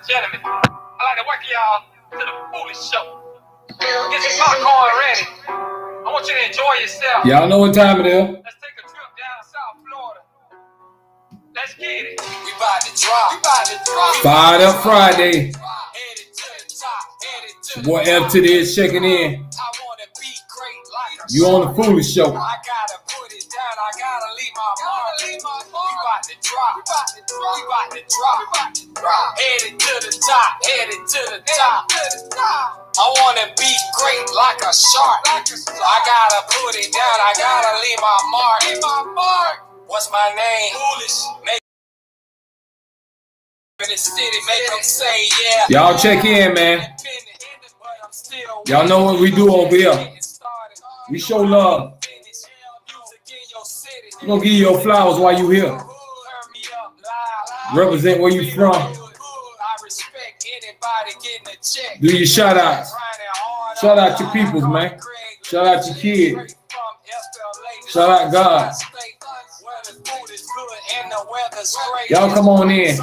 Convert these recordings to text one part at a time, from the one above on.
Gentlemen, I'd like to welcome y'all to the Foolish Show. Get your popcorn ready. I want you to enjoy yourself. Y'all know what time it is. Let's take a trip down South Florida. Let's get it. We about to drop. Fired Up Friday. Boy F to this checking in. You on the Foolish Show. I gotta put it down. I gotta leave my mark. We about to drop. Headed to the top. I wanna be great like a shark. I gotta put it down. I gotta leave my mark. What's my name? Foolish. In the city, make them say yeah. Y'all check in, man. Y'all know what we do over here. We show love. We're gonna give you your flowers while you here. Represent where you from. Do your shout outs. Shout out your peoples, man. Shout out your kids. Shout out God. Y'all come on in.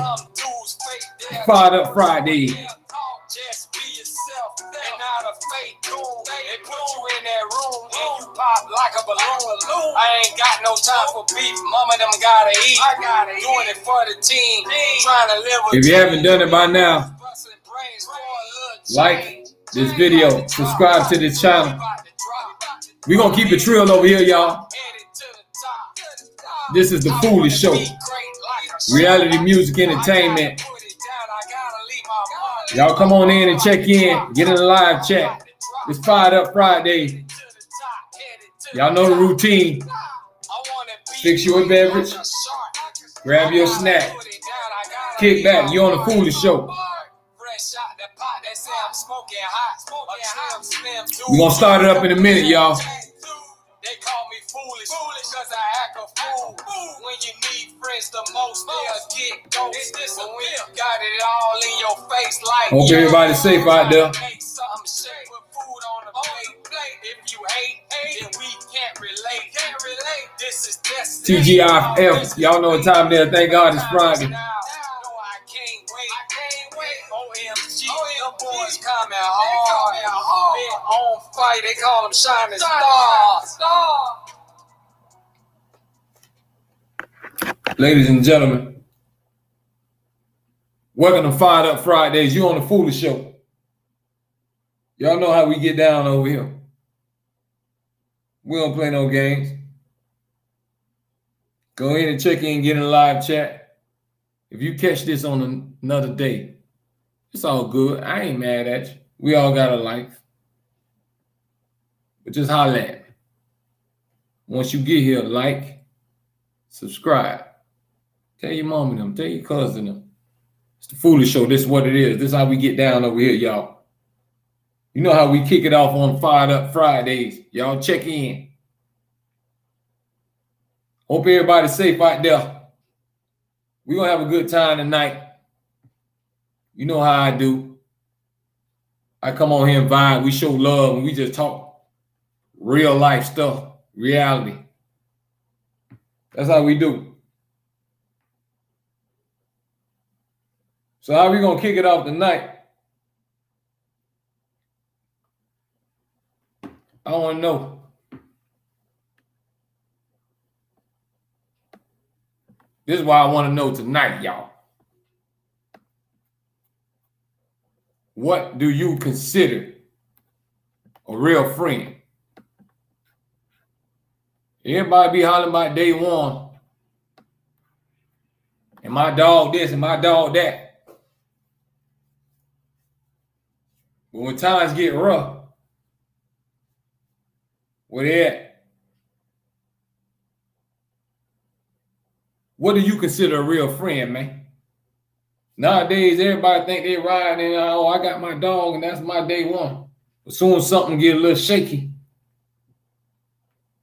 Fired Up Friday. Just be yourself and not a fake cool. They put you in that room and you pop like a balloon. I ain't got no time for beef. Mama them gotta eat. I gotta doing it for the team. Trying to live with. If you haven't done it by now, like this video, subscribe to this channel. We gonna keep it real over here, y'all. This is the Foolish Show. Reality music entertainment. Y'all come on in and check in. Get in the live chat. It's Fired Up Friday. Y'all know the routine. Fix your beverage. Grab your snack. Kick back. You on the Foolish Show. We're going to start it up in a minute, y'all. They call me foolish because I act a fool. When you need friends the most, they'll get ghosts. But when you got it all in your face like hope everybody's safe out there. make something shake with food on the plate. If you hate, then we can't relate. This is destiny. TGIF. Y'all know what time it is. Thank God it's Friday. I can't wait. OMG, the boys coming hard. Men on fight, they call them shining stars. Ladies and gentlemen, welcome to Fired Up Fridays. You on the Foolish Show. Y'all know how we get down over here. We don't play no games. Go in and check in, get in the live chat. If you catch this on another day, it's all good. I ain't mad at you. We all got a life. But just holler at me. Once you get here, like, subscribe. Tell your mom and them. Tell your cousin them. It's the Foolish Show. This is what it is. This is how we get down over here, y'all. You know how we kick it off on Fired Up Fridays. Y'all check in. Hope everybody's safe out there. We're going to have a good time tonight. You know how I do. I come on here and vibe. We show love and we just talk real life stuff. Reality. That's how we do. So how we going to kick it off tonight? I want to know. This is why I want to know tonight, y'all. What do you consider a real friend? Everybody be hollering about day one. And my dog this and my dog that. But when times get rough, where they at? What do you consider a real friend, man? Nowadays, everybody think they riding and, oh, I got my dog and that's my day one. As soon as something get a little shaky,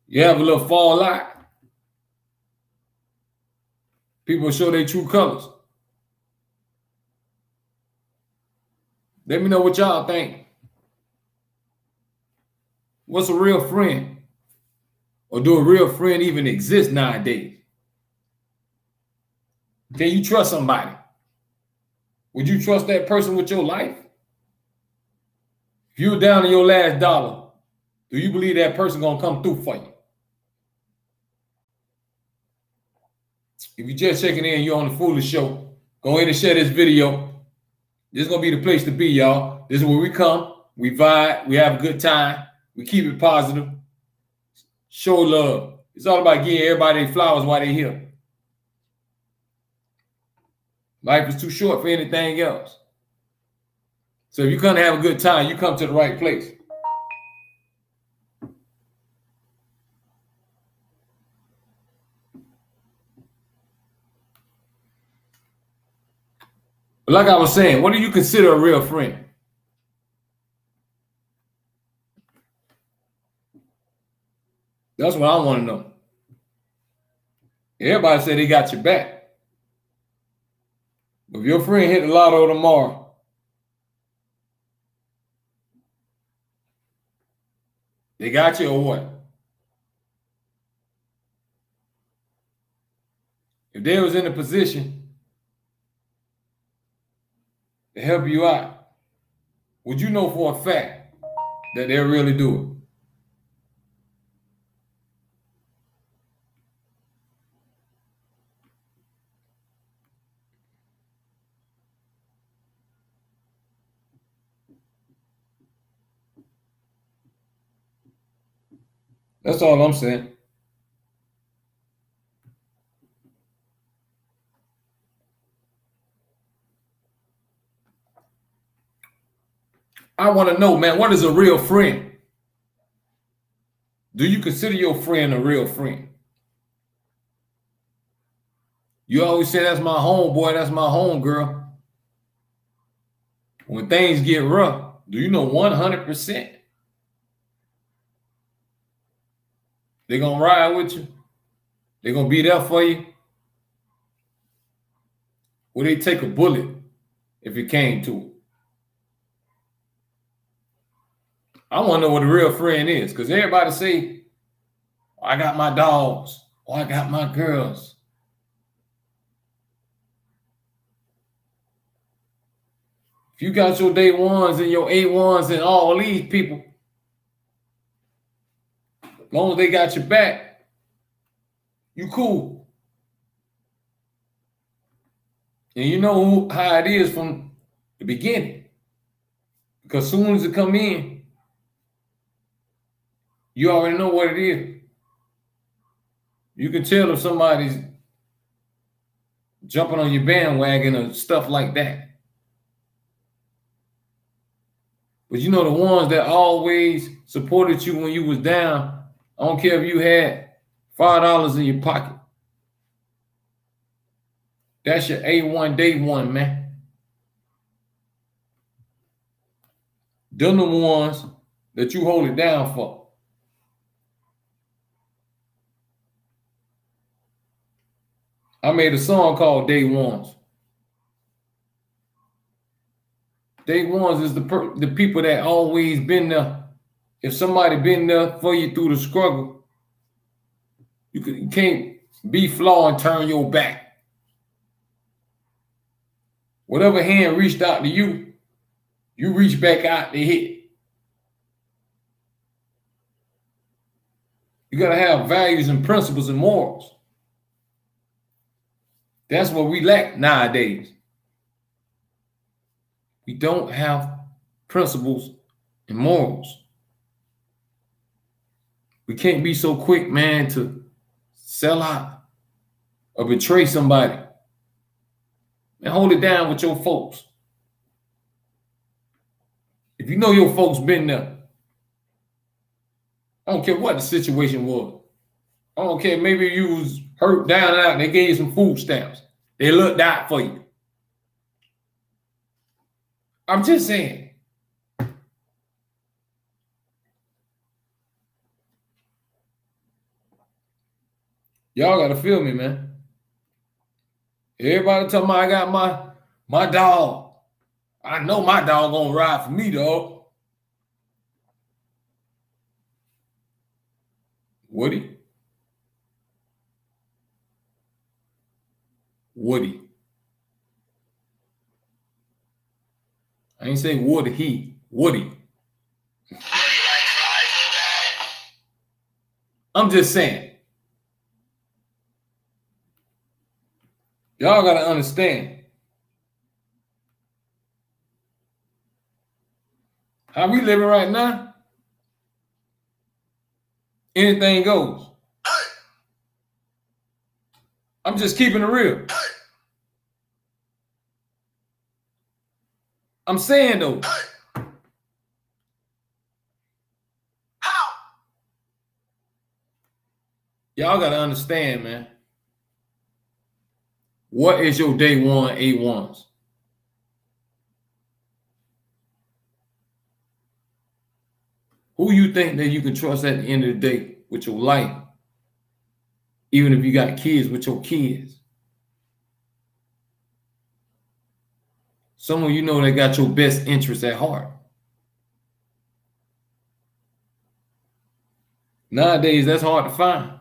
you have a little fall out. People show their true colors. Let me know what y'all think. What's a real friend? Or do a real friend even exist nowadays? Can you trust somebody? Would you trust that person with your life? If you're down to your last dollar, do you believe that person gonna come through for you? If you're just checking in, you're on the Foolish Show. Go ahead and share this video. This is gonna be the place to be, y'all. This is where we come, we vibe, we have a good time, we keep it positive, show love. It's all about giving everybody their flowers while they're here. Life is too short for anything else. So if you're gonna have a good time, you come to the right place. But like I was saying, what do you consider a real friend? That's what I want to know. Everybody say they got your back. But if your friend hit the lotto tomorrow, they got you or what? If they was in a position to help you out, would you know for a fact that they'll really do it? That's all I'm saying. I want to know, man, what is a real friend? Do you consider your friend a real friend? You always say, that's my homeboy, that's my homegirl. When things get rough, do you know 100% they're going to ride with you? They're going to be there for you? Will they take a bullet if it came to it? I want to know what a real friend is, because everybody say, oh, I got my dogs, or I got my girls. If you got your day ones and your A1s and all these people, as long as they got your back, you cool. And you know how it is from the beginning. Because as soon as it come in, you already know what it is. You can tell if somebody's jumping on your bandwagon or stuff like that. But you know the ones that always supported you when you was down, I don't care if you had $5 in your pocket. That's your A1 day one, man. Them the ones that you hold it down for. I made a song called Day Ones. Day ones is the people that always been there. If somebody been there for you through the struggle, you can't be flawed and turn your back. Whatever hand reached out to you, you reach back out to hit. You got to have values and principles and morals. That's what we lack nowadays. We don't have principles and morals. We can't be so quick, man, to sell out or betray somebody. And hold it down with your folks. If you know your folks been there, I don't care what the situation was. I don't care, maybe you was hurt down and out and they gave you some food stamps. They looked out for you. I'm just saying. Y'all got to feel me, man. Everybody talking about I got my dog. I know my dog gonna ride for me, dog. Woody. Woody. I ain't say would he. Would he? I'm just saying. Y'all got to understand. How we living right now, anything goes. I'm just keeping it real. I'm saying though. Y'all got to understand, man. What is your day one A1s? Who you think that you can trust at the end of the day with your life? Even if you got kids, with your kids. Someone you know that got your best interest at heart. Nowadays, that's hard to find.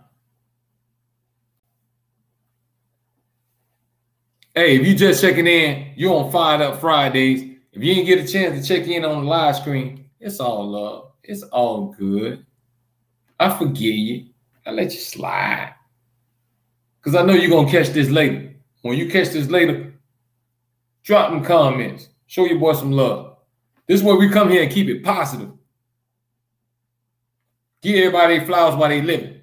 Hey, if you just checking in, you on Fired Up Fridays. If you didn't get a chance to check in on the live screen, it's all love. It's all good. I forgive you. I let you slide. Because I know you're going to catch this later. When you catch this later, drop them comments. Show your boy some love. This is where we come here and keep it positive. Give everybody their flowers while they living.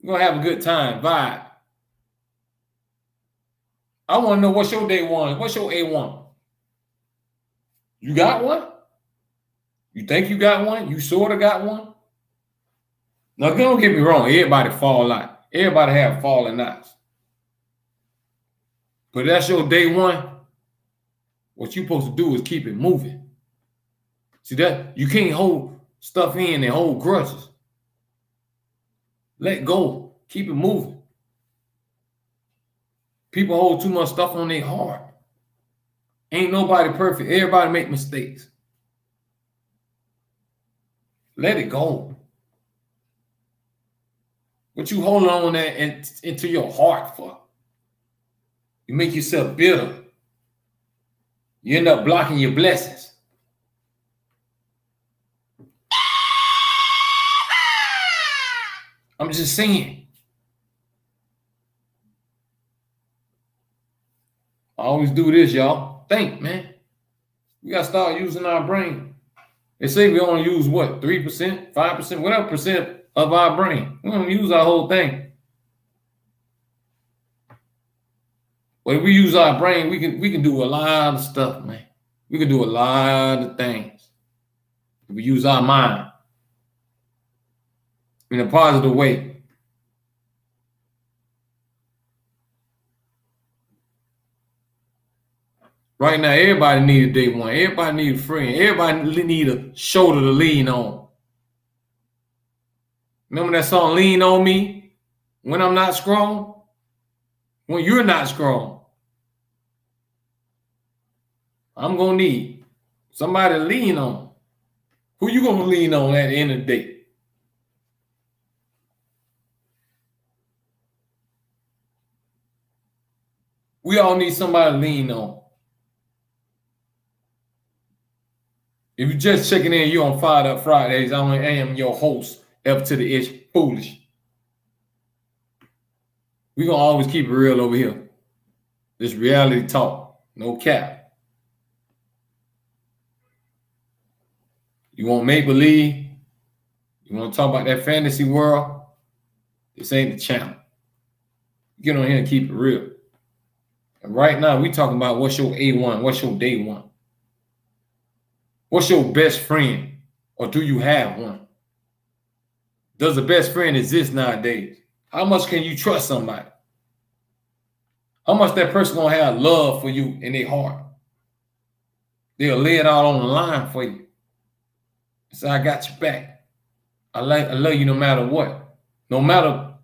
We're going to have a good time. Vibe. I want to know what's your day one. What's your A1? You got one? You think you got one? You sort of got one? Now, don't get me wrong. Everybody fall out. Everybody have falling outs. But that's your day one. What you're supposed to do is keep it moving. See that? You can't hold stuff in and hold grudges. Let go. Keep it moving. People hold too much stuff on their heart. Ain't nobody perfect. Everybody make mistakes. Let it go. What you holding on that into your heart for? You make yourself bitter. You end up blocking your blessings. I'm just saying. I always do this, y'all. Think, man. We got to start using our brain. They say we only use what? 3%, 5%, whatever percent of our brain. We don't use our whole thing. But if we use our brain, we can do a lot of stuff, man. We can do a lot of things. If we use our mind in a positive way. Right now, everybody need a day one. Everybody need a friend. Everybody need a shoulder to lean on. Remember that song, Lean On Me? When I'm not strong? When you're not strong. I'm going to need somebody to lean on. Who you going to lean on at the end of the day? We all need somebody to lean on. If you're just checking in, you're on Fired Up Fridays. I am your host, F to the Ish Foolish. We're going to always keep it real over here. This reality talk. No cap. You want make-believe? You want to talk about that fantasy world? This ain't the channel. Get on here and keep it real. And right now, we talking about what's your A1, what's your day one? What's your best friend? Or do you have one? Does a best friend exist nowadays? How much can you trust somebody? How much that person gonna have love for you in their heart? They'll lay it out on the line for you. Say, I got your back. I love you no matter what. No matter,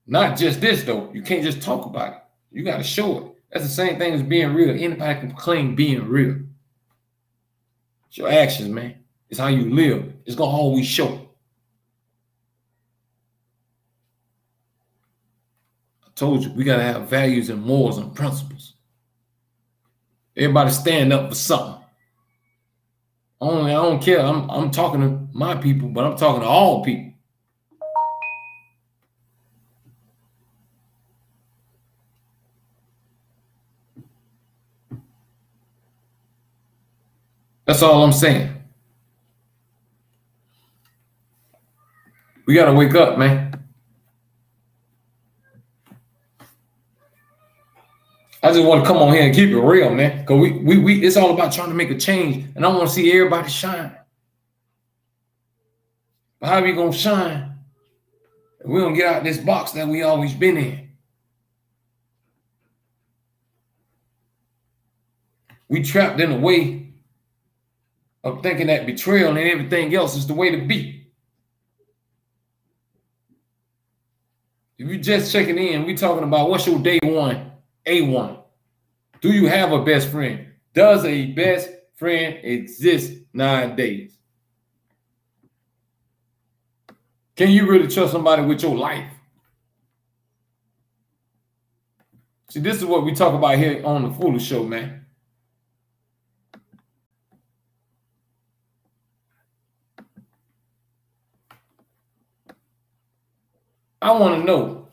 not just this though. You can't just talk about it. You got to show it. That's the same thing as being real. Anybody can claim being real. It's your actions, man. It's how you live. It's going to always show. I told you, we got to have values and morals and principles. Everybody stand up for something. I don't care. I'm talking to my people, but I'm talking to all people. That's all I'm saying. We got to wake up, man. I just want to come on here and keep it real, man. Because we it's all about trying to make a change. And I want to see everybody shine. But how are we going to shine if we don't get out this box that we always been in? We trapped in a way of thinking that betrayal and everything else is the way to be. If you're just checking in, we talking about what's your day one, A1. Do you have a best friend? Does a best friend exist nowadays? Can you really trust somebody with your life? See, this is what we talk about here on the Foolish Show, man. I want to know,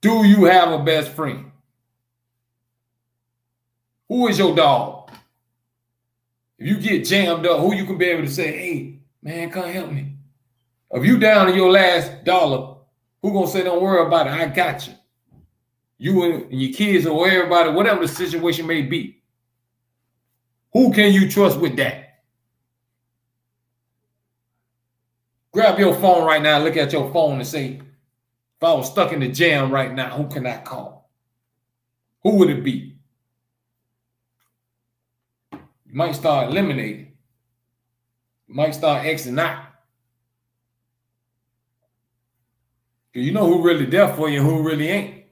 do you have a best friend? Who is your dog? If you get jammed up, who you can be able to say, hey, man, come help me. If you down to your last dollar, who gonna say, don't worry about it, I got you. You and your kids or everybody, whatever the situation may be. Who can you trust with that? Grab your phone right now, look at your phone and say, if I was stuck in the jam right now, who can I call? Who would it be? You might start eliminating. You might start Xing out. Because you know who really there for you and who really ain't.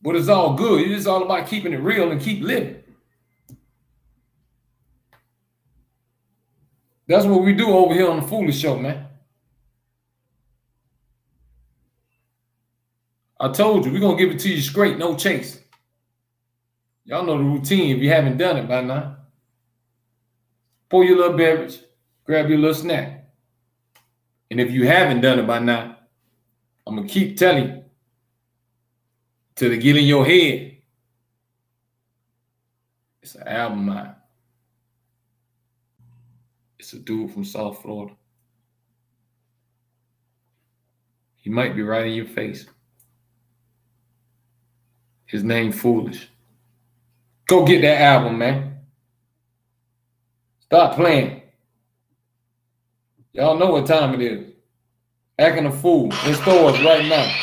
But it's all good. It's all about keeping it real and keep living. That's what we do over here on the Foolish Show, man. I told you, we're going to give it to you straight, no chase. Y'all know the routine if you haven't done it by now. Pour your little beverage, grab your little snack. And if you haven't done it by now, I'm going to keep telling you till they get in your head. It's an album out. It's a dude from South Florida. He might be right in your face. His name Foolish. Go get that album, man. Stop playing. Y'all know what time it is. Acting a fool in stores right now.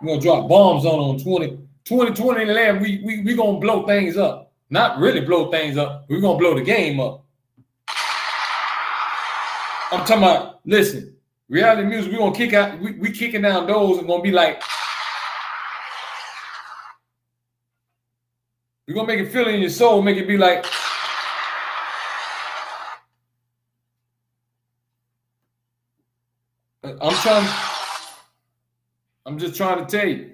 We're going to drop bombs on 2020 land. We going to blow things up. Not really blow things up. We're going to blow the game up. I'm talking about, listen, reality music, we're going to kick out, we kicking down doors and going to be like, we're going to make it feel in your soul, make it be like, I'm just trying to tell you.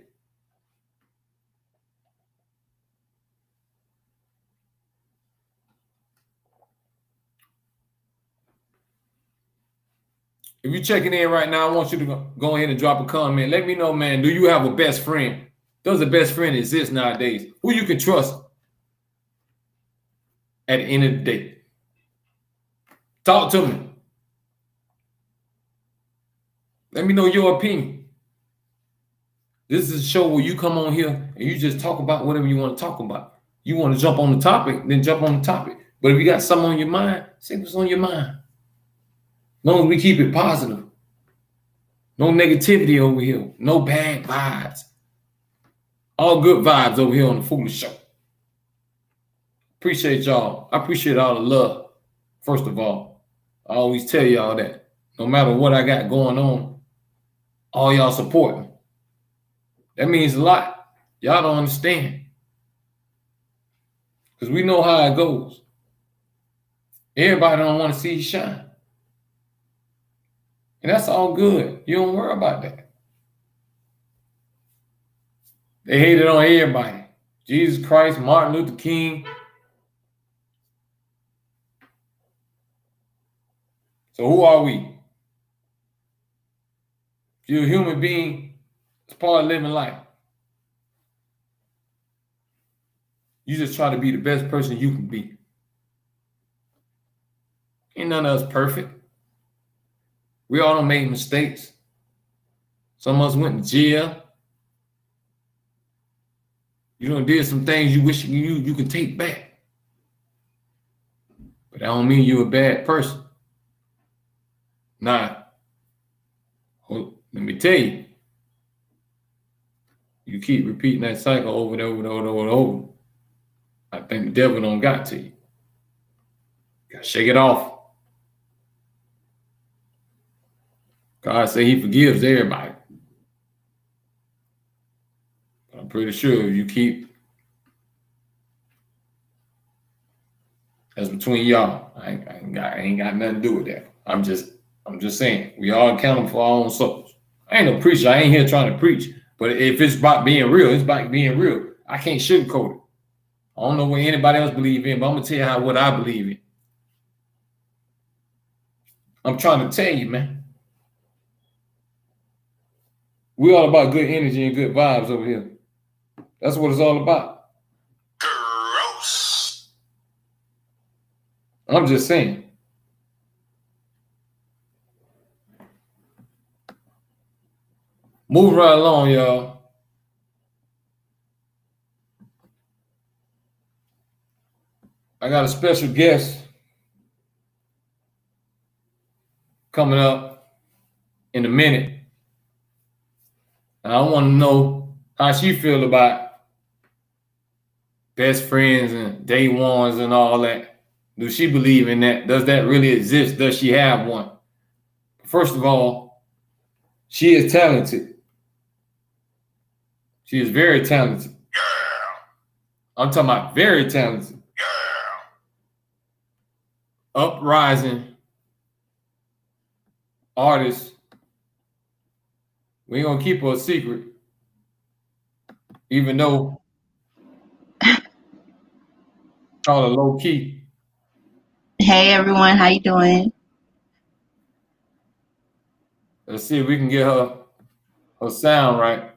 If you're checking in right now, I want you to go ahead and drop a comment. Let me know, man, do you have a best friend? Does a best friend exist nowadays? Who you can trust at the end of the day? Talk to me. Let me know your opinion. This is a show where you come on here and you just talk about whatever you want to talk about. You want to jump on the topic, then jump on the topic. But if you got something on your mind, say what's on your mind. As long as we keep it positive. No negativity over here. No bad vibes. All good vibes over here on the Foolish Show. Appreciate y'all. I appreciate all the love. First of all, I always tell y'all that no matter what I got going on, all y'all support me. That means a lot. Y'all don't understand. Because we know how it goes. Everybody don't want to see you shine. And that's all good. You don't worry about that. They hated on everybody. Jesus Christ, Martin Luther King. So who are we? If you're a human being, it's part of living life. You just try to be the best person you can be. Ain't none of us perfect. We all done made mistakes. Some of us went to jail. You done did some things you wish you could take back. But that don't mean you're a bad person. Nah. Let me tell you. You keep repeating that cycle over and over and over and over. I think the devil don't got to you. Gotta shake it off. God say he forgives everybody. But I'm pretty sure if you keep, that's between y'all. I ain't got nothing to do with that. I'm just saying, we all accountable for our own souls. I ain't no preacher. I ain't here trying to preach. But if it's about being real, it's about being real. I can't sugarcoat it. I don't know what anybody else believe in, but I'm gonna tell you what I believe in. I'm trying to tell you, man. We all about good energy and good vibes over here. That's what it's all about. Gross. I'm just saying. Move right along, y'all. I got a special guest coming up in a minute. And I want to know how she feel about best friends and day ones and all that. Do she believe in that? Does that really exist? Does she have one? First of all, she is talented. She is very talented. Yeah. I'm talking about very talented. Yeah. Uprising artist. We ain't gonna keep her a secret, even though call her Loki. Hey everyone, how you doing? Let's see if we can get her sound right.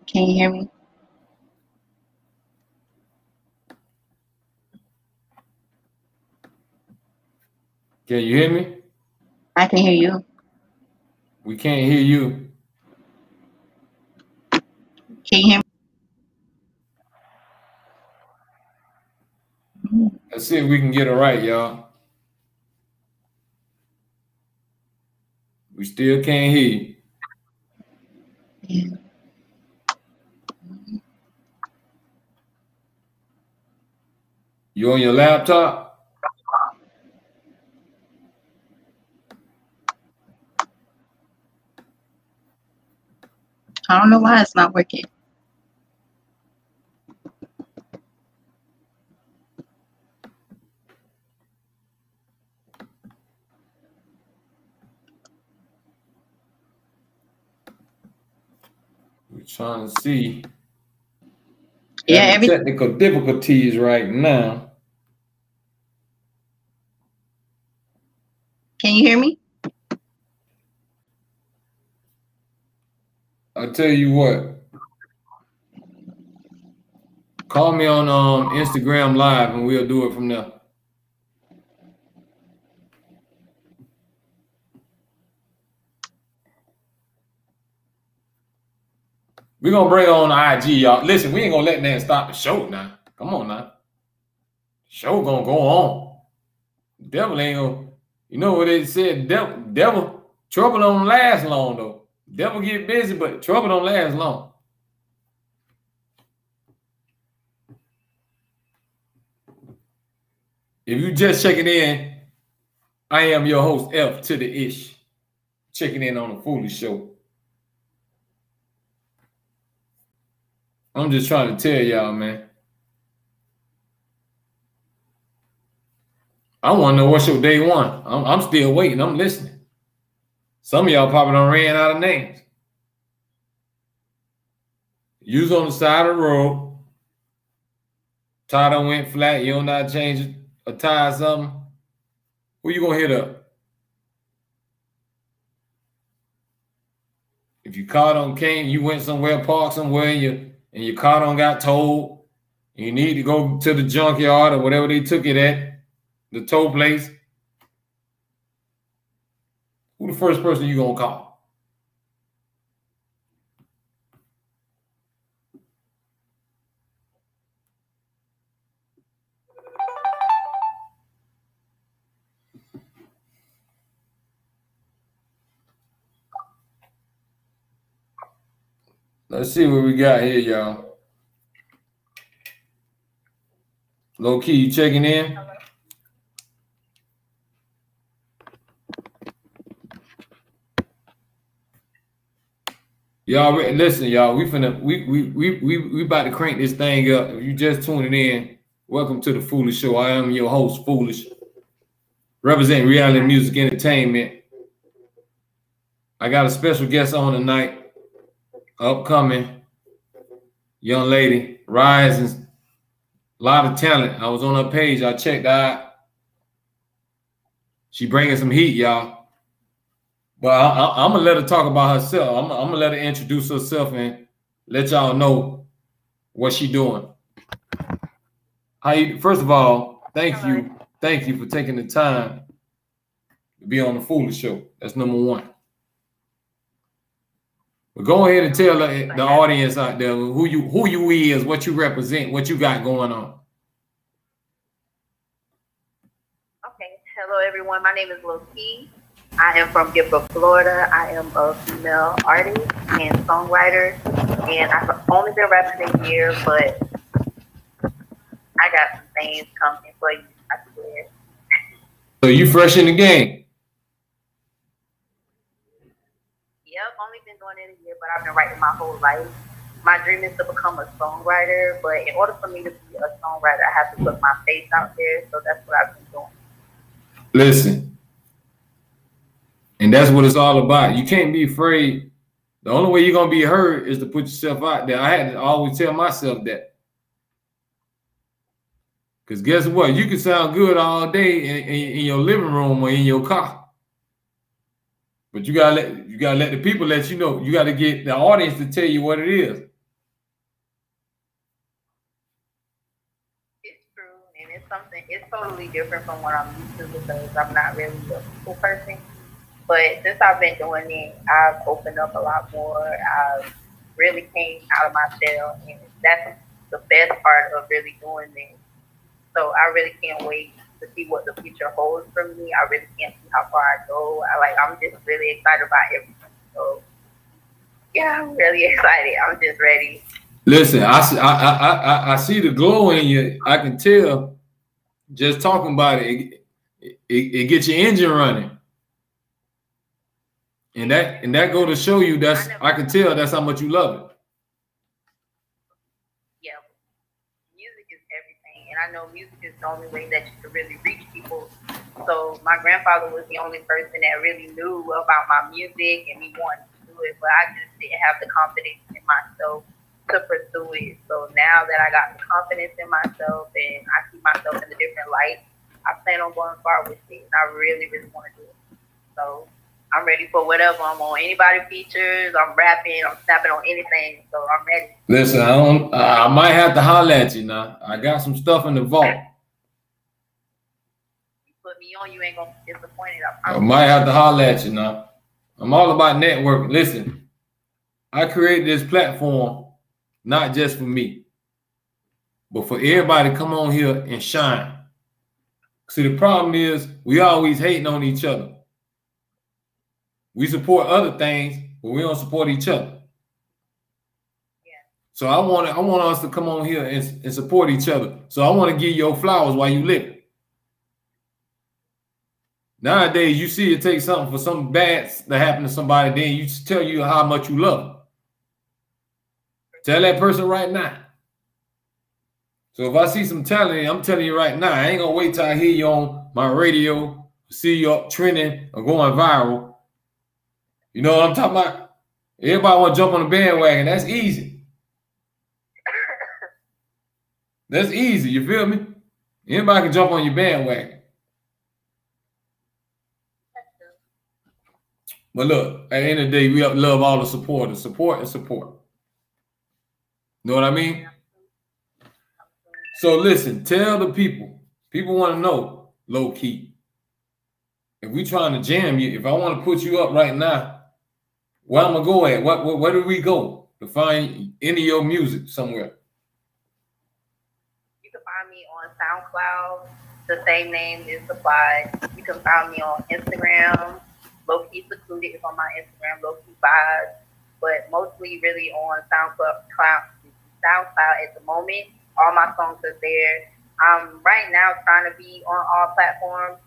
Can you hear me? Can you hear me? I can hear you. We can't hear you. Can you hear me? Let's see if we can get her right, y'all. We still can't hear you. Yeah. You on your laptop? I don't know why it's not working. We're trying to see. Yeah, having technical difficulties right now. Can you hear me? I'll tell you what. Call me on Instagram Live and we'll do it from there. We're going to bring on IG, y'all. Listen, we ain't going to let that stop the show now. Come on now. Show going to go on. Devil ain't going to, you know what they said, devil, trouble don't last long though. Devil get busy, but trouble don't last long. If you just checking in, I am your host, F to the Ish. Checking in on the Foolish Show. I'm just trying to tell y'all, man. I want to know what's your day one. I'm still waiting. I'm listening. Some of y'all probably done ran out of names. You was on the side of the road. Tire done went flat. You don't know how to change a tire or something. Who you gonna hit up? If your car done came, you went somewhere, parked somewhere, and your car done got towed, and you need to go to the junkyard or whatever they took it at, the tow place. Who the first person you gonna call? Let's see what we got here, y'all. Loki, you checking in? Y'all listen, y'all. We about to crank this thing up. If you just tuning in, welcome to the Foolish Show. I am your host, Foolish, representing reality music entertainment. I got a special guest on tonight, upcoming young lady, rising, a lot of talent. I was on her page. I checked out. She bringing some heat, y'all. But I'm gonna let her talk about herself. I'm gonna let her introduce herself and let y'all know what she doing. First of all, thank you for taking the time to be on the Foolish Show. That's number one. But go ahead and tell the audience out there who you is, what you represent, what you got going on. Okay, hello everyone. My name is Loki. I am from Gifford, Florida. I am a female artist and songwriter, and I've only been rapping a year, but I got some things coming for you, I swear. So you fresh in the game? Yep, only been doing it a year, but I've been writing my whole life. My dream is to become a songwriter, but in order for me to be a songwriter, I have to put my face out there, so that's what I've been doing. Listen. And that's what it's all about. You can't be afraid. The only way you're going to be heard is to put yourself out there. I had to always tell myself that. Because guess what? You can sound good all day in your living room or in your car. But you gotta let the people let you know. You got to get the audience to tell you what it is. It's true. And it's totally different from what I'm used to because I'm not really a people person. But since I've been doing it, I've opened up a lot more. I've really came out of my shell, and that's the best part of really doing this. So I really can't wait to see what the future holds for me. I really can't see how far I go. I'm just really excited about everything. So yeah, I'm really excited. I'm just ready. Listen, I see the glow in you. I can tell just talking about it. It gets your engine running. And that go to show you I can tell that's how much you love it. Yeah, music is everything, and I know music is the only way that you can really reach people. So my grandfather was the only person that really knew about my music and me wanting to do it, but I just didn't have the confidence in myself to pursue it. So now that I got the confidence in myself and I see myself in a different light, I plan on going far with it, and I really, really want to do it. So I'm ready for whatever. I'm on anybody features. I'm rapping. I'm snapping on anything. So I'm ready. Listen, I might have to holler at you now. I got some stuff in the vault. You put me on, you ain't gonna be disappointed. I might have to holler at you now. I'm all about networking. Listen, I created this platform not just for me, but for everybody to come on here and shine. See, the problem is we always hating on each other. We support other things, but we don't support each other. Yeah. So I want us to come on here and support each other. So I want to give you your flowers while you live. Nowadays, you see it takes something for something bad to happen to somebody, then you tell you how much you love them. Tell that person right now. So if I see some talent, I'm telling you right now, I ain't gonna wait till I hear you on my radio, see you up trending or going viral. You know what I'm talking about? Everybody want to jump on the bandwagon. That's easy. That's easy. You feel me? Anybody can jump on your bandwagon. But look, at the end of the day, we love all the supporters. Support and support. Know what I mean? So listen, tell the people. People want to know, low key. If we trying to jam you, if I want to put you up right now, where I'm gonna go at? Where do we go to find any of your music somewhere? You can find me on SoundCloud. The same name is supplied. You can find me on Instagram. Loki Secluded is on my Instagram. Loki Vibes, but mostly really on SoundCloud at the moment. All my songs are there. I'm right now trying to be on all platforms,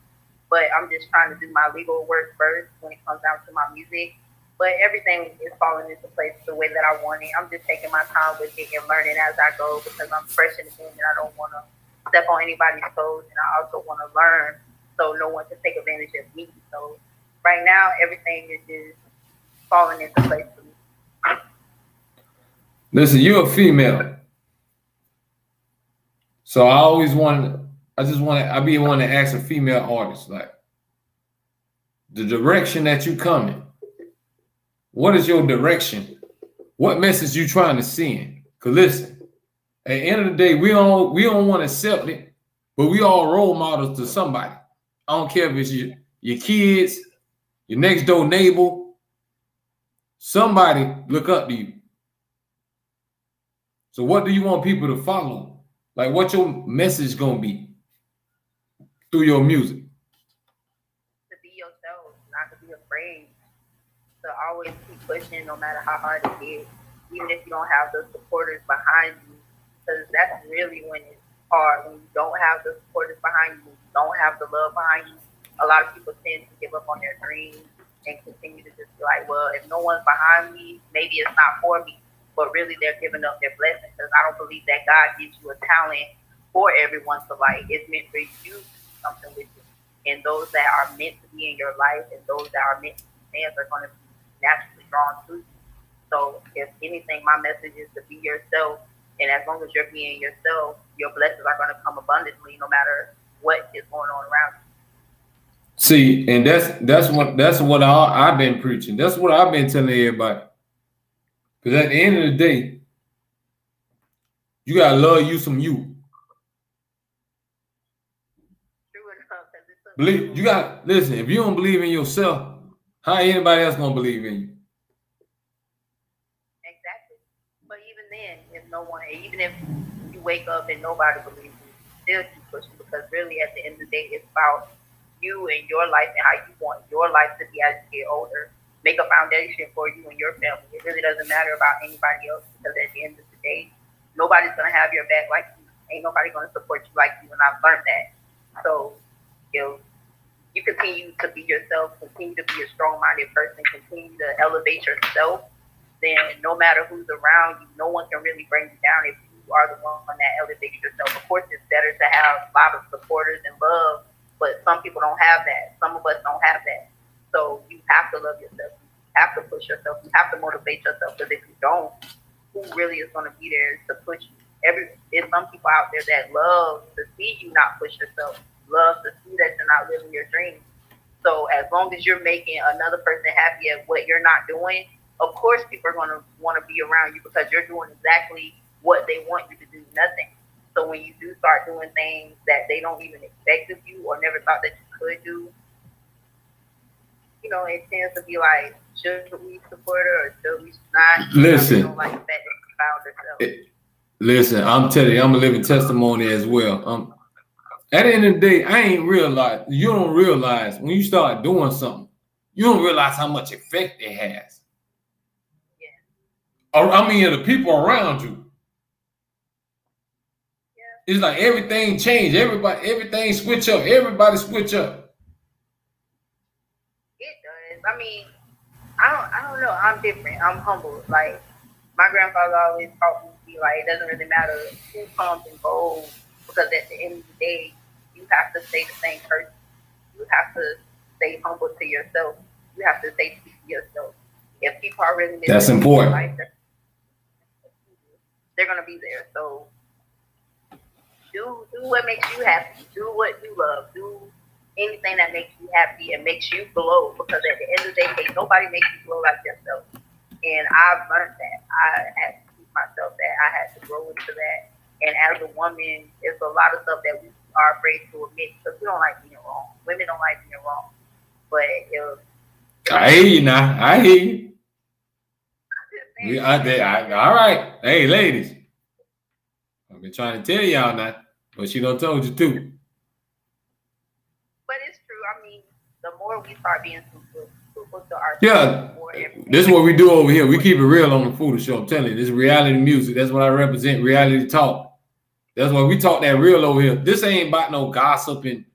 but I'm just trying to do my legal work first when it comes down to my music. But everything is falling into place the way that I want it. I'm just taking my time with it and learning as I go because I'm fresh in the game and I don't want to step on anybody's toes, and I also want to learn so no one can take advantage of me. So right now, everything is just falling into place for me. Listen, you're a female. So I be wanting to ask a female artist, like, the direction that you coming, what is your direction? What message you trying to send? Because listen, at the end of the day, we don't want to accept it, but we all role models to somebody. I don't care if it's your kids, your next door neighbor, somebody look up to you. So what do you want people to follow? Like, what's your message gonna be through your music? To be yourself, not to be afraid. To always keep pushing no matter how hard it is, even if you don't have the supporters behind you. Because that's really when it's hard, when you don't have the supporters behind you, you don't have the love behind you. A lot of people tend to give up on their dreams and continue to just be like, well, if no one's behind me, maybe it's not for me. But really, they're giving up their blessing because I don't believe that God gives you a talent for everyone to like. It's meant for you to do something with it. And those that are meant to be in your life and those that are meant to be fans are going to be naturally drawn to you. So if anything, my message is to be yourself. And as long as you're being yourself, your blessings are going to come abundantly no matter what is going on around you. See, and that's what I've been preaching. That's what I've been telling everybody. Because at the end of the day, you gotta love you some you. Believe, you got listen. If you don't believe in yourself, how anybody else gonna believe in you? Exactly. But even then, if no one, even if you wake up and nobody believes you, still keep pushing because really, at the end of the day, it's about you and your life and how you want your life to be as you get older. Make a foundation for you and your family. It really doesn't matter about anybody else because at the end of the day, nobody's gonna have your back like you. Ain't nobody gonna support you like you, and I've learned that. So, you continue to be yourself, continue to be a strong-minded person, continue to elevate yourself. Then, no matter who's around you, no one can really bring you down if you are the one that elevates yourself. Of course, it's better to have a lot of supporters and love, but some people don't have that. Some of us don't have that. So you have to love yourself. You have to push yourself. You have to motivate yourself. Because if you don't, who really is going to be there to push you? There's some people out there that love to see you not push yourself. Love to see that you're not living your dreams. So as long as you're making another person happy at what you're not doing, of course people are going to want to be around you because you're doing exactly what they want you to do, nothing. So when you do start doing things that they don't even expect of you or never thought that you could do, it tends to be like, should we support her or should we not? Listen. Don't like the fact that she found herself. Listen, I'm telling you, I'm a living testimony as well. At the end of the day, you don't realize when you start doing something, you don't realize how much effect it has. Yeah. I mean, the people around you. Yeah. It's like everything changed. Everything switch up. Everybody switch up. I mean, I don't know. I'm different. I'm humble. Like, my grandfather always taught me to be like, it doesn't really matter who comes and goes because at the end of the day, you have to stay the same person. You have to stay humble to yourself. You have to stay true to yourself. If people are really that's important. Life, they're gonna be there. So do what makes you happy. Do what you love. Do anything that makes you happy and makes you glow. Because at the end of the day, ain't nobody makes you glow like yourself. And I've learned that. I had to teach myself that. I had to grow into that. And as a woman, it's a lot of stuff that we are afraid to admit because we don't like being wrong. Women don't like being wrong. But I hear you now. I hear you. All right. Hey, ladies. I've been trying to tell y'all now, but she done told you too. But it's true. I mean, the more we start being truthful to ourselves, yeah, this is what we do over here. We keep it real on the Food Show. I'm telling you, this is reality music. That's what I represent. Reality talk. That's why we talk that real over here. This ain't about no gossiping.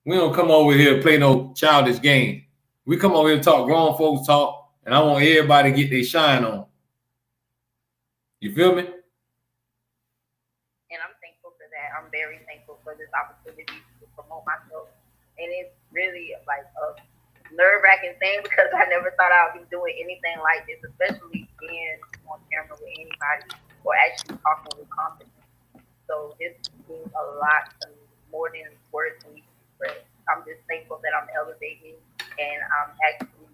We don't come over here to play no childish game. We come over here to talk grown folks talk, and I want everybody to get their shine on. You feel me? And I'm thankful for that. I'm very thankful for this opportunity to promote myself. And it's really like a nerve-wracking thing because I never thought I would be doing anything like this, especially being on camera with anybody or actually talking with confidence. So this means a lot to me, more than words can express. I'm just thankful that I'm elevating and I'm actually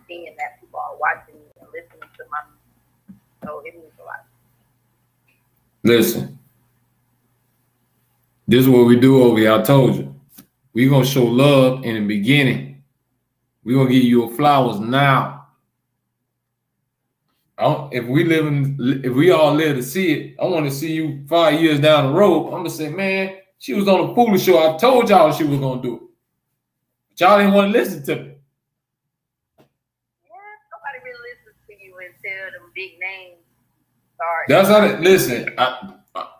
seeing that people are watching me and listening to my music. So it means a lot. Listen, this is what we do over here. I told you. We're going to show love in the beginning. We're going to give you flowers now. If we all live to see it, I want to see you 5 years down the road. I'm going to say, man, she was on the Foolish Show. I told y'all she was going to do it. But y'all didn't want to listen to me. Yeah, nobody really listens to you until them big names start. That's how they listen.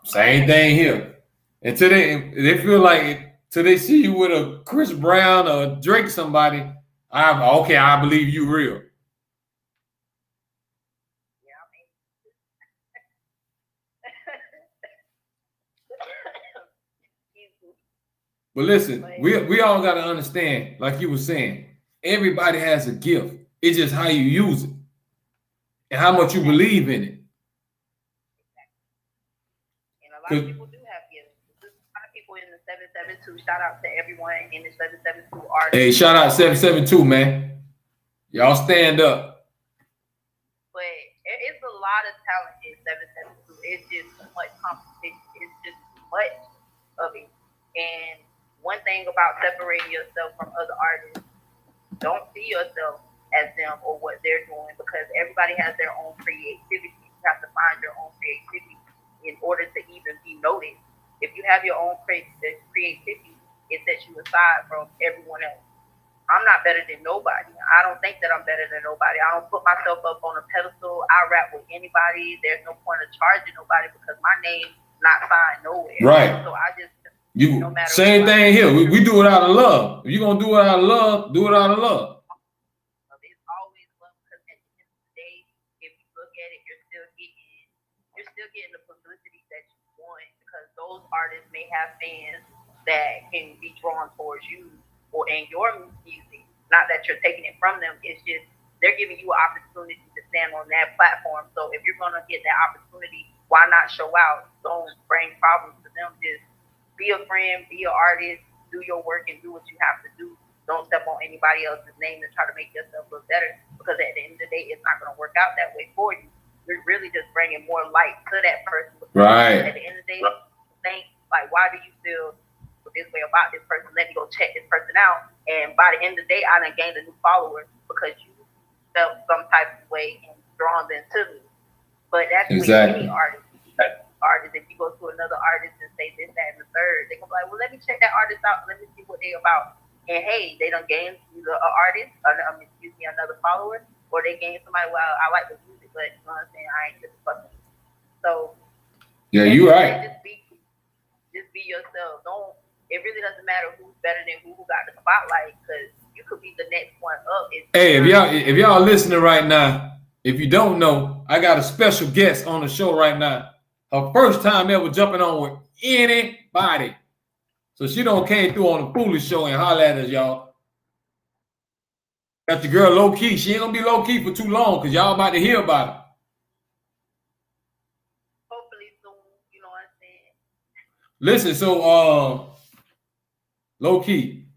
Same thing here. Until they feel like, till they see you with a Chris Brown or Drake somebody, I believe you real. But listen, we all got to understand, like you were saying, everybody has a gift. It's just how you use it and how much you believe in it. And a lot of people do have gifts. There's a lot of people in the 772. Shout out to everyone in the 772 artists. Hey, shout out 772, man. Y'all stand up. But it's a lot of talent in 772. It's just too much competition. It's just too much of it. And one thing about separating yourself from other artists, don't see yourself as them or what they're doing because everybody has their own creativity. You have to find your own creativity in order to even be noticed. If you have your own creativity, it sets you aside from everyone else. I'm not better than nobody. I don't think that I'm better than nobody. I don't put myself up on a pedestal. I rap with anybody. There's no point of charging nobody because my name's not signed nowhere. Right. So I just no same thing here. We do it out of love. If you're gonna do it out of love, do it out of love. It's always love because at the end of the day, if you look at it, you're still getting the publicity that you want because those artists may have fans that can be drawn towards you or in your music. Not that you're taking it from them. It's just they're giving you an opportunity to stand on that platform. So if you're gonna get that opportunity, why not show out? Don't bring problems to them. Just be a friend, be an artist, do your work and do what you have to do. Don't step on anybody else's name and try to make yourself look better because at the end of the day, it's not going to work out that way for you. You're really just bringing more light to that person. Right. At the end of the day, think like, why do you feel this way about this person? Let me go check this person out. And by the end of the day, I done gained a new follower because you felt some type of way and drawn them to me. But that's exactly. With any artist. If you go to another artist and say this, that, and the third, they can be like, well, let me check that artist out. Let me see what they about. And hey, they done gained either an artist, another follower, or they gained somebody. Well, I like the music, but you know what I'm saying? I ain't just fucking. So yeah, you right. Just be yourself. It really doesn't matter who's better than who got the spotlight because you could be the next one up. Hey, if y'all listening right now, if you don't know, I got a special guest on the show right now. Her first time ever jumping on with anybody. So she don't came through on the Foolish show and holler at us, y'all. Got your girl low key. She ain't gonna be low key for too long because y'all about to hear about it. Hopefully soon, you know what I'm saying? Listen, so low key.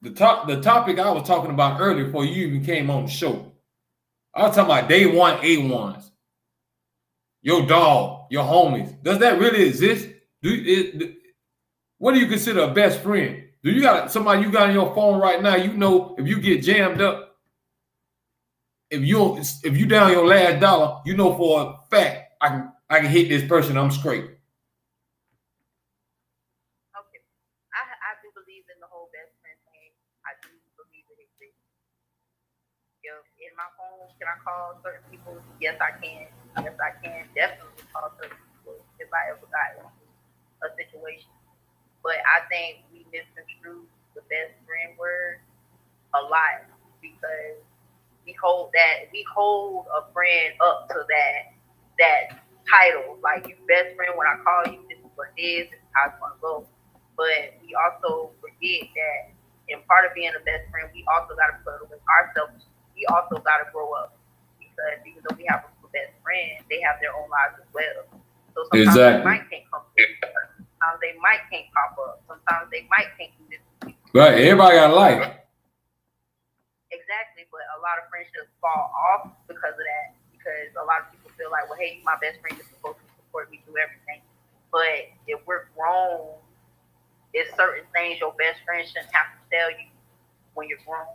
The topic I was talking about earlier before you even came on the show. I was talking about day one A1s. Your dog, your homies. Does that really exist? What do you consider a best friend? Do you got somebody you got on your phone right now? You know, if you get jammed up, if you down your last dollar, you know for a fact I can hit this person. I'm straight. Okay, I do believe in the whole best friend thing. I do believe it exists. In my phone, can I call certain people? Yes, I can. Yes, I can definitely call certain people if I ever got into a situation. But I think we misconstrue the best friend word a lot because we hold a friend up to that title. Like, you best friend, when I call you, this is what it is, this is how it's gonna go. But we also forget that in part of being a best friend, we also gotta put away ourselves. We also gotta grow up because even though we have a best friend, they have their own lives as well. So sometimes they might can't come through. Sometimes they might can't pop up. Sometimes they might can't do this. Right, everybody got a life. Exactly, but a lot of friendships fall off because of that. Because a lot of people feel like, well, hey, you my best friend, you're supposed to support me through everything. But if we're grown, there's certain things your best friend shouldn't have to tell you when you're grown.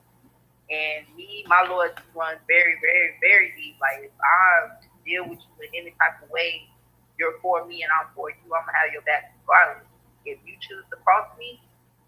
And my loyalty runs very, very, very deep. Like, if I deal with you in any type of way, you're for me and I'm for you, I'm gonna have your back regardless. If you choose to cross me,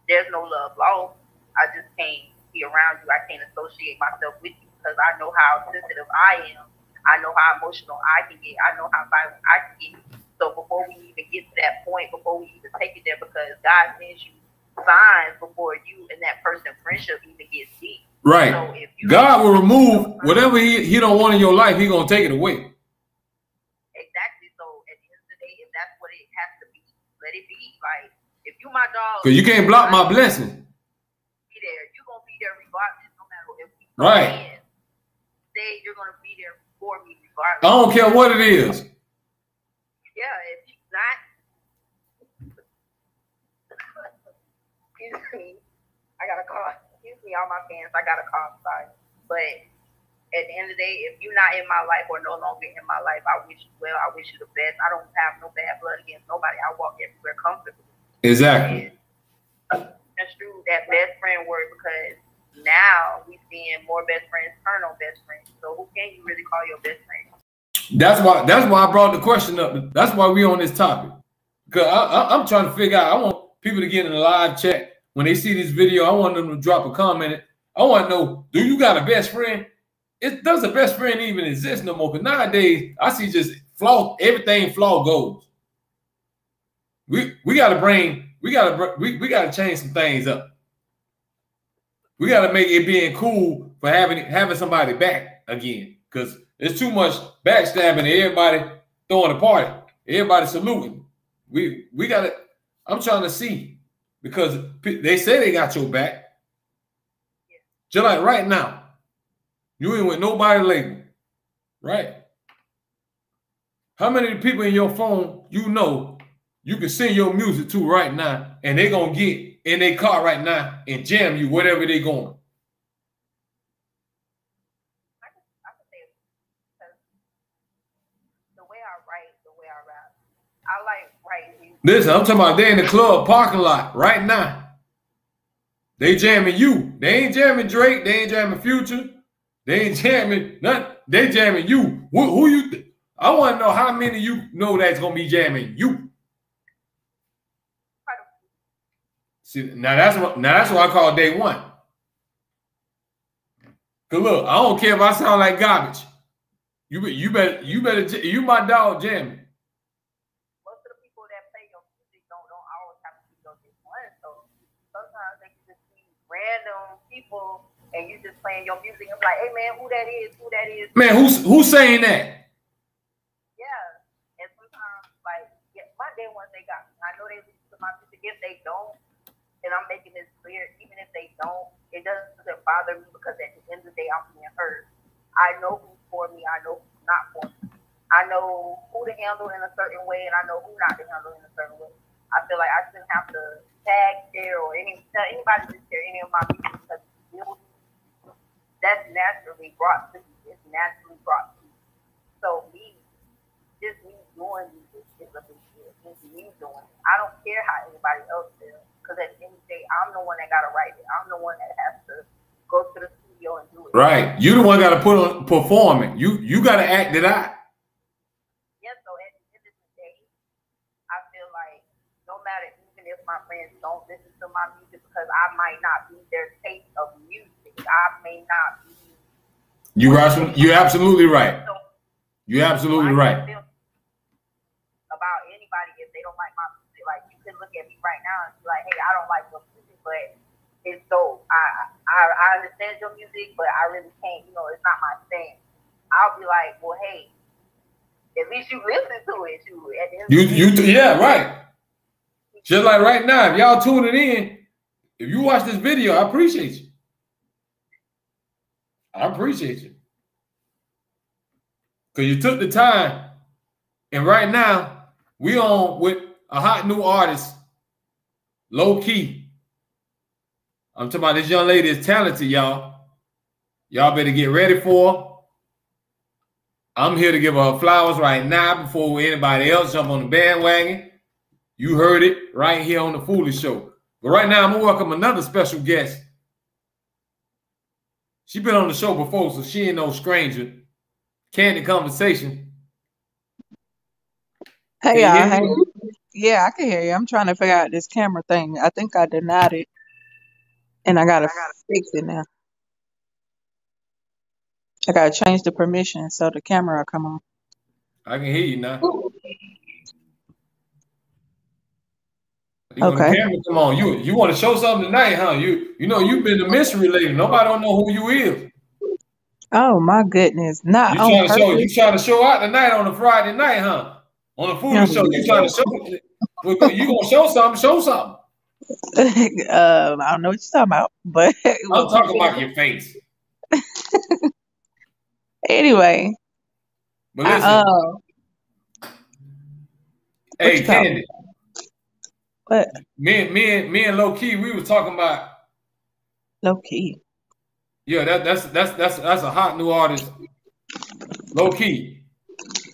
there's no love lost. I just can't be around you. I can't associate myself with you because I know how sensitive I am. I know how emotional I can get. I know how violent I can get. So before we even get to that point, before we even take it there, because God sends you signs before you and that person friendship even gets deep. Right. So if God will remove whatever he don't want in your life. He gonna take it away. Exactly. So at the end of the day, if that's what it has to be, let it be. Like, if you my dog, because you can't block my blessing. Be there. You're gonna be there regardless, no matter if we right. Say you're gonna be there for me regardless. I don't care what it is. Yeah, if you not, excuse me, I got a call. Excuse me, all my fans, I got a call. Sorry, but at the end of the day, if you're not in my life or no longer in my life, I wish you well. I wish you the best. I don't have no bad blood against nobody. I walk everywhere comfortably. Exactly. That's true. That best friend word, because now we seeing more best friends turn on best friends. So who can you really call your best friend? That's why I brought the question up. That's why we on this topic. Because I'm trying to figure out. I want people to get in the live chat when they see this video. I want them to drop a comment. I want to know: do you got a best friend? Does a best friend even exist no more? Because nowadays I see just everything flaw goes. We gotta change some things up. We gotta make it being cool for having somebody back again. Because there's too much backstabbing and everybody throwing a party. Everybody saluting. We gotta, I'm trying to see. Because they say they got your back. Just like right now. You ain't with nobody label. Right? How many people in your phone you know you can send your music to right now and they gonna get in their car right now and jam you wherever they going? I can say it because the way I write, the way I rap, I like writing music. Listen, I'm talking about they in the club parking lot right now. They jamming you. They ain't jamming Drake. They ain't jamming Future. They ain't jamming nothing. They jamming you. Who you? I want to know how many of you know that's gonna be jamming you. See, now that's what I call day one. Cause look, I don't care if I sound like garbage. You better, you my dog jamming. Most of the people that play your music don't always have to be your big one. So sometimes they can just be random people and you just playing your music and be like, hey man, who that is? Who that is? Man, who's saying that? Yeah. And sometimes, like, yeah, my day ones, they got me. I know they listen to my music. If they don't, and I'm making this clear, even if they don't, it doesn't bother me because at the end of the day, I'm being heard. I know who's for me. I know who's not for me. I know who to handle in a certain way, and I know who not to handle in a certain way. I feel like I shouldn't have to tag share or tell anybody to share any of my music because that's naturally brought to me. It's naturally brought to me. So just me doing this is a big deal. Just me doing it. I don't care how anybody else feels. Because at the end of the day, I'm the one that got to write it. I'm the one that has to go to the studio and do it. Right. You the one got to perform it. You got to act it out. Yeah, so at the end of the day, I feel like no matter, even if my friends don't listen to my music because I might not be their taste of music, I may not be. You're absolutely right. So, you're absolutely right. About anybody if they don't like my music, like you can look at me right now and be like, "Hey, I don't like your music, but it's dope. I understand your music, but I really can't. You know, it's not my thing." I'll be like, "Well, hey, at least you listen to it. Yeah, right. Just like right now, if y'all tuning in, if you watch this video, I appreciate you. I appreciate you. Because you took the time. And right now, we on with a hot new artist, Loki. I'm talking about this young lady is talented, y'all. Y'all better get ready for her. I'm here to give her flowers right now before anybody else jump on the bandwagon. You heard it right here on the Foolish Show. But right now, I'm going to welcome another special guest. She's been on the show before, so she ain't no stranger. Candid Conversation. Hey, y'all. Hey. Yeah, I can hear you. I'm trying to figure out this camera thing. I think I denied it, and I got to fix it now. I got to change the permission so the camera will come on. I can hear you now. Okay. The camera come on. You want to show something tonight, huh? You know you've been the mystery lady. Nobody don't know who you is. Oh my goodness! Not you on purpose. You trying to show out tonight on a Friday night, huh? On the Foolish Show, you trying to show? You gonna show something? Show something. I don't know what you're talking about, but I'm talking about your face. Anyway, but listen, hey, Candy. What? Me and Loki, we were talking about Loki. Yeah, that's a hot new artist. Loki.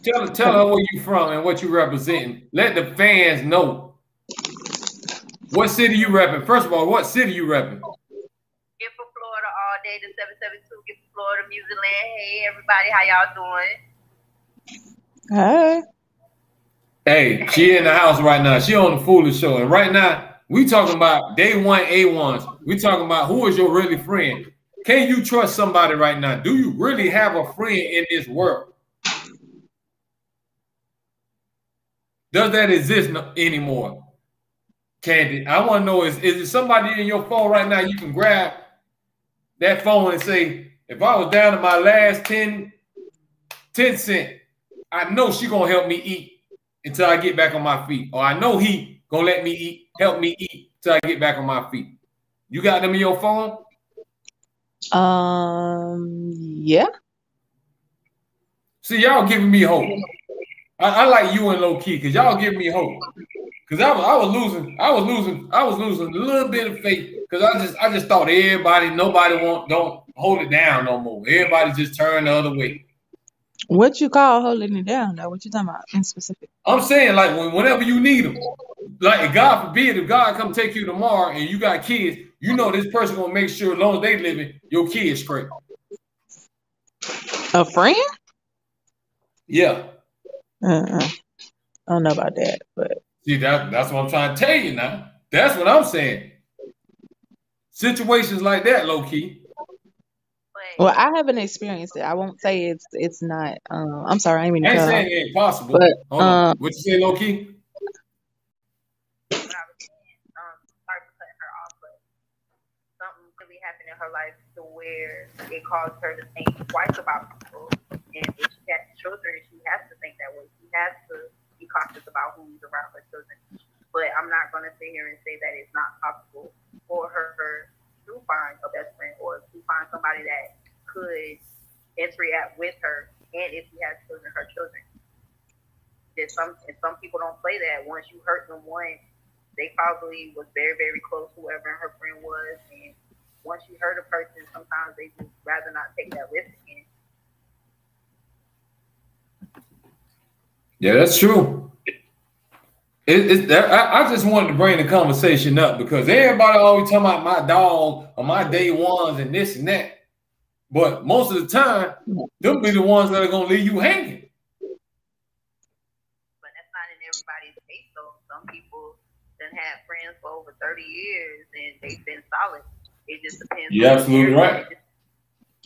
Tell her where you from and what you representing. Let the fans know. What city you repping? First of all, what city you repping? Get for Florida all day, the 772, get for Florida, Music Land. Hey, everybody, how y'all doing? Hey. Hey, she in the house right now. She on the Foolish Show. And right now, we talking about day one A1s. We talking about who is your really friend. Can you trust somebody right now? Do you really have a friend in this world? Does that exist anymore? Candy, I want to know, is it somebody in your phone right now you can grab that phone and say, if I was down to my last 10 cents, I know she going to help me eat until I get back on my feet. Or I know he going to let me eat, help me eat until I get back on my feet. You got them in your phone? Yeah. See, y'all giving me hope. I like you and Low Key because y'all giving me hope. Because I was losing a little bit of faith because I just thought nobody don't hold it down no more. Everybody just turn the other way. What you call holding it down though? What you talking about in specific? I'm saying like whenever you need them, like God forbid if God come take you tomorrow and you got kids, you know this person gonna make sure as long as they living, your kids straight. A friend? Yeah. I don't know about that, but see that's what I'm trying to tell you now. That's what I'm saying. Situations like that, low key. Well, I haven't experienced it. I won't say it's not. I'm sorry, I ain't mean to I ain't cut saying off. it ain't possible. But hold on. What you say, low key? What I was saying, sorry for cutting her off, but something really happened in her life to where it caused her to think twice about people. And if she has children, she has to think that way. She has to be cautious about who's around her children. But I'm not going to sit here and say that it's not possible for her to find a best friend or to find somebody that could interact with her, and if she has children, her children. And some people don't play that. Once you hurt them once, they probably was very, very close, whoever her friend was, and once you hurt a person, sometimes they just rather not take that risk again. Yeah, that's true. I just wanted to bring the conversation up because everybody always talking about my dog or my day ones and this and that. But most of the time, them be the ones that are going to leave you hanging. But that's not in everybody's case, though. Some people done had friends for over 30 years and they've been solid. It just depends. You're absolutely right.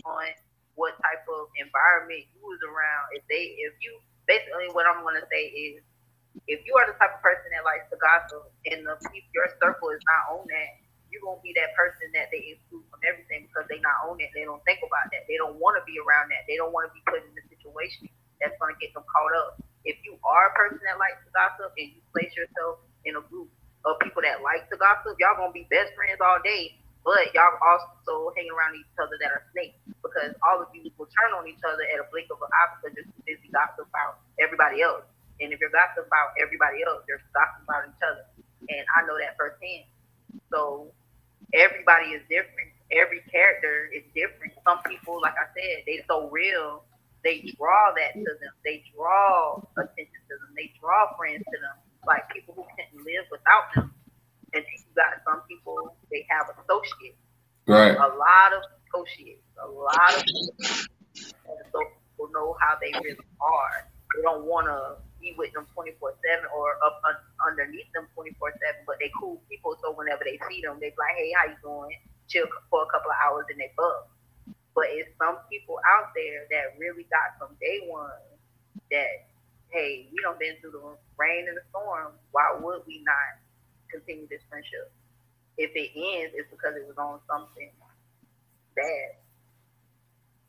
On what type of environment you was around. Basically what I'm going to say is, if you are the type of person that likes to gossip and your circle is not on that, you're going to be that person that they exclude from everything because they not on it. They don't think about that. They don't want to be around that. They don't want to be put in a situation that's going to get them caught up. If you are a person that likes to gossip and you place yourself in a group of people that like to gossip, y'all going to be best friends all day, but y'all also hang around each other that are snakes because all of you will turn on each other at a blink of an eye because you're too busy gossiping about everybody else. And if you're gossiping about everybody else, you're gossiping about each other. And I know that firsthand. So everybody is different. Every character is different. Some people, like I said, they're so real. They draw that to them. They draw attention to them. They draw friends to them. Like people who can't live without them. And then you got some people, they have associates. Right. A lot of associates. A lot of people know how they really are. They don't want to be with them 24/7 or up underneath them 24/7, but they cool people. So whenever they see them, they be like, "Hey, how you doing?" Chill for a couple of hours and they bug. But it's some people out there that really got from day one that, hey, we done been through the rain and the storm. Why would we not continue this friendship? If it ends, it's because it was on something bad.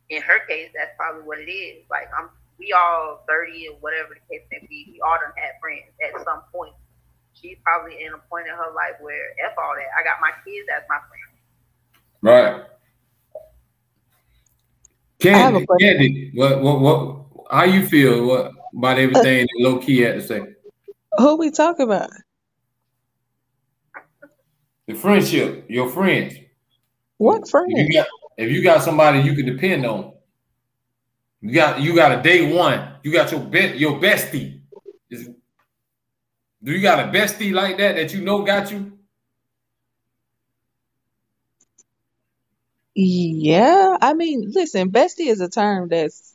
In her case, that's probably what it is. Like we all 30 or whatever the case may be, we all done had friends at some point. She's probably in a point in her life where F all that. I got my kids as my friends. Right. Candy, what how you feel about everything that Loki had to say? Who we talk about? The friendship, your friends. What friends? If you got somebody you can depend on. You got a day one. You got your bestie. Do you got a bestie like that you know got you? Yeah, I mean, listen, bestie is a term that's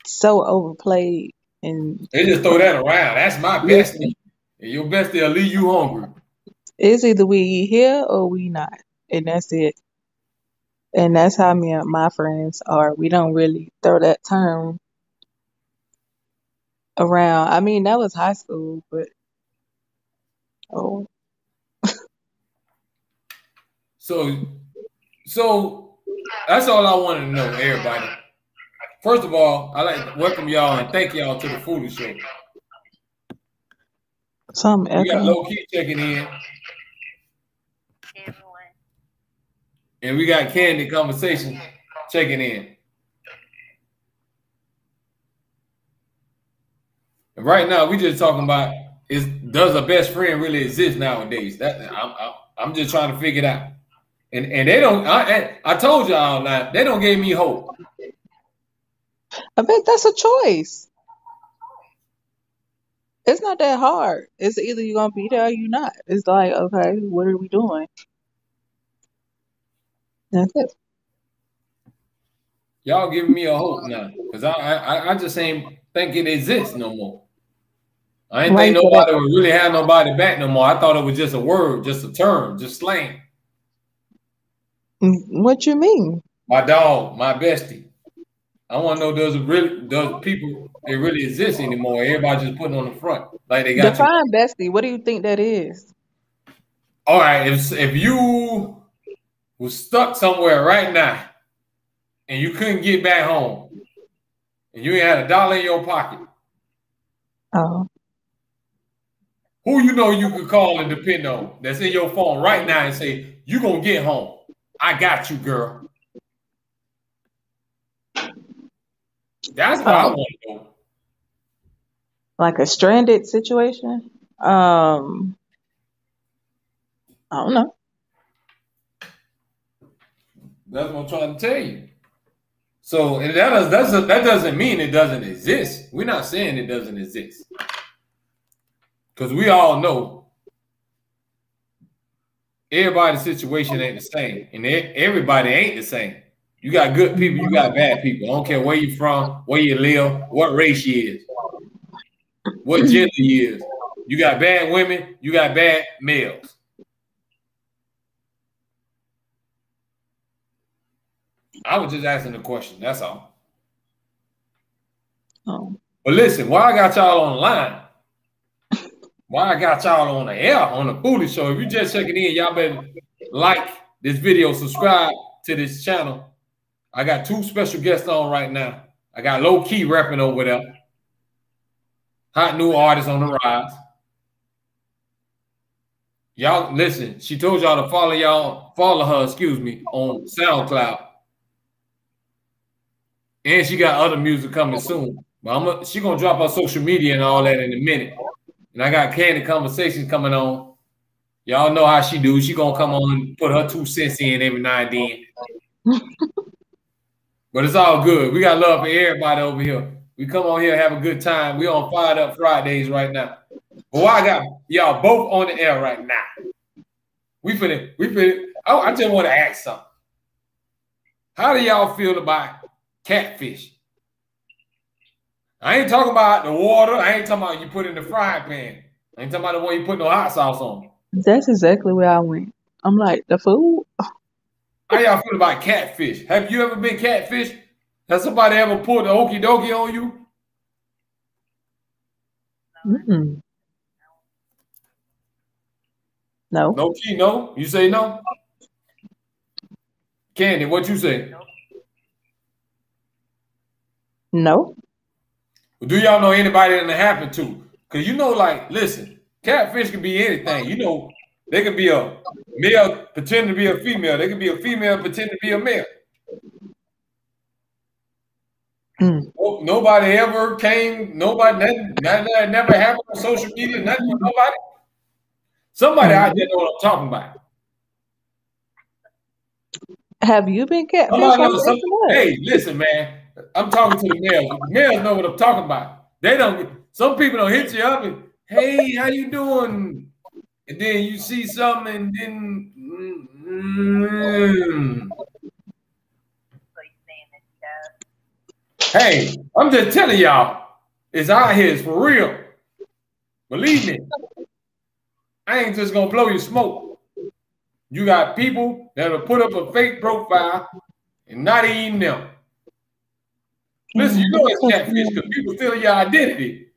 so overplayed, and they just throw that around. That's my bestie, and your bestie will leave you hungry. It's either we here or we not, and that's it. And that's how me and my friends are. We don't really throw that term around. I mean, that was high school, but So that's all I want to know, everybody. First of all, I'd like to welcome y'all and thank y'all to the Foolish Show. We got Loki checking in. And we got Candy Conversation checking in. And right now, we just talking about does a best friend really exist nowadays? I'm just trying to figure it out. And they don't. I told y'all now they don't give me hope. I bet that's a choice. It's not that hard. It's either you're gonna be there or you're not. It's like, okay, what are we doing? That's it. Y'all giving me a hope now, because I just ain't think it exists no more. I ain't think nobody would really have nobody back no more. I thought it was just a word, just a term, just slang. What you mean? My dog, my bestie. I want to know does people they really exist anymore? Everybody just putting on the front like they got Define bestie. What do you think that is? All right, if you was stuck somewhere right now and you couldn't get back home and you had $1 in your pocket, Who you know you could call and depend on that's in your phone right now and say, you gonna get home. I got you, girl. That's what I want to know. Like a stranded situation? I don't know. That's what I'm trying to tell you. So, and that doesn't mean it doesn't exist. We're not saying it doesn't exist. Because we all know everybody's situation ain't the same. And everybody ain't the same. You got good people, you got bad people. I don't care where you're from, where you live, what race you is, what gender you is. You got bad women, you got bad males. I was just asking the question. That's all. Oh. But listen, why I got y'all on the line, why I got y'all on the air on the Booty Show, if you just checking in, y'all better like this video, subscribe to this channel. I got 2 special guests on right now. I got Loki repping over there. Hot new artist on the rise. Y'all, listen, she told y'all to follow her, on SoundCloud. And she got other music coming soon. But she gonna drop her social media and all that in a minute. And I got Candy Conversations coming on. Y'all know how she do. She gonna come on and put her 2 cents in every now and then. But it's all good. We got love for everybody over here. We come on here, have a good time. We on Fired Up Fridays right now. But why I got y'all both on the air right now? We finna. I just want to ask something. How do y'all feel about catfish? I ain't talking about the water. I ain't talking about you put in the frying pan. I ain't talking about the one you put no hot sauce on. That's exactly where I went. I'm like, the food? How y'all feel about catfish? Have you ever been catfished? Has somebody ever pulled the okie dokie on you? Mm-mm. No. No key, no? You say no? Candy, what you say? No. Do y'all know anybody that it happened to? Because like, listen, catfish can be anything. They can be a male pretending to be a female. They can be a female pretending to be a male. Nobody ever came. Nobody, that never happened on social media. Nothing with nobody. Somebody out there know what I'm talking about. Have you been catfished? Hey, listen, man. I'm talking to the males. The males know what I'm talking about. They don't. Some people don't hit you up and, hey, how you doing? And then you see something, and then. Hey, I'm just telling y'all, it's out here. It's for real. Believe me. I ain't just gonna blow your smoke. You got people that'll put up a fake profile and not even them. Listen, you know it's catfish because people steal your identity.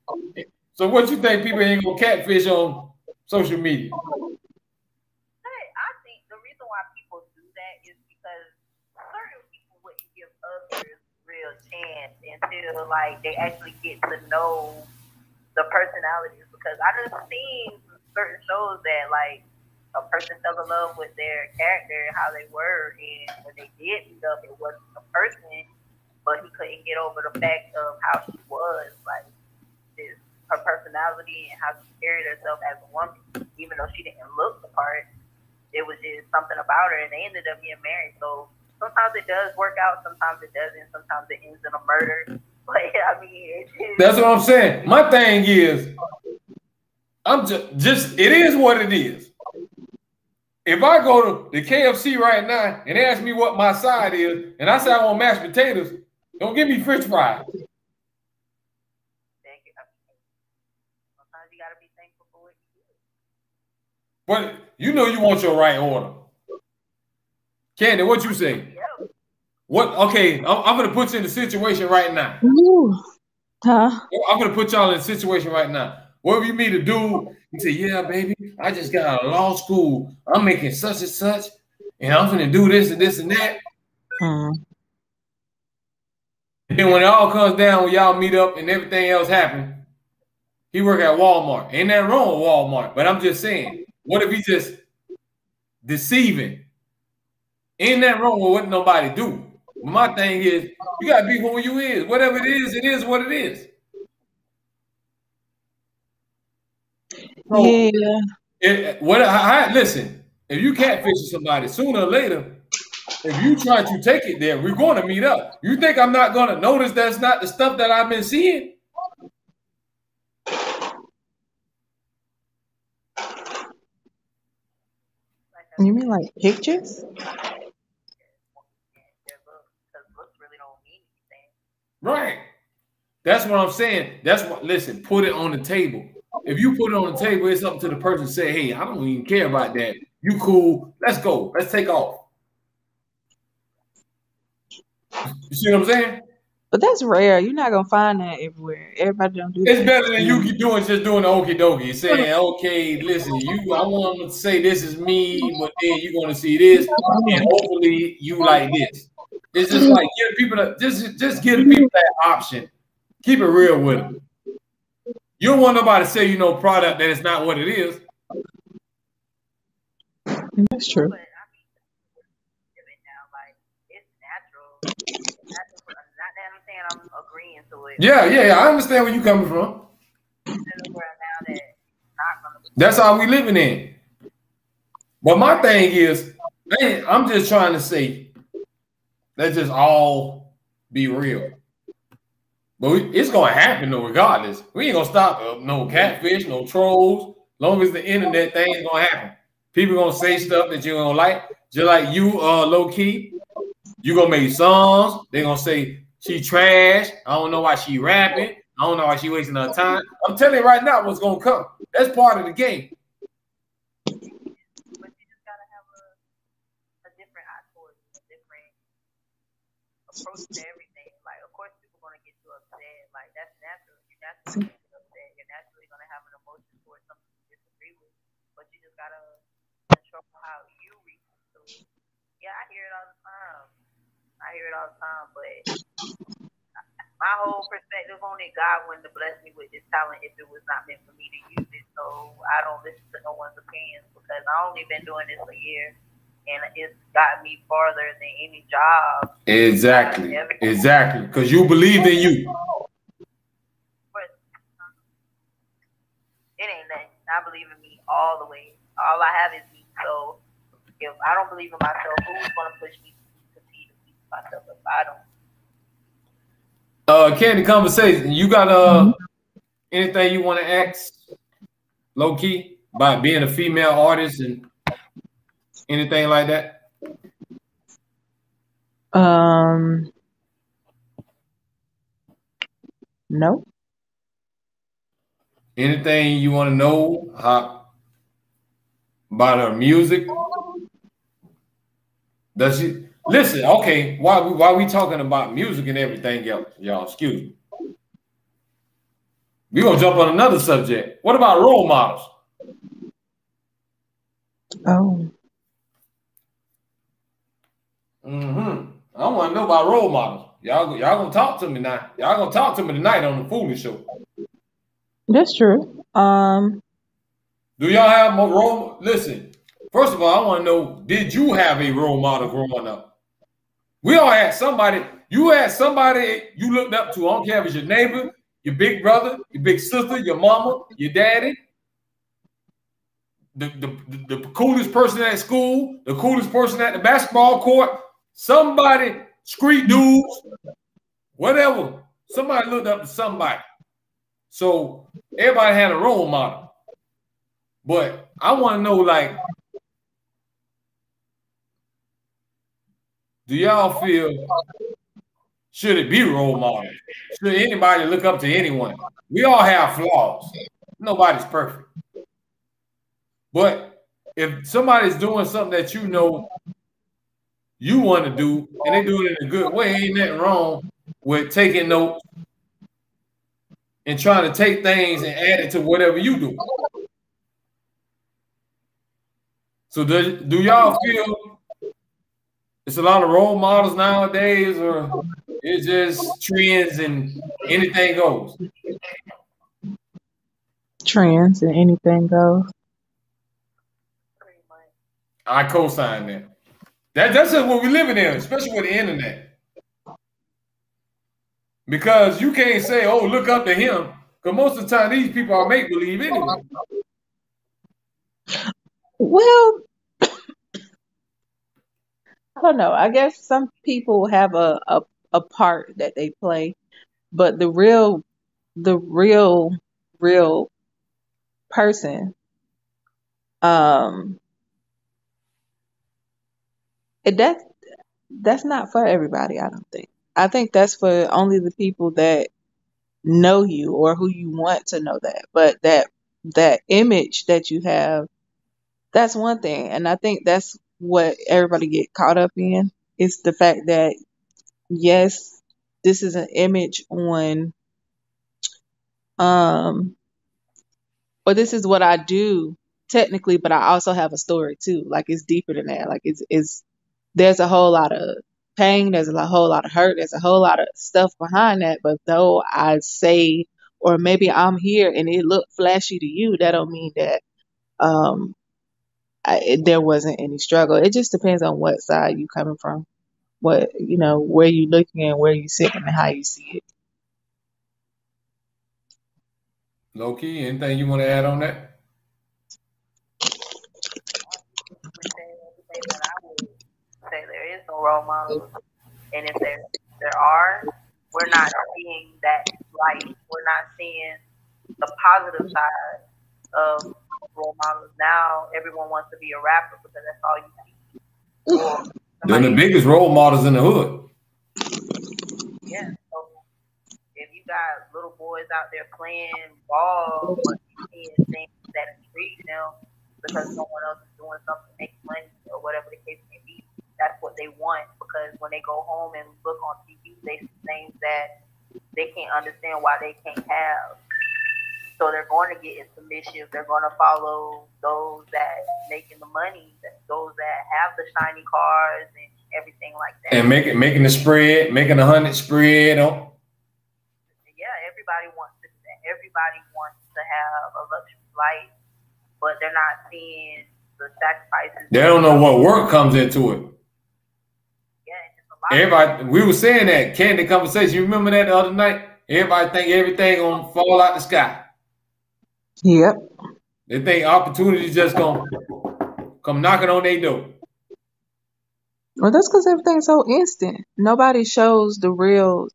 So what you think people ain't gonna catfish on social media? I think the reason why people do that is because certain people wouldn't give others real chance until like they actually get to know the personalities. Because I just seen certain shows that like a person fell in love with their character and how they were, and when they did meet up, it wasn't a person, but he couldn't get over the fact of how she was, like her personality and how she carried herself as a woman, even though she didn't look the part. It was just something about her, and they ended up getting married. So sometimes it does work out, sometimes it doesn't, sometimes it ends in a murder. But I mean, that's what I'm saying. My thing is, I'm just it is what it is. If I go to the KFC right now and ask me what my side is, and I say I want mashed potatoes, don't give me French fries. Sometimes you gotta be thankful for what you do. But you know you want your right order. Candy, what you say? What? Okay, I'm gonna put you in the situation right now. Ooh. Huh? I'm gonna put y'all in a situation right now. What you meet a dude? You say, "Yeah, baby, I just got out of law school. I'm making such and such, and I'm gonna do this and this and that." And then when it all comes down, when y'all meet up and everything else happens, He work at Walmart. Ain't that wrong with Walmart? But I'm just saying, what if he just deceiving? Ain't that wrong with what nobody do? But my thing is, you gotta be who you is. Whatever it is what it is. So, Yeah. Listen, if you catfish somebody, sooner or later, if you try to take it there, we're going to meet up. You think I'm not going to notice that's not the stuff that I've been seeing? You mean like pictures? Right. That's what I'm saying. That's what, listen, put it on the table. If you put it on the table, it's up to the person to say, hey, I don't even care about that. You cool. Let's go. Let's take off. You see what I'm saying? But that's rare. You're not gonna find that everywhere. Everybody don't do that. It's better than you doing just doing the okie dokie, saying, okay, listen, I want to say this is me, but then you're gonna see this, and hopefully you like this. It's just like give people just give people that option. Keep it real with them. You don't want nobody to say you know product that it's not what it is. That's true. I'm agreeing to it. Yeah. I understand where you coming from. That's how we living in. But my thing is, man, I'm just trying to say, let's just all be real. But it's gonna happen though, regardless. We ain't gonna stop no catfish, no trolls. Long as the internet thing is gonna happen. People gonna say stuff that you don't like. Just like you, Loki. You gonna make songs. They gonna say she trash. I don't know why she rapping. I don't know why she wasting her time. I'm telling you right now what's gonna come. That's part of the game. But you just gotta have a different eye towards a different approach to everything. Like, of course, people gonna get you upset. Like, that's natural. You're naturally gonna get upset. You're naturally gonna have an emotion towards something you disagree with. But you just gotta control how you react to it. Yeah, I hear it all the time. But my whole perspective on it, God wouldn't have blessed me with this talent if it was not meant for me to use it. So I don't listen to no one's opinions because I only been doing this a year, and it's gotten me farther than any job. Exactly. Because you believed in you. But it ain't nothing. I believe in me all the way. All I have is me. So if I don't believe in myself, who's gonna push me to see myself if I don't? Candy conversation. You got anything you want to ask Loki about being a female artist and anything like that? No. Anything you want to know about her music? Does she listen? Okay, why we talking about music and everything else, y'all? Excuse me. We're gonna jump on another subject. What about role models? Oh. I want to know about role models. Y'all gonna talk to me now. Y'all gonna talk to me tonight on the Foolish Show. That's true. Do y'all have more role? Listen, first of all, I want to know: did you have a role model growing up? We all had somebody. You had somebody you looked up to. I don't care if it's your neighbor, your big brother, your big sister, your mama, your daddy, the coolest person at school, the coolest person at the basketball court, somebody, street dudes, whatever. Somebody looked up to somebody. So everybody had a role model. But I want to know, like, do y'all feel should it be role models? Should anybody look up to anyone? We all have flaws. Nobody's perfect. But if somebody's doing something that you know you want to do, and they do it in a good way, ain't nothing wrong with taking notes and trying to take things and add it to whatever you do. So do y'all feel it's a lot of role models nowadays, or it's just trends and anything goes? trends and anything goes. Pretty much. I co-sign that. That's just what we're living in, especially with the internet. Because you can't say, "Oh, look up to him," because most of the time these people are make believe anyway. Well, I don't know. I guess some people have a part that they play, but the real person, um, it, that's not for everybody. I don't think. I think that's for only the people that know you or who you want to know that. But that image that you have, that's one thing, and I think that's what everybody get caught up in. It's the fact that yes, this is an image on um or this is what I do technically, but I also have a story too. Like it's deeper than that. Like it's there's a whole lot of pain, there's a whole lot of hurt, there's a whole lot of stuff behind that. But though I say, or maybe I'm here and it looked flashy to you, that don't mean that um there wasn't any struggle. It just depends on what side you coming from, what where you looking and where you sitting and how you see it. Loki, anything you want to add on that? Everything that I would say, there is no role models, and if there are, we're not seeing that light. We're not seeing the positive side of role models. Now everyone wants to be a rapper because that's all you see. Or They're the somebody, biggest role models in the hood. yeah. So if you got little boys out there playing ball, but you seeing things that intrigue them because someone else is doing something to make money or whatever the case may be, that's what they want. Because when they go home and look on TV, they see things that they can't understand why they can't have. So they're going to get into mischief. They're going to follow those that making the money, those that have the shiny cars and everything like that. And making the spread, making 100 spread on. Yeah, everybody wants to do that. Everybody wants to have a luxury life, but they're not seeing the sacrifices. They don't know what work comes into it. Yeah, it's just a lot. Everybody, we were saying that Candy conversation. You remember that the other night? Everybody think everything gonna fall out the sky. Yep. They think opportunities just gonna come knocking on their door. Well, that's because everything's so instant. Nobody shows the real,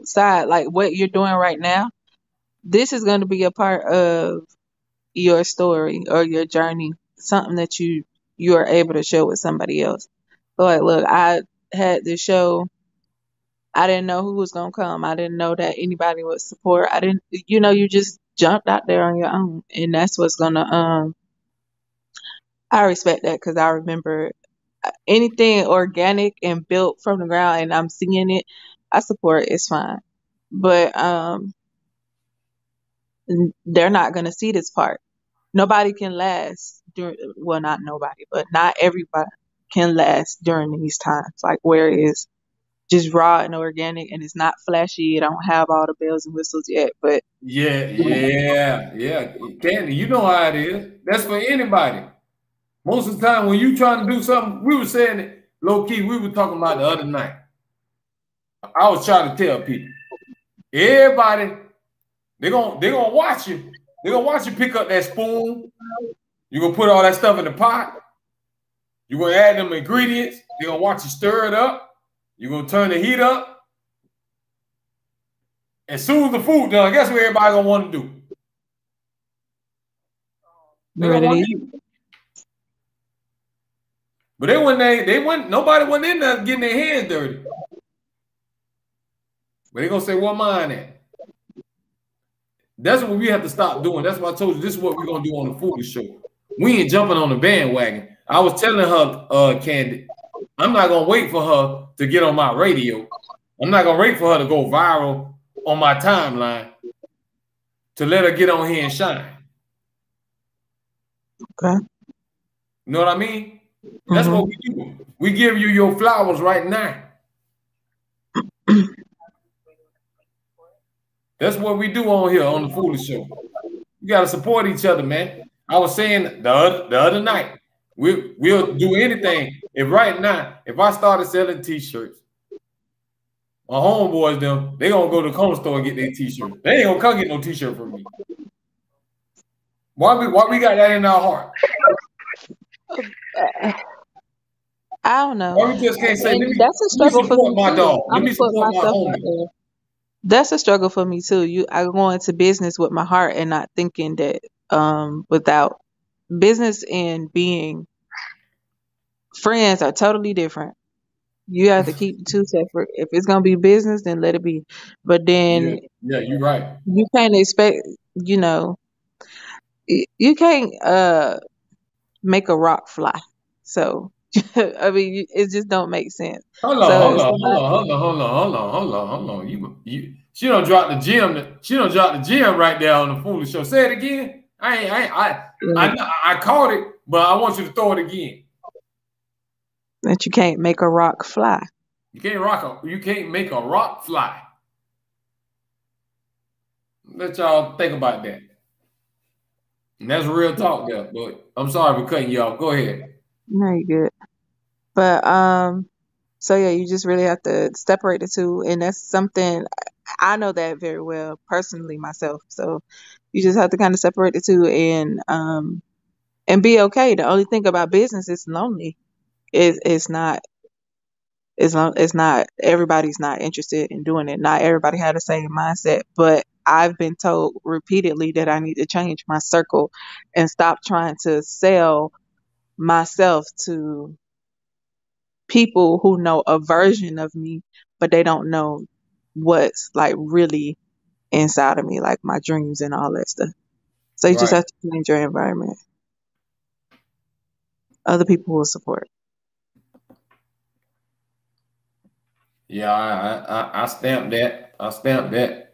side. Like what you're doing right now. This is going to be a part of your story or your journey, something that you are able to share with somebody else. So like, look, I had this show. I didn't know who was gonna come. I didn't know that anybody would support. I didn't, you just jumped out there on your own, and that's what's gonna. I respect that because I remember anything organic and built from the ground, and I'm seeing it. I support it. It's fine, but they're not gonna see this part. Nobody can last during. Well, not nobody, but not everybody can last during these times. Like where it is just raw and organic, and it's not flashy. It don't have all the bells and whistles yet, but Yeah. Candy, you know how it is. That's for anybody. Most of the time when you trying to do something, we were saying it low key. We were talking about the other night. I was trying to tell people, everybody, they're gonna watch you. They're gonna watch you pick up that spoon. You're gonna put all that stuff in the pot. You're gonna add them ingredients. They're gonna watch you stir it up. You're gonna turn the heat up. As soon as the food done, guess what everybody gonna want to do? They gonna want to eat. But nobody went in there getting their hands dirty. But they gonna say, "What mine at?" That's what we have to stop doing. That's why I told you this is what we're gonna do on the Foolish Show. We ain't jumping on the bandwagon. I was telling her, Candy, I'm not gonna wait for her to get on my radio. I'm not gonna wait for her to go viral on my timeline to let her get on here and shine. Okay. You know what I mean? That's what we do. We give you your flowers right now. That's what we do on here on the Foolish Show. You gotta support each other, man. I was saying the other night, we'll do anything. If right now, if I started selling t-shirts, my homeboys they gonna go to the corner store and get their t-shirts. They ain't gonna come get no t-shirt from me. Why we got that in our heart? I don't know. Why we just can't say, That's a struggle for me my too. dog. I'm Let me gonna put support my myself out homie. there. That's a struggle for me too. I go into business with my heart and not thinking that without business and being friends are totally different. You have to keep the two separate. If it's gonna be business, then let it be. But then Yeah, you're right. you can't expect, you know, you can't make a rock fly. So I mean, it just don't make sense. Hold So on. She don't drop the gym. She don't drop the gym right there on the Foolish Show. Say it again. I caught it, but I want you to throw it again. that you can't make a rock fly. You can't make a rock fly. Let y'all think about that. And that's real talk there. But I'm sorry for cutting you off. Go ahead. No, you good. But so yeah, you just really have to separate the two, and that's something I know that very well personally myself. So you just have to kind of separate the two and be okay. The only thing about business is lonely. It's not everybody's not interested in doing it. Not everybody had the same mindset, but I've been told repeatedly that I need to change my circle and stop trying to sell myself to people who know a version of me, but they don't know what's like really inside of me, like my dreams and all that stuff. So you just have to change your environment. Other people will support. Yeah, I stamped that.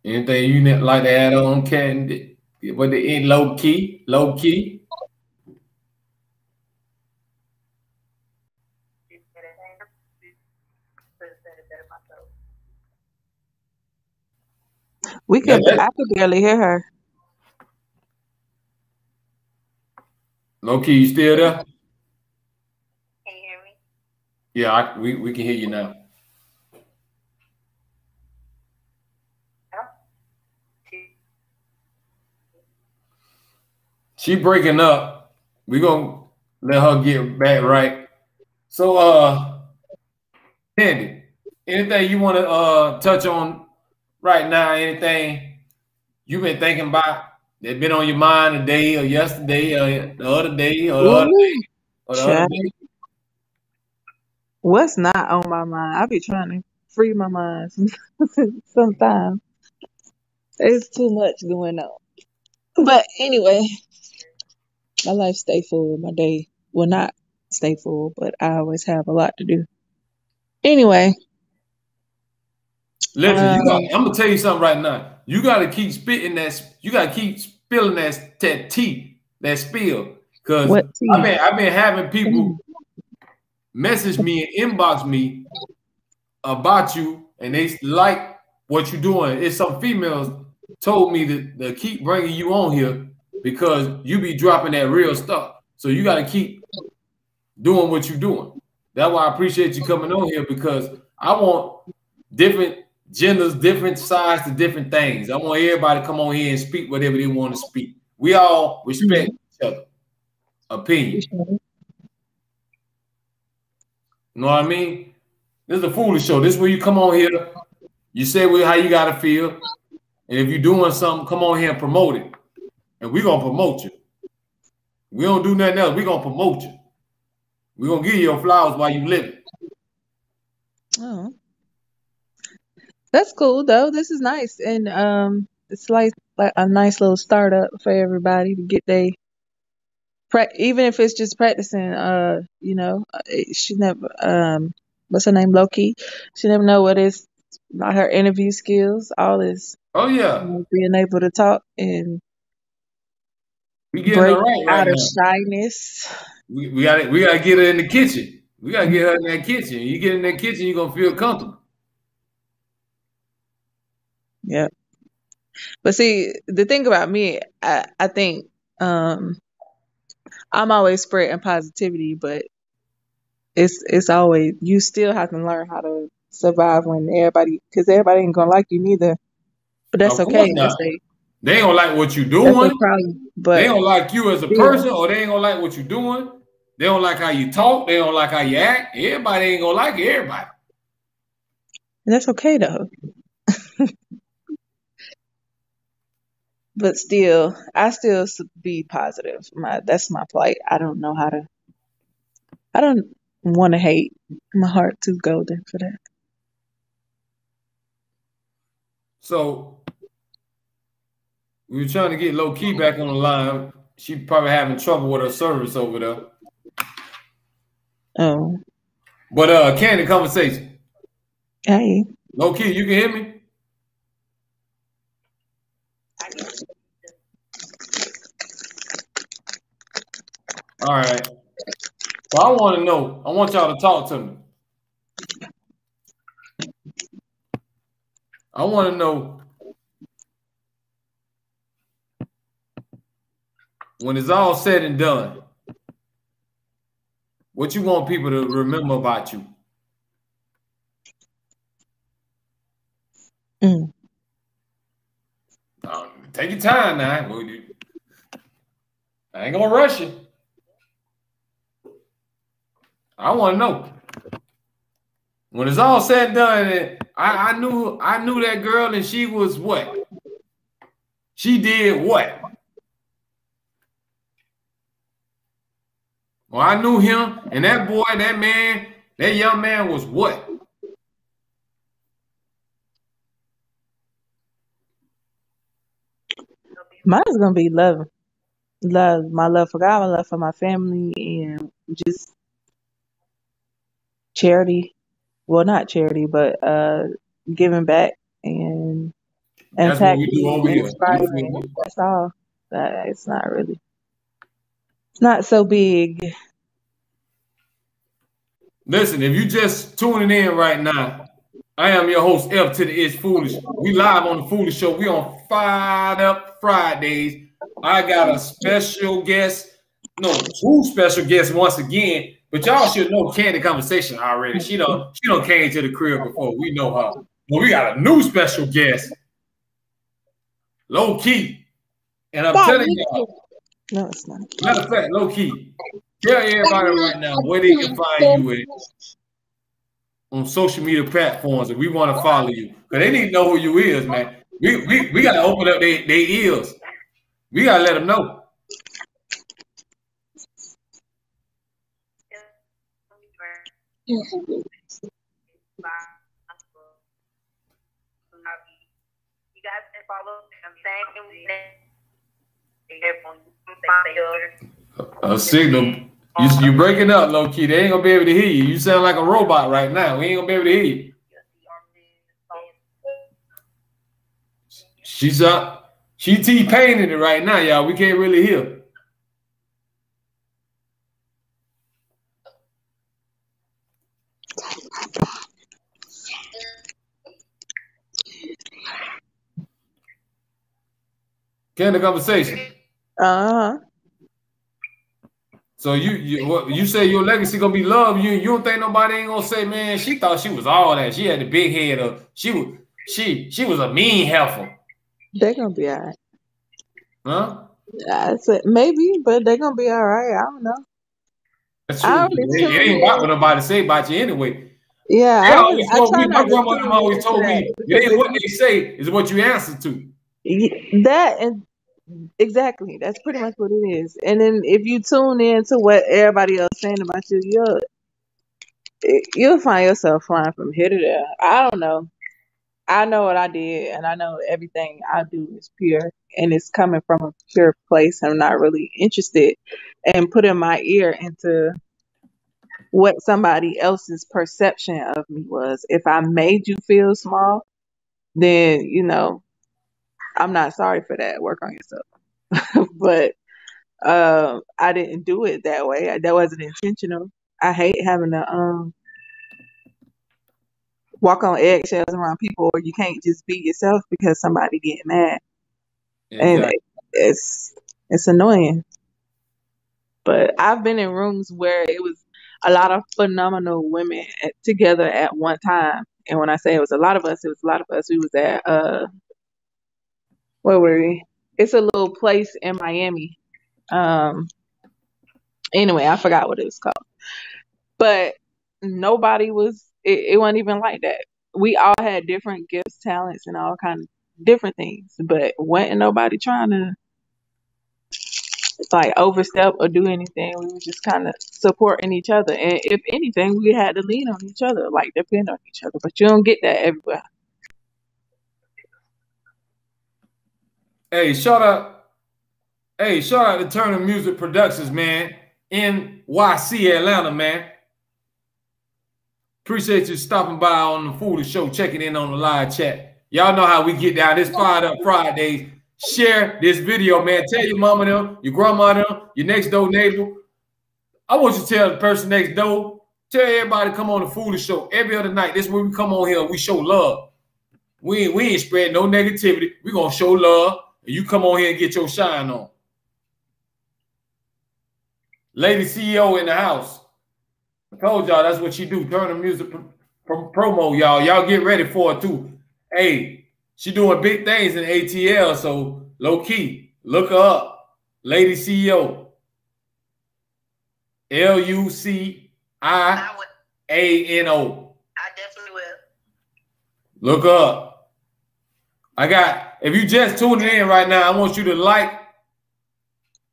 Anything you like to add on, Ken? What the end? Low key. I could barely hear her. Loki, you still there? Can you hear me? Yeah, we can hear you now. She breaking up. We gonna let her get back right. So Candy, anything you want to touch on right now? Anything you've been thinking about that been on your mind today or yesterday or the other day or the other day or the other day? What's not on my mind? I be trying to free my mind sometimes. There's too much going on. But anyway, my life stay full. My day will not stay full, but I always have a lot to do. Anyway. Listen, I'm gonna tell you something right now. You gotta keep spitting that. You gotta keep spilling that tea, that spill. Because I've been having people message me and inbox me about you, and they like what you're doing. It's some females told me to keep bringing you on here because you be dropping that real stuff. So you got to keep doing what you're doing. That's why I appreciate you coming on here, because I want different genders, different sides to different things. I want everybody to come on here and speak whatever they want to speak. We all respect each other opinion. You know what I mean? This is a Foolish Show. This is where you come on here, you say how you gotta feel, and if you're doing something, come on here and promote it. And we're gonna promote you. We don't do nothing else. We're gonna promote you. We're gonna give you your flowers while you live. Oh. That's cool though. This is nice. And it's like a nice little startup for everybody to get even if it's just practicing, she never what's her name, Loki? She never know what is not her interview skills, all this. Oh yeah. Being able to talk and break out of shyness. We gotta get her in the kitchen. We gotta get her in that kitchen. You get in that kitchen, you're gonna feel comfortable. Yep. But see, the thing about me, I think I'm always spreading positivity, but it's always, you still have to learn how to survive when because everybody ain't gonna like you neither. But that's Of okay. course not. They ain't gonna like what you doing. That's a problem. They But don't like you as a person, or they ain't gonna like what you're doing. They don't like how you talk. They don't like how you act. Everybody ain't gonna like everybody. that's okay though. But still, I still be positive. That's my plight. I don't know how to. I don't want to hate. My heart too golden for that. So we were trying to get Loki back on the line. She probably having trouble with her service over there. Oh, But Candy conversation. hey. Loki, you can hear me? All right. So I want to know. I want y'all to talk to me. I want to know, when it's all said and done, what you want people to remember about you. Take your time now. I ain't gonna rush you. I want to know. When it's all said and done, I knew that girl, and she was what? She did what? Well, I knew him, and that boy, that man, that young man was what? Mine's gonna be love. My love for God, my love for my family, and just charity. Well, not charity, but giving back and That's what we do impacting over and here. inspiring. That's all. It's not really. It's not so big. Listen, if you just tuning in right now, I am your host, F to the It's Foolish. We live on the Foolish Show. We on Fired Up Fridays. I got a special guest. No, two special guests once again. But y'all should know Candy Conversation already. She don't came to the crib before. We know her. But we got a new special guest, Loki. And I'm telling y'all, No, it's not. matter of fact, Loki, tell everybody right now where they can find you at on social media platforms if we want to follow you. Because they need to know who you is, man. We got to open up their ears. We got to let them know. You guys can follow A signal. You breaking up, low key. They ain't gonna be able to hear you. You sound like a robot right now. We ain't gonna be able to hear you. She's up. She T-paining it right now, y'all. We can't really hear. Can the conversation. So you say your legacy gonna be love. You don't think nobody ain't gonna say, man, she thought she was all that. She had the big head of she was a mean heifer. They're gonna be all right. Huh? I said maybe, but they're gonna be all right. I don't know. That's true. It ain't about what nobody say about you anyway. Yeah, They always told try me, my not to grandmother tune always into told that, me, it ain't what they say, is what you answer to. that and exactly, that's pretty much what it is. And then if you tune in to what everybody else saying about you, you'll find yourself flying from here to there. I don't know. I know what I did, and I know everything I do is pure, and it's coming from a pure place. I'm not really interested in putting my ear into what somebody else's perception of me was. If I made you feel small, then I'm not sorry for that. Work on yourself. But I didn't do it that way. That wasn't intentional. I hate having to walk on eggshells around people, or you can't just be yourself because somebody get mad, and Exactly. it's annoying. But I've been in rooms where it was a lot of phenomenal women together at one time, and when I say it was a lot of us, it was a lot of us. We was at where were we? It's a little place in Miami. Anyway, I forgot what it was called. But nobody was it wasn't even like that. We all had different gifts, talents, and all kind of different things. But wasn't nobody trying to like overstep or do anything. We were just kind of supporting each other. And if anything, we had to lean on each other, like depend on each other. But you don't get that everywhere. Hey, shout out to Turner Music Productions, man. NYC, Atlanta, man. Appreciate you stopping by on the Foolish Show, checking in on the live chat. Y'all know how we get down. This Fired Up Fridays. Share this video, man. Tell your mama them, your grandma them, your next door neighbor. I want you to tell the person next door. Tell everybody to come on the Foolish Show every other night. This is when we come on here and we show love. We ain't spread no negativity. We gonna show love, and you come on here and get your shine on. Lady CEO in the house. I told y'all that's what she do. Turn the music promo, y'all. Y'all get ready for it too. Hey, she doing big things in ATL, so low key, look her up. Lady CEO. LUCIANO. I definitely will. Look her up. If you just tuning in right now, I want you to like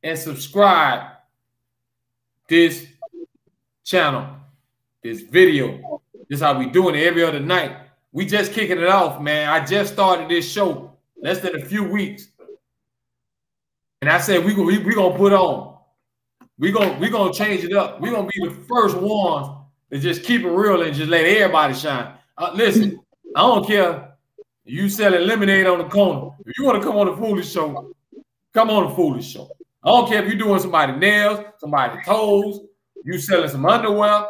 and subscribe this channel, this video. This is how we doing it every other night. We just kicking it off, man. I just started this show less than a few weeks. And I said we gonna put on. We gonna change it up. We're gonna be the first ones to just keep it real and just let everybody shine. Listen, I don't care. You selling lemonade on the corner. If you want to come on the Foolish Show, come on the Foolish Show. I don't care if you're doing somebody's nails, somebody's toes, you selling some underwear. I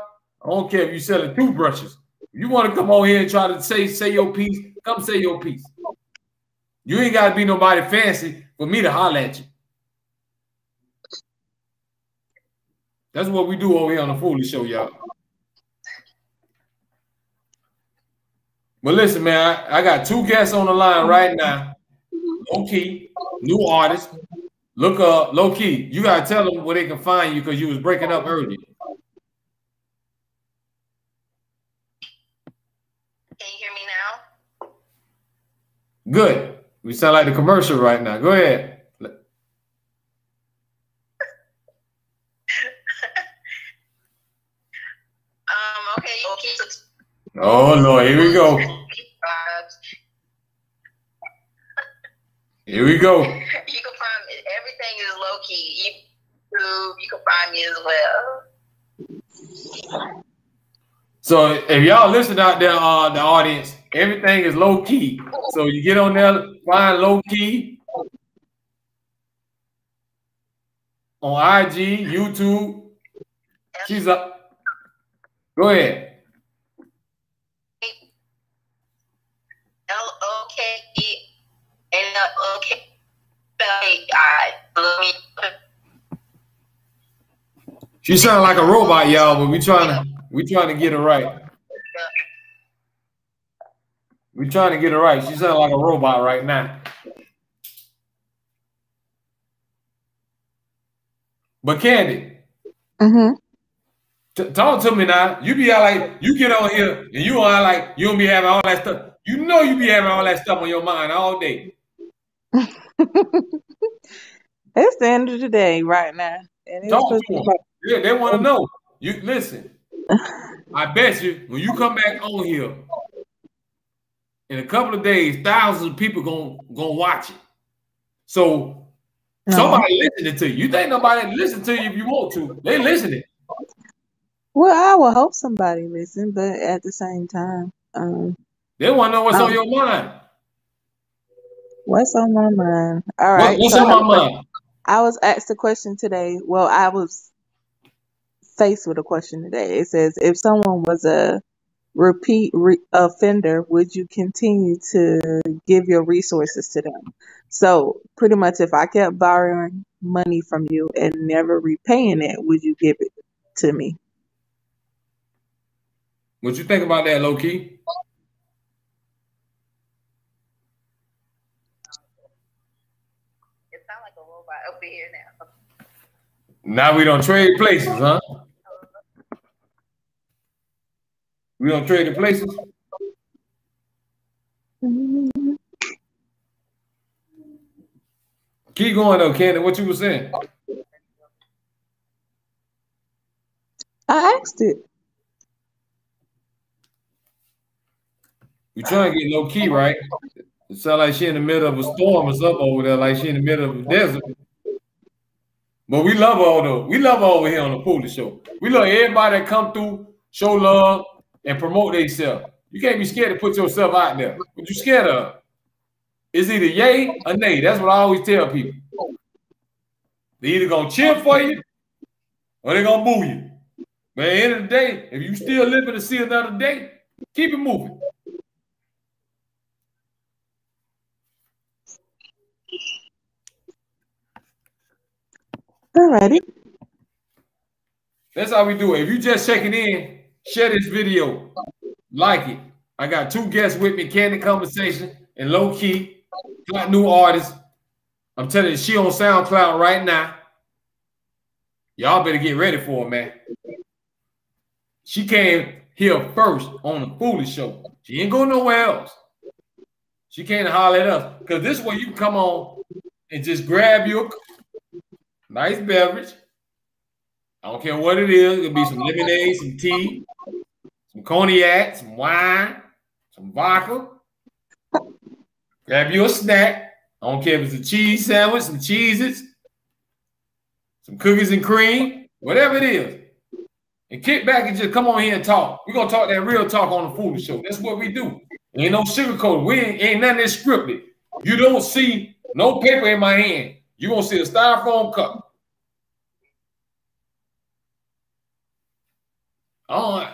don't care if you're selling toothbrushes. If you want to come on here and try to say your piece, come say your piece. You ain't got to be nobody fancy for me to holler at you. That's what we do over here on the Foolish Show, y'all. But listen, man, I got two guests on the line right now. Loki, new artist. Look up, Loki. You gotta tell them where they can find you because you was breaking up early. Can you hear me now? Good. We sound like the commercial right now. Go ahead. Okay, okay. Oh Lord, here we go. Here we go. You can find me. Everything is low key. You can find me as well. So if y'all listen out there, the audience, everything is low key. So you get on there, find low key on IG, YouTube. She's up. Go ahead. She sound like a robot, y'all, but we trying to get it right. We trying to get it right. She sound like a robot right now. But Candy, talk to me now. You be out like you get on here and you are like you don't be having all that stuff. You know you be having all that stuff on your mind all day. It's the end of the day right now. And talk to them. Yeah, they want to know. You listen. I bet you when you come back on here in a couple of days, thousands of people gonna watch it. So somebody listening to you. You think nobody listen to you if you want to? They listening. Well, I will hope somebody listen, but at the same time, they want to know what's on your mind. What's on my mind? All right. What's on my mind? I was asked a question today. Well, I was faced with a question today. It says, if someone was a repeat offender, would you continue to give your resources to them? So pretty much, if I kept borrowing money from you and never repaying it, would you give it to me? What you think about that, Loki? It sounds like a robot up here now. Now we don't trade places, huh? We don't trade the places. Keep going though, Candy. What you were saying? I asked it. We trying to get low key, right? It sounds like she in the middle of a storm or something over there, like she in the middle of a desert. But we love her though. We love her over here on the Pooley Show. We love everybody that come through, show love, and promote themselves. You can't be scared to put yourself out there. What you scared of? It's either yay or nay. That's what I always tell people. They either gonna cheer for you or they gonna boo you. But at the end of the day, if you still living to see another day, keep it moving. Alrighty. That's how we do it. If you just checking in, share this video, like it. I got 2 guests with me, Candid Conversation and Low Key, got new artists. I'm telling you, she on SoundCloud right now. Y'all better get ready for her, man. She came here first on the Foolish Show. She ain't going nowhere else. She came to holler at us. Because this way you can come on and just grab your nice beverage. I don't care what it is. It'll be some lemonade, some tea, some cognac, some wine, some vodka. Grab you a snack. I don't care if it's a cheese sandwich, some cheeses, some cookies and cream, whatever it is. And kick back and just come on here and talk. We're going to talk that real talk on the Foolish Show. That's what we do. Ain't no sugarcoat. We ain't nothing that's scripted. You don't see no paper in my hand. You're going to see a styrofoam cup.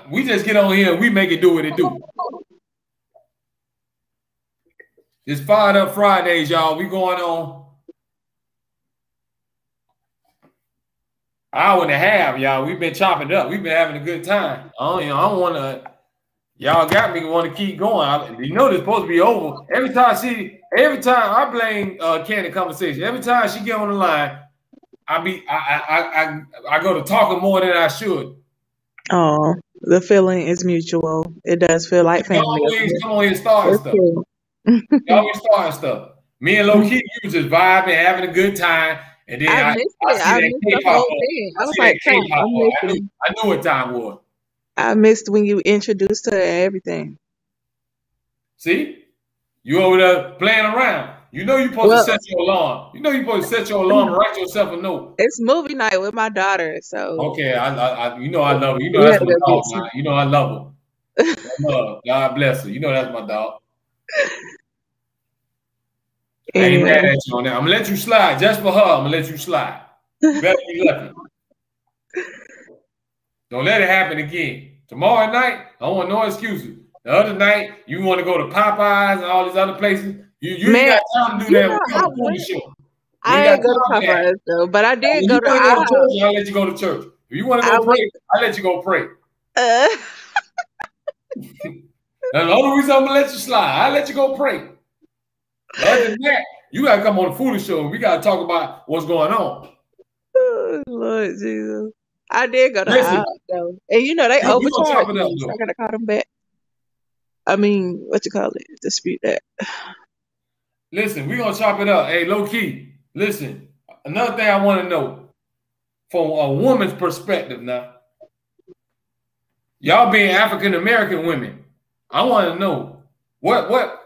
We just get on here and we make it do what it do. It's Fired Up Fridays, y'all. We going on hour and a half, y'all. We've been chopping it up. We've been having a good time. I don't want to. Y'all got me want to keep going. You know this supposed to be over. Every time I blame Candid Conversation. Every time she get on the line, I go to talking more than I should. Oh, the feeling is mutual. It does feel like family. Always come on here starting stuff. You always starting stuff. Me and Low Key, you was just vibing, having a good time, and then I missed it. I missed the whole thing. I was like, I knew what time was. I missed when you introduced her and everything. See, you over there playing around. You know you're supposed to set your alarm. You know you're supposed to set your alarm and write yourself a note. It's movie night with my daughter, so okay. You know I love her. You know that's my dog. Man. You know I love her. God bless her. You know that's my dog. Anyway. I ain't mad at you on that. I'm gonna let you slide just for her. I'm gonna let you slide. You better be lucky. Don't let it happen again. Tomorrow night, I don't want no excuses. The other night, you want to go to Popeyes and all these other places. You ain't got time to do that with the show. I ain't go to Popeyes though, but I did go to church. I'll let you go to church. If you want to go pray, I'll let you go pray. That's the only reason I'm gonna let you slide. I'll let you go pray. Other than that, you gotta come on the Foolish Show. We gotta talk about what's going on. Oh, Lord Jesus. I did go to IHOP though. And you know they overcharged me, so I gotta call them back. I mean, what you call it? Dispute that. Listen, we're gonna chop it up. Hey, Low Key, listen. Another thing I want to know from a woman's perspective now. Y'all being African American women, I want to know what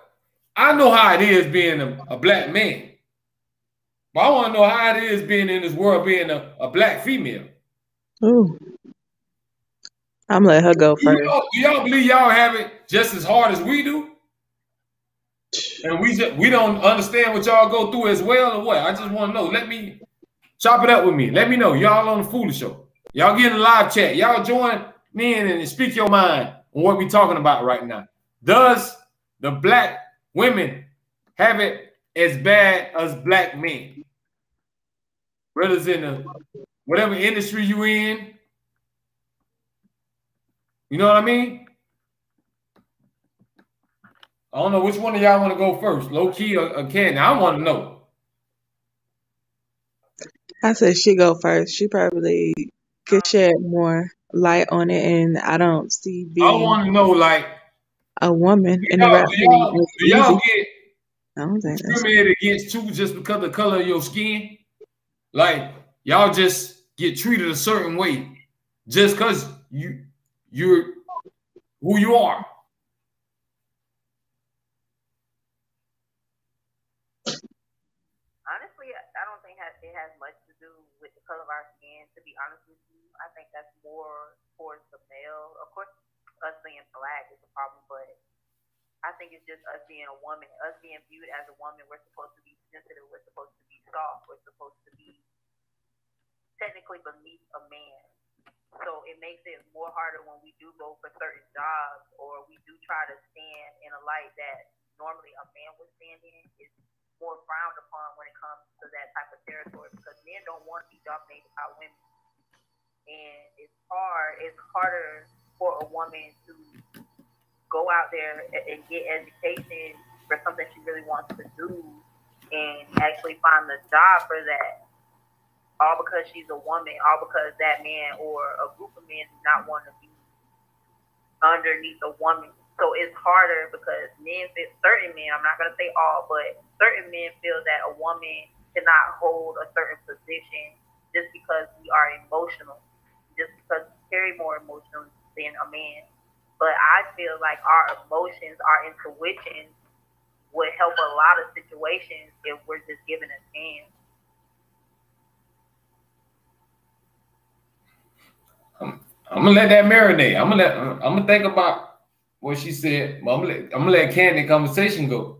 I know how it is being a black man. But I want to know how it is being in this world being a black female. Ooh. I'm gonna let her go first. Do y'all believe y'all have it just as hard as we do? And we don't understand what y'all go through as well, or what? I just want to know. Let me chop it up with me. Let me know. Y'all on the Foolish Show. Y'all get in the live chat. Y'all join in and speak your mind. on what we're talking about right now. Does the black women have it as bad as black men? Whether it's in whatever industry you in, you know what I mean? I don't know which one of y'all want to go first, Loki or Candy. I want to know. I said she go first. She probably could shed more light on it, and I don't see I being want to know, like, a woman do in the rap game is y'all easy. get I don't think that's discriminated against too just because of the color of your skin? Like, y'all just get treated a certain way just because you're who you are. Honestly, I don't think it has much to do with the color of our skin. To be honest with you, I think that's more towards the male. Of course, us being black is a problem, but I think it's just us being a woman, us being viewed as a woman. We're supposed to be sensitive. We're supposed to be soft. We're supposed to be technically beneath a man. So it makes it more harder when we do go for certain jobs or we do try to stand in a light that normally a man would stand in. It's more frowned upon when it comes to that type of territory because men don't want to be dominated by women. And it's hard. It's harder for a woman to go out there and get education for something she really wants to do and actually find the job for that. All because she's a woman, all because that man or a group of men do not want to be underneath a woman. So it's harder because certain men, I'm not going to say all, but certain men feel that a woman cannot hold a certain position just because we are emotional, just because we carry more emotion than a man. But I feel like our emotions, our intuition would help a lot of situations if we're just given a chance. I'm gonna let that marinate. I'm gonna think about what she said. But I'm gonna let Candy conversation go.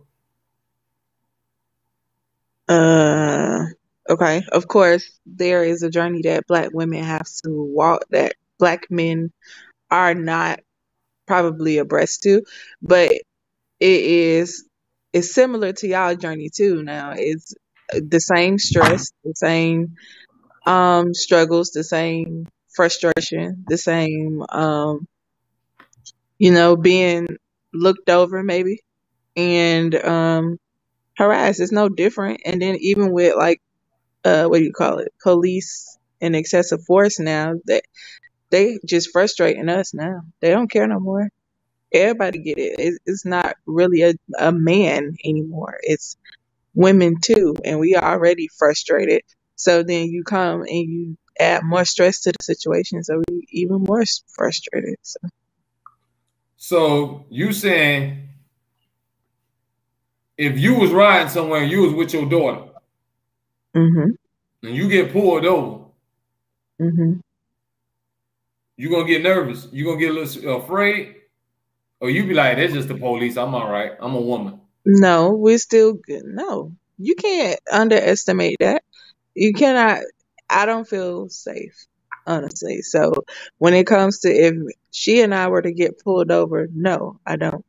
Okay. Of course, there is a journey that black women have to walk that black men are not probably abreast to, but it's similar to y'all journey too. Now it's the same stress, the same struggles, the same frustration, the same being looked over maybe and harassed. It's no different. And then even with like what do you call it? Police and excessive force now that they just frustrating us now. They don't care no more. Everybody get it. It's not really a man anymore. It's women too, and we are already frustrated. So then you come and you add more stress to the situation, so we even more frustrated. So you saying if you was riding somewhere and you was with your daughter Mm-hmm. and you get pulled over, Mm-hmm. you gonna get nervous. You gonna get a little afraid, or you be like, "That's just the police. I'm all right. I'm a woman." No, we're still good. No, you can't underestimate that. You cannot. I don't feel safe, honestly. So when it comes to if she and I were to get pulled over, no, I don't.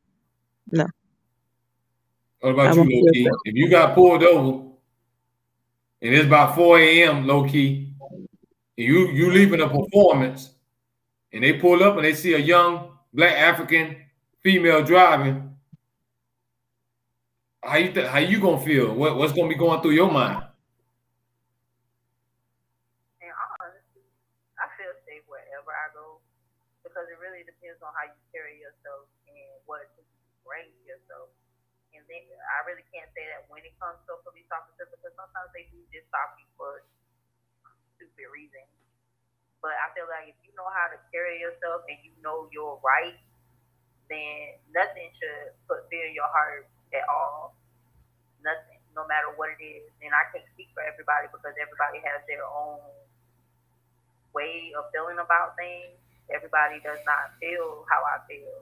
No, What I about you, won't low feel key? safe. If you got pulled over and it's about 4 a.m. low key, and you leaving a performance, and they pull up and they see a young black African female driving, how you gonna feel? What's gonna be going through your mind? And honestly, I feel safe wherever I go because it really depends on how you carry yourself and what you bring to yourself. And then I really can't say that when it comes to a police officer because sometimes they do just stop you for stupid reasons. But I feel like if you know how to carry yourself and you know your rights, then nothing should put fear in your heart at all. Nothing, no matter what it is. And I can't speak for everybody because everybody has their own way of feeling about things. Everybody does not feel how I feel.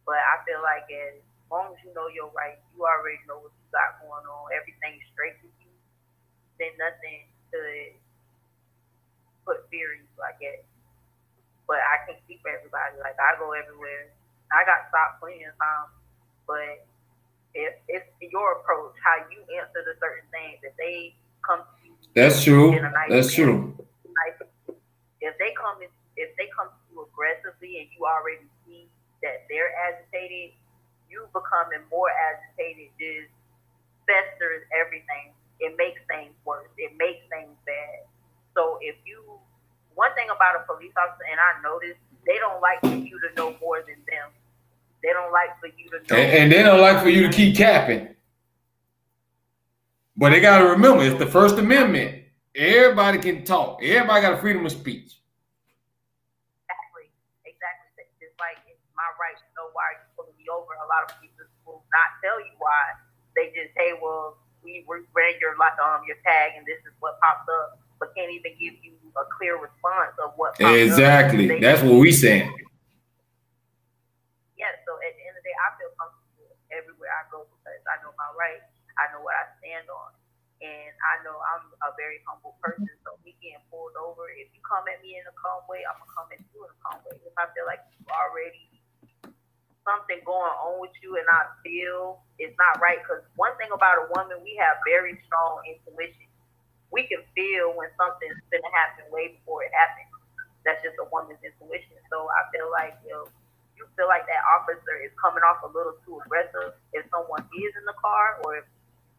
But I feel like as long as you know your rights, you already know what you got going on, everything's straight with you, then nothing should put fear in you, I guess. But I can't speak for everybody. Like I go everywhere I got stopped plenty of times, but it's your approach, how you answer to certain things. If they come to you That's true. in a nice That's true. Like, if they come to you aggressively and you already see that they're agitated, you becoming more agitated just festers everything. It makes things worse. It makes things bad. So one thing about a police officer, and I noticed, they don't like for you to know more than them. They don't like for you to know. And they don't like for you to keep capping. But they got to remember, it's the First Amendment. Everybody can talk. Everybody got a freedom of speech. Exactly. It's like, it's my right to know why you're pulling me over. A lot of people will not tell you why. They just say, well, we ran your tag and this is what popped up, but can't even give you a clear response of what popped exactly. up. That's what we saying. Yeah, so at the end of the day, I feel comfortable everywhere I go because I know my rights. I know what I stand on. And I know I'm a very humble person. So me getting pulled over, if you come at me in a calm way, I'm going to come at you in a calm way. If I feel like you already something going on with you and I feel it's not right, because one thing about a woman, we have very strong intuition. We can feel when something's going to happen way before it happens. That's just a woman's intuition. So I feel like, you feel like that officer is coming off a little too aggressive, if someone is in the car, or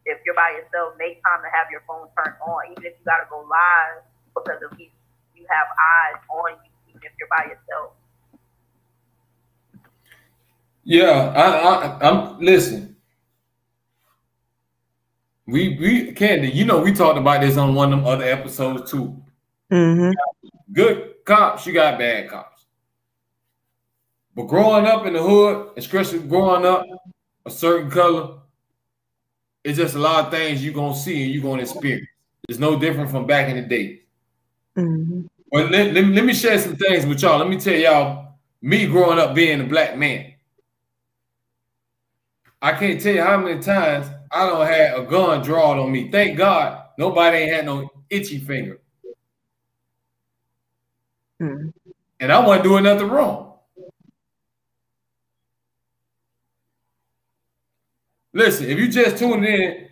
if you're by yourself, make time to have your phone turned on, even if you got to go live, because at least you have eyes on you, even if you're by yourself. Yeah, I'm listen. We Candy, we talked about this on one of them other episodes too. Mm-hmm. Good cops, you got bad cops. But growing up in the hood, especially growing up a certain color, it's just a lot of things you're going to see and you're going to experience. It's no different from back in the day. Mm-hmm. But let me share some things with y'all. Let me tell y'all, me growing up being a black man, I can't tell you how many times I don't have a gun drawn on me. Thank God nobody ain't had no itchy finger. Mm-hmm. And I wasn't doing nothing wrong. Listen, if you just tuned in,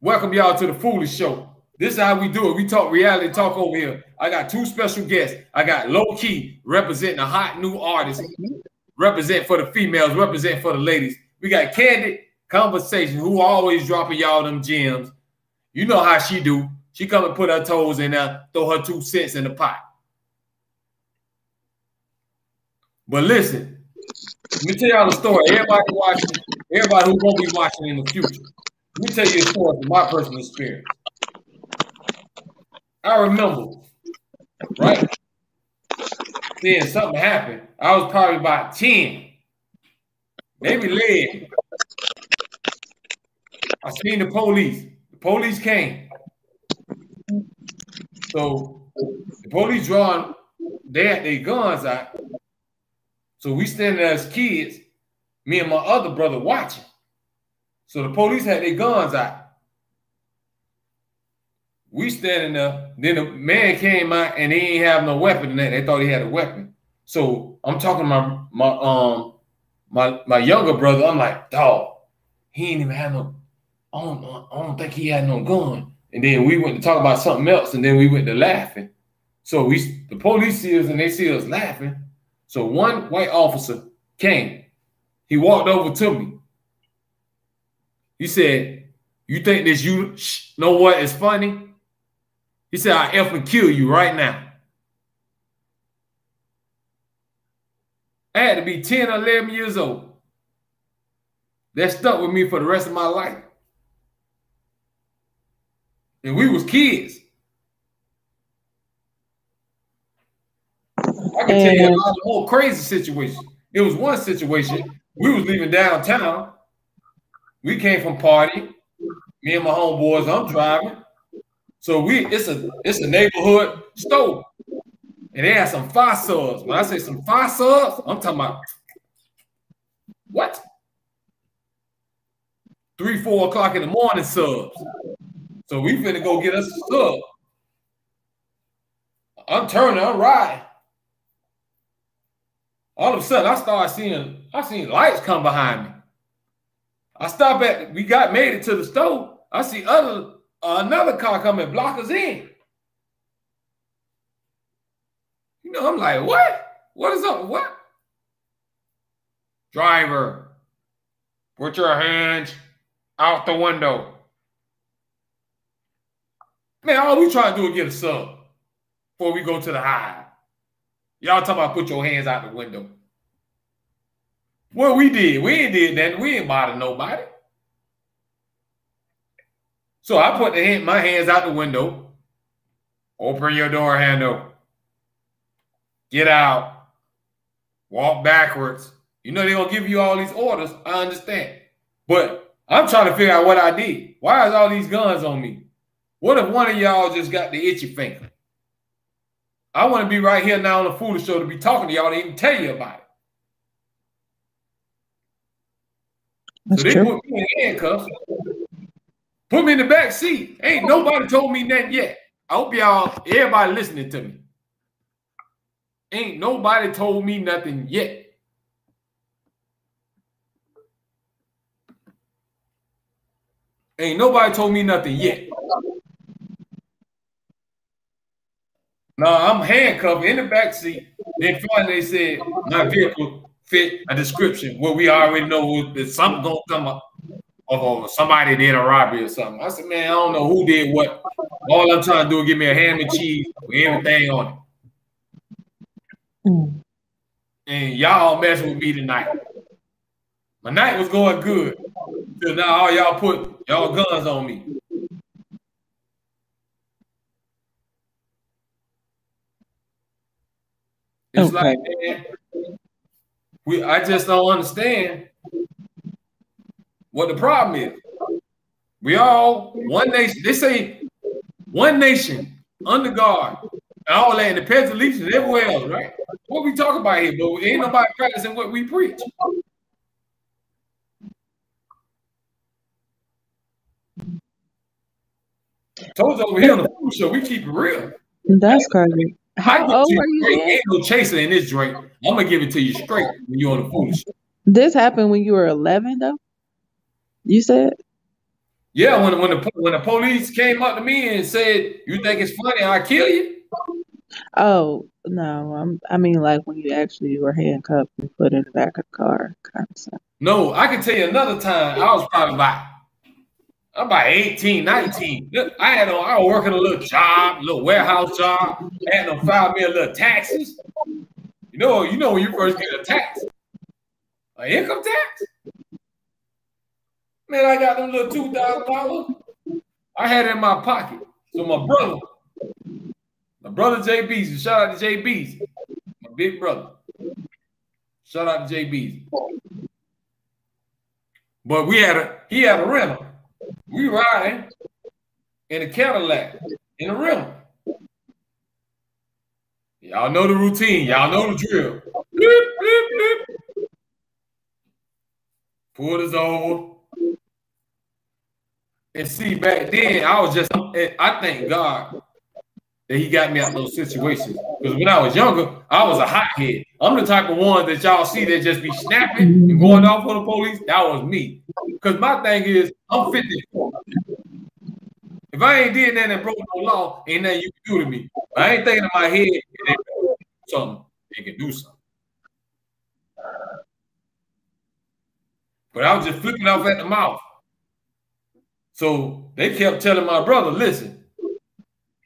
welcome y'all to the Foolish Show. This is how we do it. We talk reality talk over here. I got two special guests. I got Loki representing a hot new artist, represent for the females, represent for the ladies. We got Candid Conversation, who always dropping y'all them gems. You know how she do. She come and put her toes in there, throw her 2 cents in the pot. But listen, let me tell y'all a story. Everybody watching, everybody who won't be watching in the future. Let me tell you a story from my personal experience. I remember, right, seeing something happen. I was probably about 10, maybe 11. I seen the police. The police came. So the police drawing, they had their guns out. So we standing there as kids, me and my other brother watching. So the police had their guns out. We standing there. Then the man came out and he ain't have no weapon in that. They thought he had a weapon. So I'm talking to my younger brother. I'm like, dog, he ain't even have no. I don't think he had no gun. And then we went to talk about something else, and then we went to laughing. So the police see us and they see us laughing. So one white officer came. He walked over to me. He said, "You think this you know what is funny?" He said, "I effing kill you right now." I had to be 10 or 11 years old. That stuck with me for the rest of my life. And we was kids. I can tell you a lot of more crazy situations. It was one situation. We was leaving downtown. We came from party. Me and my homeboys, I'm driving. So it's a neighborhood store. And they had some fire subs. When I say some fire subs, I'm talking about what? 3, 4 o'clock in the morning subs. So we finna go get us a sub. I'm turning, I'm riding. All of a sudden, I seen lights come behind me. I stop at, we made it to the store. I see another car coming, block us in. You know, I'm like, what? What is up? What? Driver, put your hands out the window. Man, all we trying to do is get a sub before we go to the high. Y'all talking about put your hands out the window. What we did, we ain't did that. We ain't bother nobody. So I put my hands out the window. Open your door handle. Get out. Walk backwards. You know they're going to give you all these orders. I understand. But I'm trying to figure out what I did. Why is all these guns on me? What if one of y'all just got the itchy finger? I want to be right here now on the Foolish Show to be talking to y'all to even tell you about it. That's so they true. put me in handcuffs. Put me in the back seat. Ain't nobody told me nothing yet. I hope everybody listening to me. Ain't nobody told me nothing yet. Ain't nobody told me nothing yet. No, I'm handcuffed in the back seat. Then finally they said my vehicle fit a description where we already know that something gonna come up or somebody did a robbery or something. I said, man, I don't know who did what. All I'm trying to do is give me a ham and cheese with everything on it. And y'all messing with me tonight. My night was going good. Till now all y'all put y'all guns on me. It's like, man, I just don't understand what the problem is. We all one nation. They say one nation under God, and all that in the Pledge of Allegiance and everywhere else, right? What we talk about here, but ain't nobody practicing what we preach. Told you over here on the Food Show, we keep it real. That's crazy. How old were you? Ain't no chaser in this drink. I'm gonna give it to you straight when you're on the Food Show. This happened when you were 11, though. You said? Yeah, when the police came up to me and said, "You think it's funny? I'll kill you." Oh no, I mean like when you actually were handcuffed and put in the back of the car, kind of stuff. No, I can tell you another time. I was probably about 18, 19. I was working a little job, a little warehouse job. I had to file me a little taxes. You know when you first get a tax, an income tax. Man, I got them little $2,000. I had it in my pocket. So my brother JB's, shout out to JB's, my big brother. Shout out to JB's. But he had a rental. We riding in a Cadillac in a rental. Y'all know the routine. Y'all know the drill. Bleep, bleep, bleep. Pulled us over. And see, back then, I thank God that he got me out of those situations. Because when I was younger, I was a hothead. I'm the type of one that y'all see that just be snapping and going off on the police. That was me. Because my thing is, I'm 54. If I ain't did nothing and broke no law, ain't nothing you can do to me. I ain't thinking in my head they can do something. But I was just flipping off at the mouth. So they kept telling my brother, listen,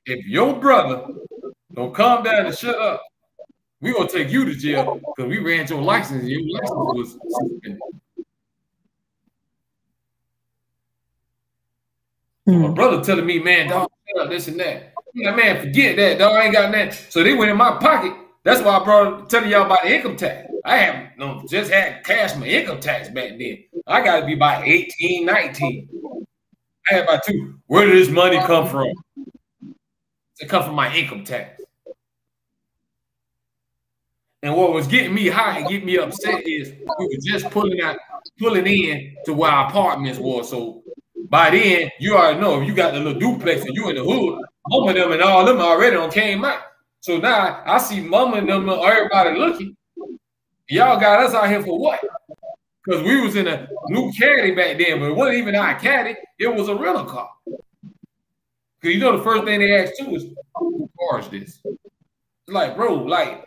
if your brother don't calm down and shut up, we gonna take you to jail because we ran your license and your license was suspended. So my brother telling me, man, dog, shut up, this and that. I'm like, man, forget that, dog. I ain't got nothing. So they went in my pocket. That's why I brought telling y'all about the income tax. I just had cash my income tax back then. I got to be about 18, 19. I had about two. Where did this money come from? It come from my income tax. And what was getting me high and getting me upset is we were just pulling in to where our apartments were. So by then, you already know if you got the little duplex and you in the hood, mom of them and all them already came out. So now I see mama and them, everybody looking. Y'all got us out here for what? Because we was in a new caddy back then, but it wasn't even our caddy. It was a rental car. Because you know the first thing they asked too is, who car is this? It's like, bro, like,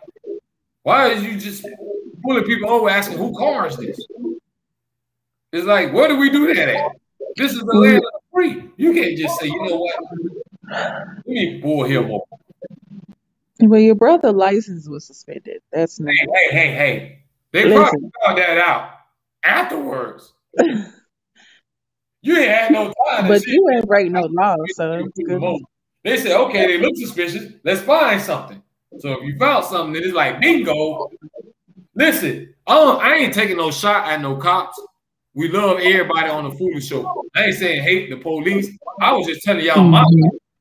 why is you just pulling people over asking who car is this? It's like, where do we do that at? This is the land of the free. You can't just say, you know what? We need to pull him over. Well, your brother's license was suspended. That's not. Hey. They probably found that out afterwards. You ain't had no time. But you ain't break no law, so it's good. They said, okay, they look suspicious. Let's find something. So if you found something that is like bingo, listen, I ain't taking no shot at no cops. We love everybody on the Foolish Show. I ain't saying hate the police. I was just telling y'all my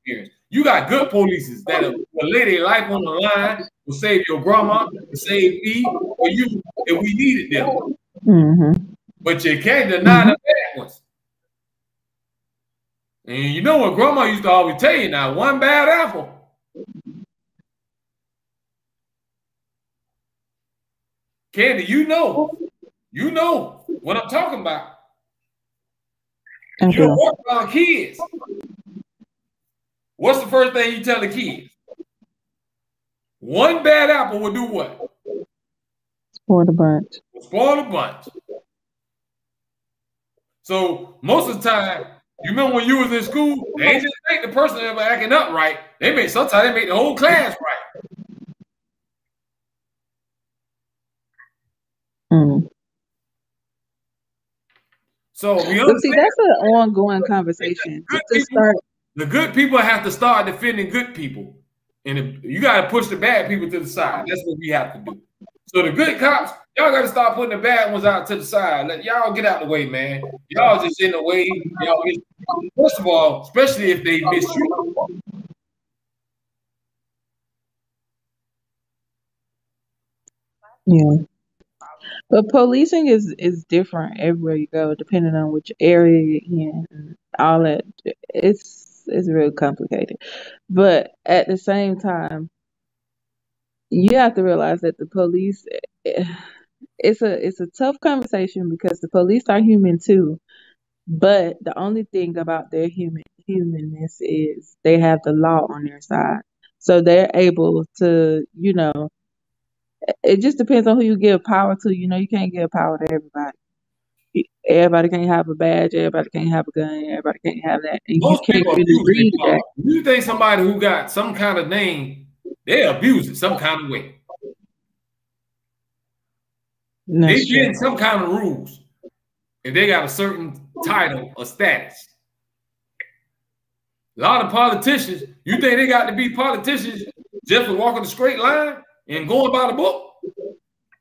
experience. You got good polices that will lay their life on the line, will save your grandma, will save me, or you if we needed them. Mm-hmm. But you can't deny the bad ones. And you know what grandma used to always tell you now, one bad apple. Candy, you know what I'm talking about. Okay. You work on kids. What's the first thing you tell the kids? One bad apple will do what? Spoil the bunch. Spoil the bunch. So most of the time, you remember when you was in school, they ain't just make the person that was acting up right. Sometimes they make the whole class right. Mm. So we understand. See, that's an ongoing conversation. The good people have to start defending good people. And you got to push the bad people to the side. That's what we have to do. So the good cops, y'all got to start putting the bad ones out to the side. Let y'all get out the way, man. Y'all just in the way. First of all, especially if they mistreat you. Yeah. But policing is different everywhere you go, depending on which area you're in and all that. It's real complicated. But at the same time, you have to realize that the police it's a tough conversation because the police are human too. But the only thing about their humanness is they have the law on their side. So they're able to, it just depends on who you give power to. You can't give power to everybody. Everybody can't have a badge. Everybody can't have a gun. Everybody can't have that. And Most you can't people really read that. You think somebody who got some kind of name, they abuse it some kind of way. They get some kind of rules. If they got a certain title or status. A lot of politicians, you think they got to be politicians just for walking the straight line and going by the book?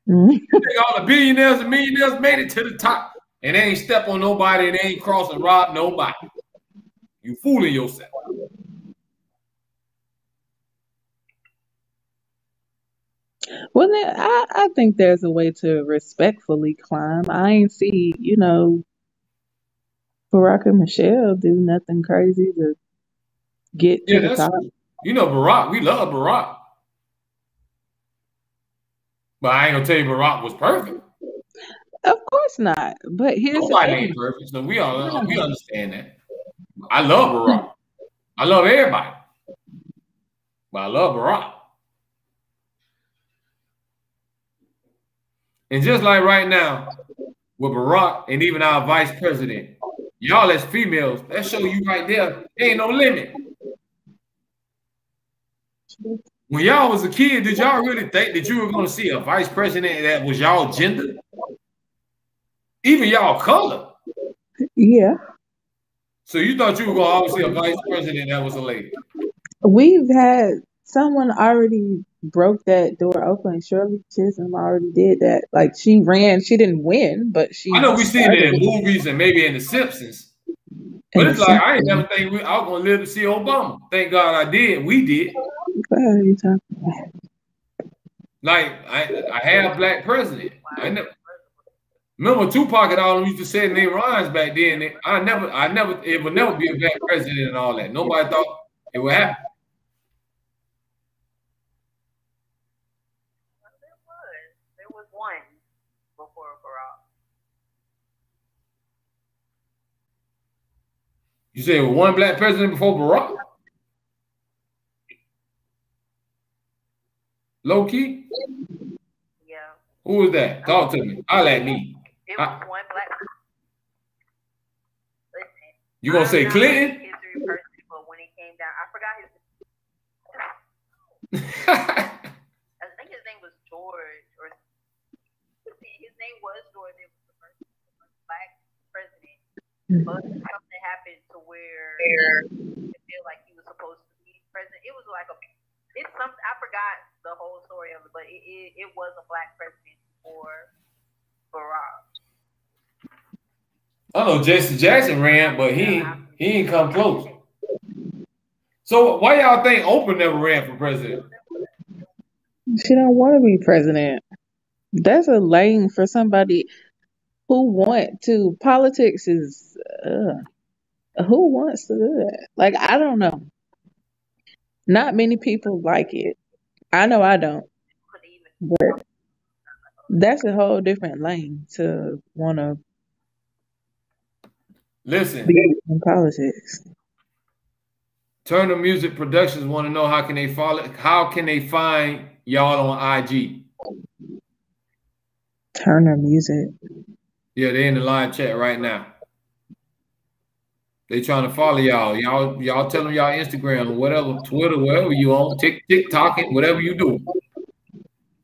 You think all the billionaires and millionaires made it to the top and they ain't step on nobody and they ain't cross and rob nobody. You fooling yourself. Well, I think there's a way to respectfully climb. I ain't see, Barack and Michelle do nothing crazy to get to the top. True. Barack, we love Barack. But I ain't gonna tell you Barack was perfect. Of course not. But here's nobody the thing. ain't perfect, so we understand that. I love Barack. I love everybody. But I love Barack. And just like right now, with Barack and even our vice president, y'all as females, that show you right there ain't no limit. When y'all was a kid, did y'all really think that you were going to see a vice president that was y'all gender? Even y'all color? Yeah. So you thought you were going to always see a vice president that was a lady? We've had someone already broke that door open. Shirley Chisholm already did that. Like she ran, she didn't win, but she. I know we've seen it in movies and maybe in The Simpsons. But it's like I ain't never think I was gonna live to see Obama. Thank God I did. We did. What are you talking about? Like I had a black president. I never remember Tupac and all them used to say in their rhymes back then. It would never be a black president and all that. Nobody thought it would happen. There was one. You said one black president before Barack? Loki? Yeah. Who was that? Talk to me. Holla at me. It was one black. Listen. You gonna say Clinton? History person, but when it came down, I forgot his. I think his name was George, or his name was George. It was the first black president, but something happened to where it feel like he was supposed to be president. It was like it's something I forgot the whole story of it, but it was a black president for Barack. I know Jesse Jackson ran, but he ain't come close. So why y'all think Oprah never ran for president? She don't want to be president. That's a lane for somebody who want to. Politics is who wants to do that? Like, I don't know. Not many people like it. I know I don't. But that's a whole different lane to want to Listen. be in politics. Turner Music Productions want to know how can they find y'all on IG? Turner Music. Yeah, they're in the live chat right now. They trying to follow y'all. Y'all tell them y'all Instagram or whatever, Twitter, wherever you on, TikToking, whatever you do.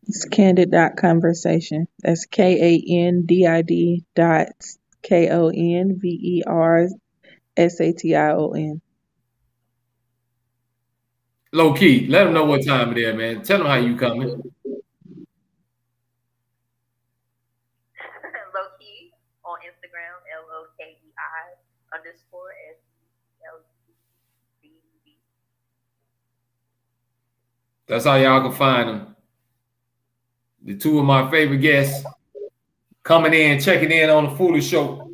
It's candid.conversation. That's KANDID.KONVERSATION. Low key, let them know what time it is, man. Tell them how you coming. Loki on Instagram, LOKEI_SLB. That's how y'all can find them. The two of my favorite guests coming in, checking in on the Foolish Show.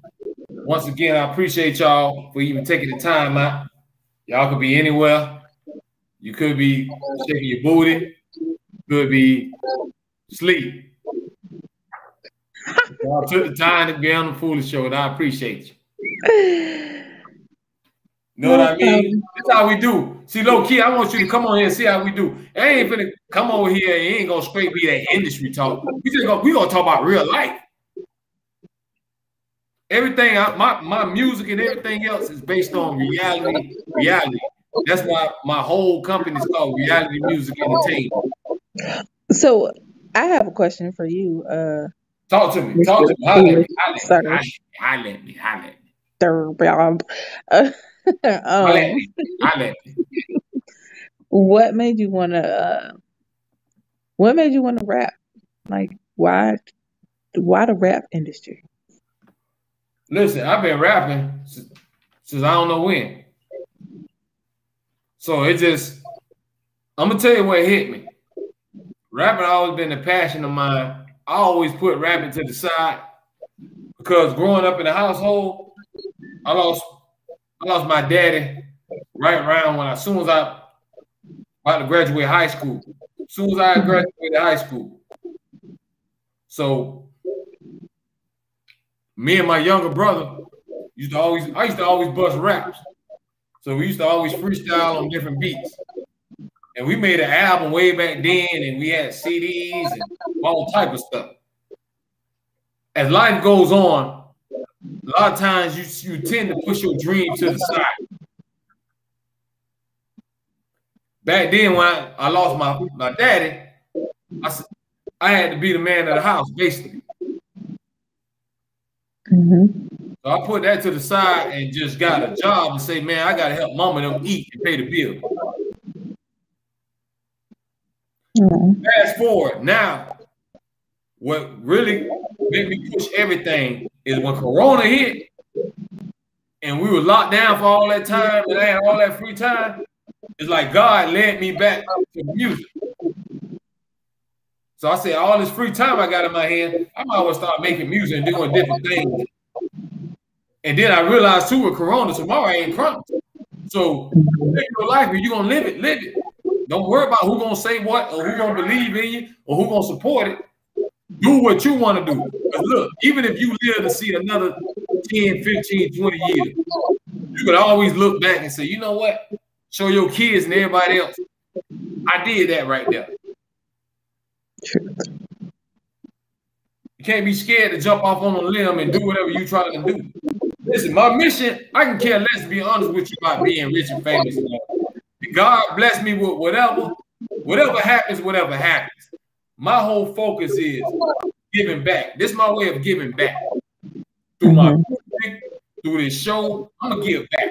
Once again, I appreciate y'all for even taking the time out. Y'all could be anywhere. You could be shaking your booty. Could be asleep. Y'all took the time to be on the Foolish Show, and I appreciate you. Know what I mean? That's how we do. See, low key, I want you to come on here and see how we do. I ain't finna come over here and ain't gonna straight be that industry talk. We gonna talk about real life. Everything, my music and everything else is based on reality. That's why my whole company is called Reality Music Entertainment. So I have a question for you. Talk to me. Holler at me. What made you want to rap? Like, why the rap industry? Listen, I've been rapping since I don't know when. So it just, I'm gonna tell you what hit me. Rapping always been a passion of mine. I always put rapping to the side because growing up in the household, I lost my daddy right around as soon as I about to graduate high school. As soon as I graduated high school. So me and my younger brother I used to always bust raps. So we used to always freestyle on different beats. And we made an album way back then, and we had CDs and all type of stuff. As life goes on, a lot of times you tend to push your dream to the side. Back then, when I lost my daddy, I had to be the man of the house, basically. So I put that to the side and just got a job and say, man, I got to help mama and them eat and pay the bill. Fast forward, now, what really made me push everything is when Corona hit and we were locked down for all that time and I had all that free time, it's like God led me back to music. So I said, all this free time I got in my hand, I might as well start making music and doing different things. And then I realized too, with Corona, tomorrow ain't promised. So live your life, and you're gonna live it. Don't worry about who's gonna say what or who's gonna believe in you or who's gonna support it. Do what you want to do. Because look, even if you live to see another 10, 15, 20 years, you could always look back and say, you know what? Show your kids and everybody else. I did that right there. True. You can't be scared to jump off on a limb and do whatever you try to do. Listen, my mission, I can care less, to be honest with you, about being rich and famous. God bless me with whatever happens, whatever happens. My whole focus is giving back. This is my way of giving back. Through my music, through this show, I'm going to give back.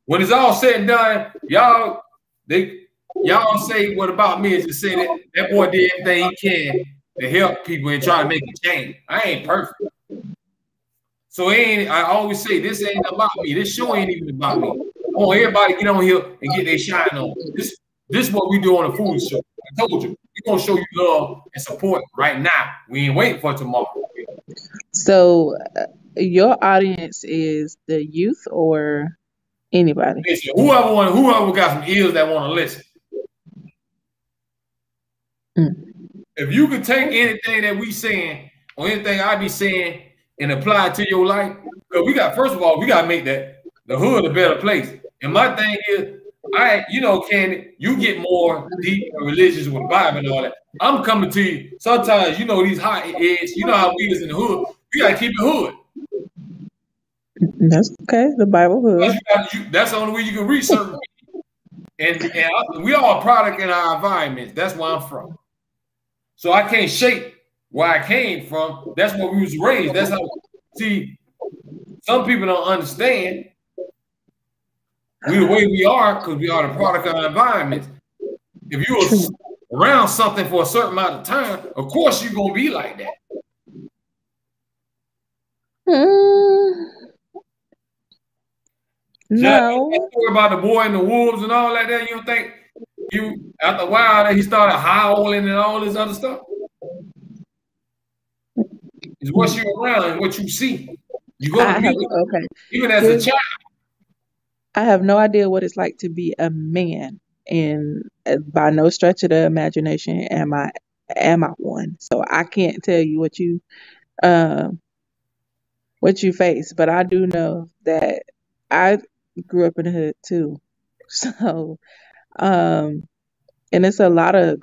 When it's all said and done, y'all say what about me is just say that boy did everything he can to help people and try to make a change. I ain't perfect. So I always say this ain't about me. This show ain't even about me. I want everybody to get on here and get their shine on. This is what we do on the food show. I told you, we're gonna show you love and support right now. We ain't waiting for tomorrow. So your audience is the youth or anybody? Listen, whoever got some ears that want to listen. If you could take anything that we saying or anything I be saying and apply it to your life, because we got, first of all, we gotta make the hood a better place. And my thing is, Candy, you get more deep and religious with the Bible and all that. I'm coming to you. Sometimes, these hot heads, you know how we is in the hood. We gotta keep it hood. That's okay. The Bible hood. That's the only way you can reach certain people. And we are a product in our environments. That's where I'm from. So I can't shake where I came from. That's where we was raised. That's how. See, some people don't understand. We the way we are because we are the product of our environments. If you were around something for a certain amount of time, of course you're gonna be like that. No. That story about the boy and the wolves and all that. You don't think after a while that he started howling and all this other stuff? It's what you're around and what you see. You're gonna be okay. Even as a child. I have no idea what it's like to be a man, and by no stretch of the imagination am I one. So I can't tell you what you face, but I do know that I grew up in the hood too. So and it's a lot of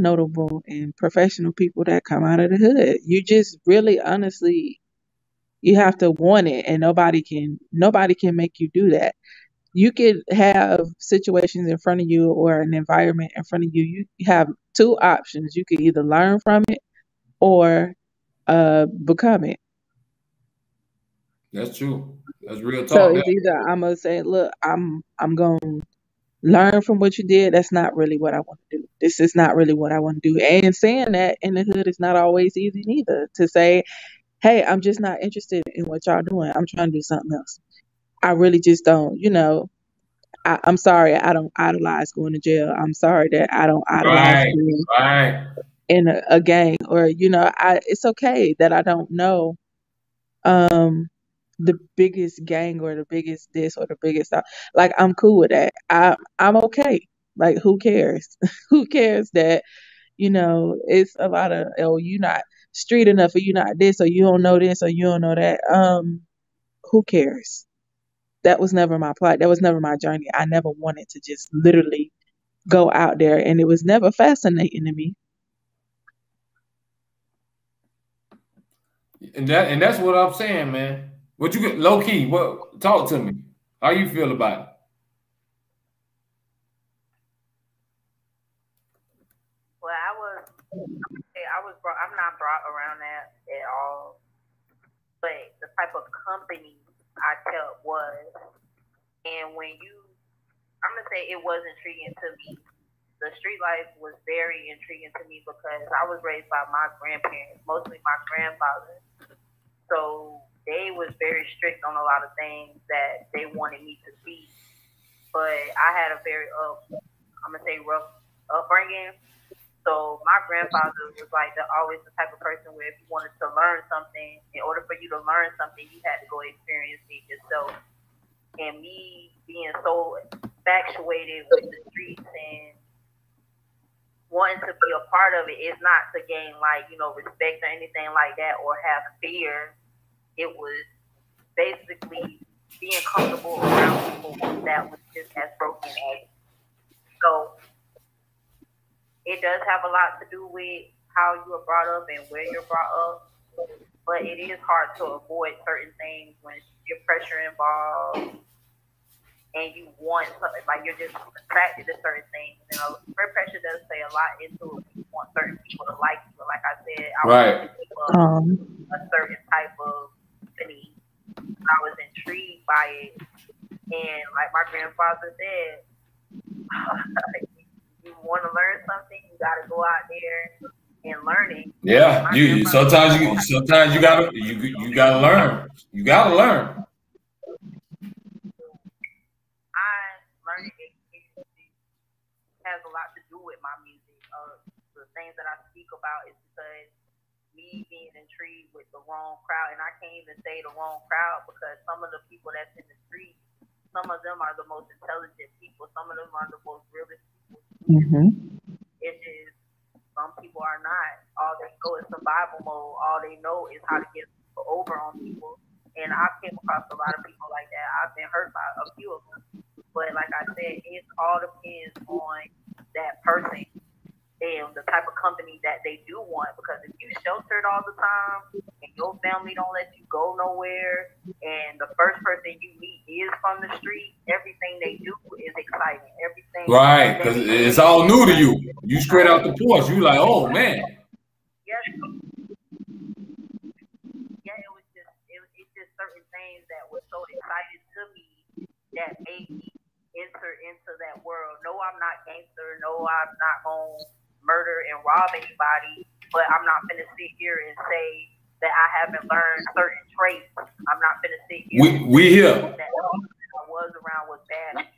notable and professional people that come out of the hood. You just really honestly, you have to want it, and nobody can make you do that. You could have situations in front of you or an environment in front of you. You have two options. You could either learn from it or become it. That's true. That's real talk. So it's either I'm gonna say, look, I'm gonna learn from what you did. That's not really what I want to do. This is not really what I want to do. And saying that in the hood is not always easy neither. To say, hey, I'm just not interested in what y'all doing. I'm trying to do something else. I really just don't, I'm sorry I don't idolize going to jail. I'm sorry that I don't idolize being in a gang, or, it's okay that I don't know the biggest gang or the biggest this or the biggest that. Like, I'm cool with that. I'm okay. Like, who cares? Who cares that, it's a lot of, oh, you're not street enough, or you're not this, or you don't know this, or you don't know that. Who cares? That was never my plot. That was never my journey. I never wanted to just literally go out there, and it was never fascinating to me. And that's what I'm saying, man. What you get, low key? What? Talk to me. How you feel about it? Well, I'm not brought around that at all. But the type of company I felt was, and I'm gonna say it was intriguing to me. The street life was very intriguing to me because I was raised by my grandparents, mostly my grandfather. So they was very strict on a lot of things that they wanted me to see. But I had a very, I'm gonna say rough upbringing. So my grandfather was like always the type of person where if you wanted to learn something, in order for you to learn something, you had to go experience it yourself. And me being so infatuated with the streets and wanting to be a part of it is not to gain respect or anything like that or have fear. It was basically actually being comfortable around people that was just as broken as you. So it does have a lot to do with how you were brought up and where you're brought up, but it is hard to avoid certain things when you're pressure involved and you want something, like you're just attracted to certain things. Peer pressure does play a lot into it. You want certain people to like you, but like I said, I wanted to keep up a certain type of company. I was intrigued by it, and like my grandfather said, you want to learn something, you got to go out there and learn it. Yeah, sometimes you gotta learn. You gotta learn. Learning it has a lot to do with my music. The things that I speak about is because me being intrigued with the wrong crowd, and I can't even say the wrong crowd because some of the people that's in the street, some of them are the most intelligent people, some of them are the most realist people. It's just some people are not. All they know is survival mode. All they know is how to get over on people. And I came across a lot of people like that. I've been hurt by a few of them. But like I said, it all depends on that person and the type of company that they do want. Because if you sheltered all the time and your family don't let you go nowhere, and the first person you meet is from the street, everything they do is exciting. Everything, right? Because it's all new to you. You straight out the porch, you like, oh man. Yes. Yeah, it's just certain things that were so exciting to me that made me enter into that world. No, I'm not gangster. No, I'm not going to murder and rob anybody. But I'm not going to sit here and say that I haven't learned certain traits. I'm not going to sit here. We here. That I was around was bad.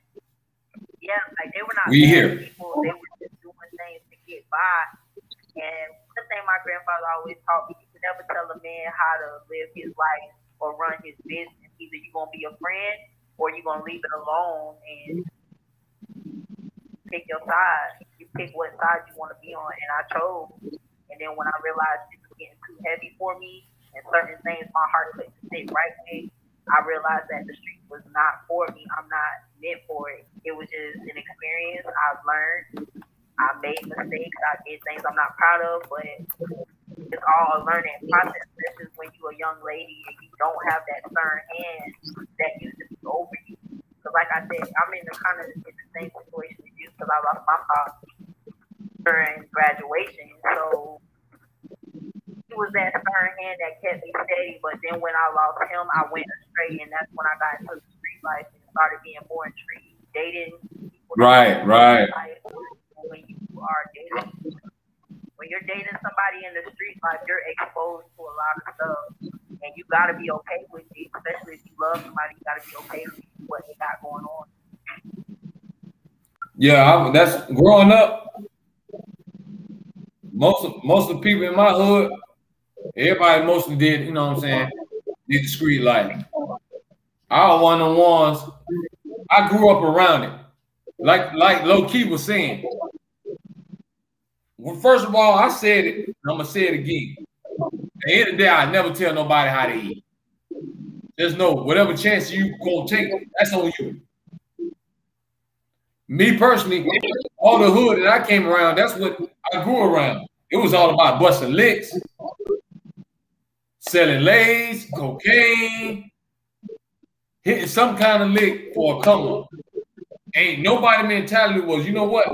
Yeah, like they were not we bad here. people. They were just doing things to get by. And one thing my grandfather always taught me, you can never tell a man how to live his life or run his business. Either you're going to be a friend or you're going to leave it alone and pick your side. You pick what side you want to be on, and I chose. And then when I realized it was getting too heavy for me and certain things my heart couldn't sit right with, I realized that the street was not for me. I'm not meant for it. It was just an experience. I've learned. I made mistakes. I did things I'm not proud of, but it's all a learning process. This is when you're a young lady and you don't have that stern hand that used to be over you. Because like I said, I'm in the same situation as you because I lost my father during graduation. So it was that stern hand that kept me steady. But then when I lost him, I went astray, and that's when I got into the street life and started being more intrigued, dating people. Right. When you are dating, when you're dating somebody in the street life, you're exposed to a lot of stuff, and you gotta be okay with it. Especially if you love somebody, you gotta be okay with what they got going on. Yeah, that's growing up. Most of the people in my hood, everybody mostly did, you know what I'm saying, did the street life. I was one of the ones. I grew up around it, like Loki was saying. Well, first of all, I said it, and I'm gonna say it again. At the end of the day, I never tell nobody how to eat. There's no whatever chance you gonna take, that's on you. Me personally, all the hood that I came around, that's what I grew around. It was all about busting licks, selling lays, cocaine, hitting some kind of lick for a come up. Ain't nobody mentality was, you know what?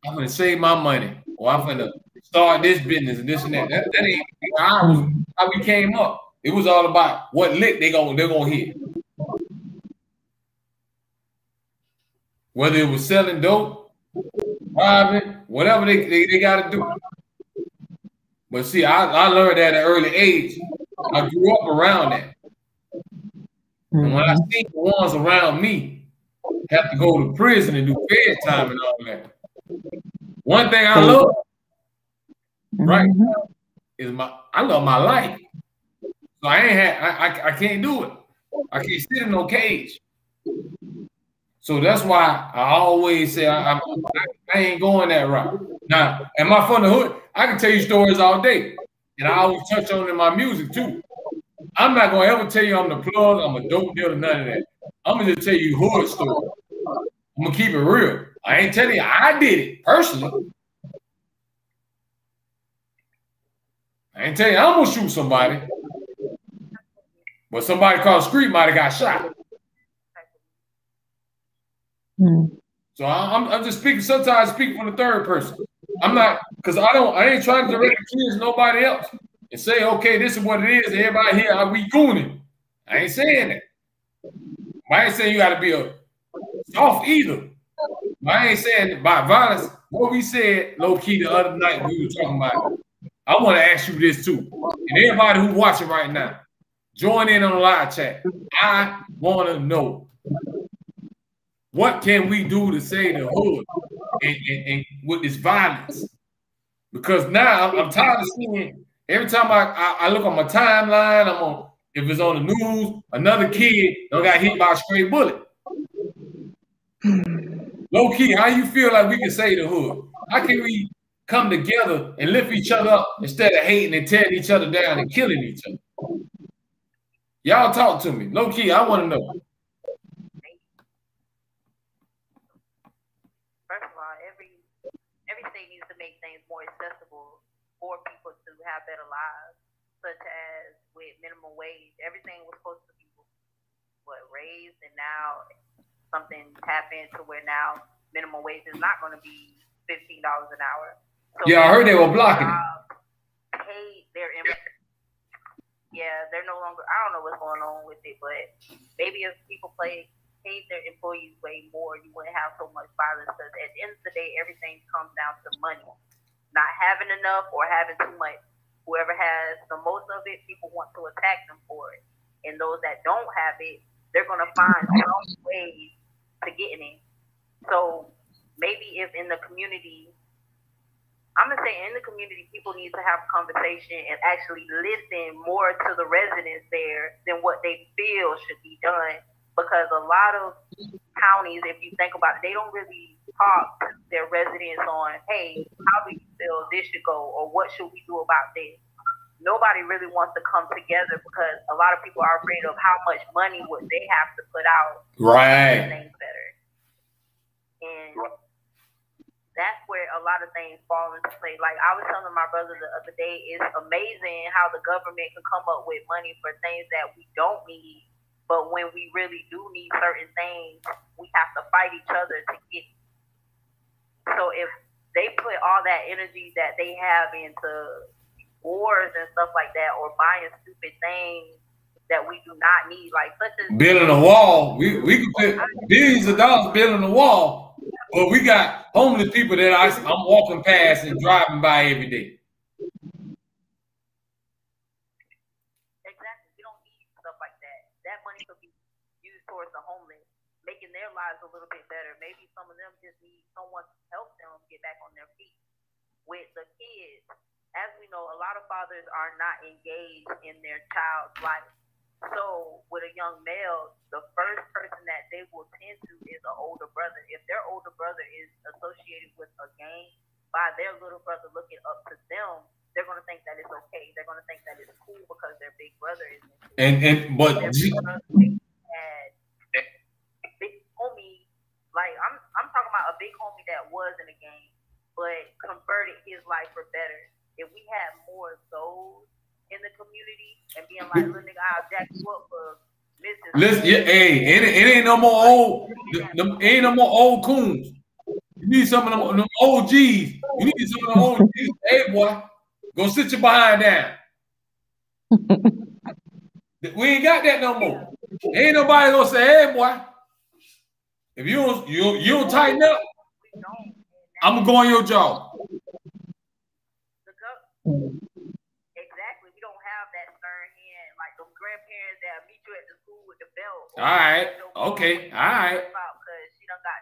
I'm gonna save my money, or I'm gonna start this business and this and that. That ain't how we came up. It was all about what lick they're gonna hit. Whether it was selling dope, robbing, whatever they gotta do. But see, I learned that at an early age. I grew up around that. And when I see the ones around me have to go to prison and do fair time and all that. One thing I love right now is I love my life. So I can't do it. I can't sit in no cage. So that's why I always say I ain't going that route. Now, am I from the hood? I can tell you stories all day. And I always touch on it in my music too. I'm not gonna ever tell you I'm the plug, I'm a dope dealer, none of that. I'm gonna just tell you hood story. I'm gonna keep it real. I ain't telling you I did it personally. I ain't telling you I'm gonna shoot somebody, but somebody across the street might have got shot. So I'm just speaking. Sometimes I speak from the third person. I'm not, because I ain't trying to direct the kids to nobody else and say, okay, this is what it is. Everybody here, how we doing it. I ain't saying that. I ain't saying you got to be a soft either. I ain't saying about violence. What we said, low key, the other night we were talking about. I want to ask you this too, and everybody who's watching right now, join in on the live chat. I want to know, what can we do to save the hood and with this violence? Because now I'm tired of seeing every time I look on my timeline, if it's on the news, another kid done got hit by a stray bullet. Low key, how you feel like we can save the hood? How can we come together and lift each other up instead of hating and tearing each other down and killing each other? Y'all talk to me. Low key, I want to know. First of all, every state needs to make things more accessible for people to have better lives, such as with minimum wage. Everything was supposed to be raised, and now something happened to where now minimum wage is not going to be $15 an hour. So yeah, I heard they were blocking it. Paid their they're no longer. I don't know what's going on with it, but maybe if people paid their employees way more, you wouldn't have so much violence. Because at the end of the day, everything comes down to money. Not having enough or having too much. Whoever has the most of it, people want to attack them for it. And those that don't have it, they're going to find some ways to get in it. So maybe if in the community, I'm going to say in the community, people need to have a conversation and actually listen more to the residents there than what they feel should be done. Because a lot of counties, if you think about it, they don't really talk to their residents on, hey, how do you feel this should go, or what should we do about this? Nobody really wants to come together because a lot of people are afraid of how much money would they have to put out to make things better. And that's where a lot of things fall into play. Like I was telling my brother the other day, it's amazing how the government can come up with money for things that we don't need. But when we really do need certain things, we have to fight each other to get it. So if they put all that energy that they have into wars and stuff like that, or buying stupid things that we do not need, like such as building a wall, we could put billions of dollars building a wall, but we got homeless people that I'm walking past and driving by every day. towards the homeless, making their lives a little bit better. Maybe some of them just need someone to help them get back on their feet. With the kids, as we know, a lot of fathers are not engaged in their child's life. So with a young male, the first person that they will tend to is an older brother. If their older brother is associated with a gang, by their little brother looking up to them, they're going to think that it's okay. They're going to think that it's cool because their big brother is. But big homie, like I'm talking about a big homie that was in a gang, but converted his life for better. If we had more of those in the community and being like, little nigga, I'll jack you up for missing. Listen, yeah, hey, it ain't no more old. Ain't no more old coons. You need some of them OGs. You need some of them OGs. Hey, boy, go sit your behind down. We ain't got that no more. Ain't nobody gonna say, hey, boy, if you don't tighten up, I'm gonna go on your job. Exactly. We don't have that stern hand like those grandparents that meet you at the school with the belt. All right. Okay. All right. Because she done got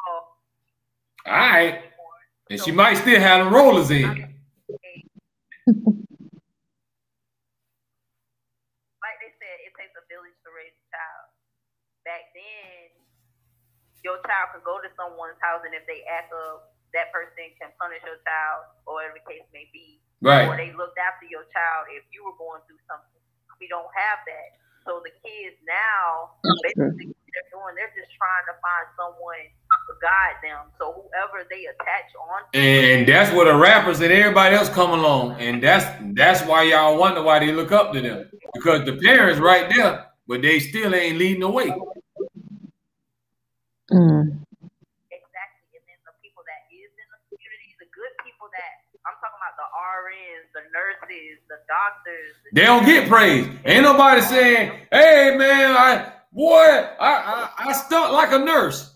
all right. And she might still have the rollers in. Like they said, it takes a village to raise a child. Back then, your child could go to someone's house, and if they act up, that person can punish your child, or whatever the case may be. Right. Or they looked after your child if you were going through something. we don't have that. So the kids now, basically, what they're doing, they're just trying to find someone to guide them. So whoever they attach on to, and that's where the rappers and everybody else come along, and that's why y'all wonder why they look up to them, because the parents right there, but they still ain't leading the way. Exactly. And then the people that is in the community, the good people that I'm talking about, the RNs, the nurses, the doctors. They don't get praised. Ain't nobody saying, "Hey man, I stuck like a nurse."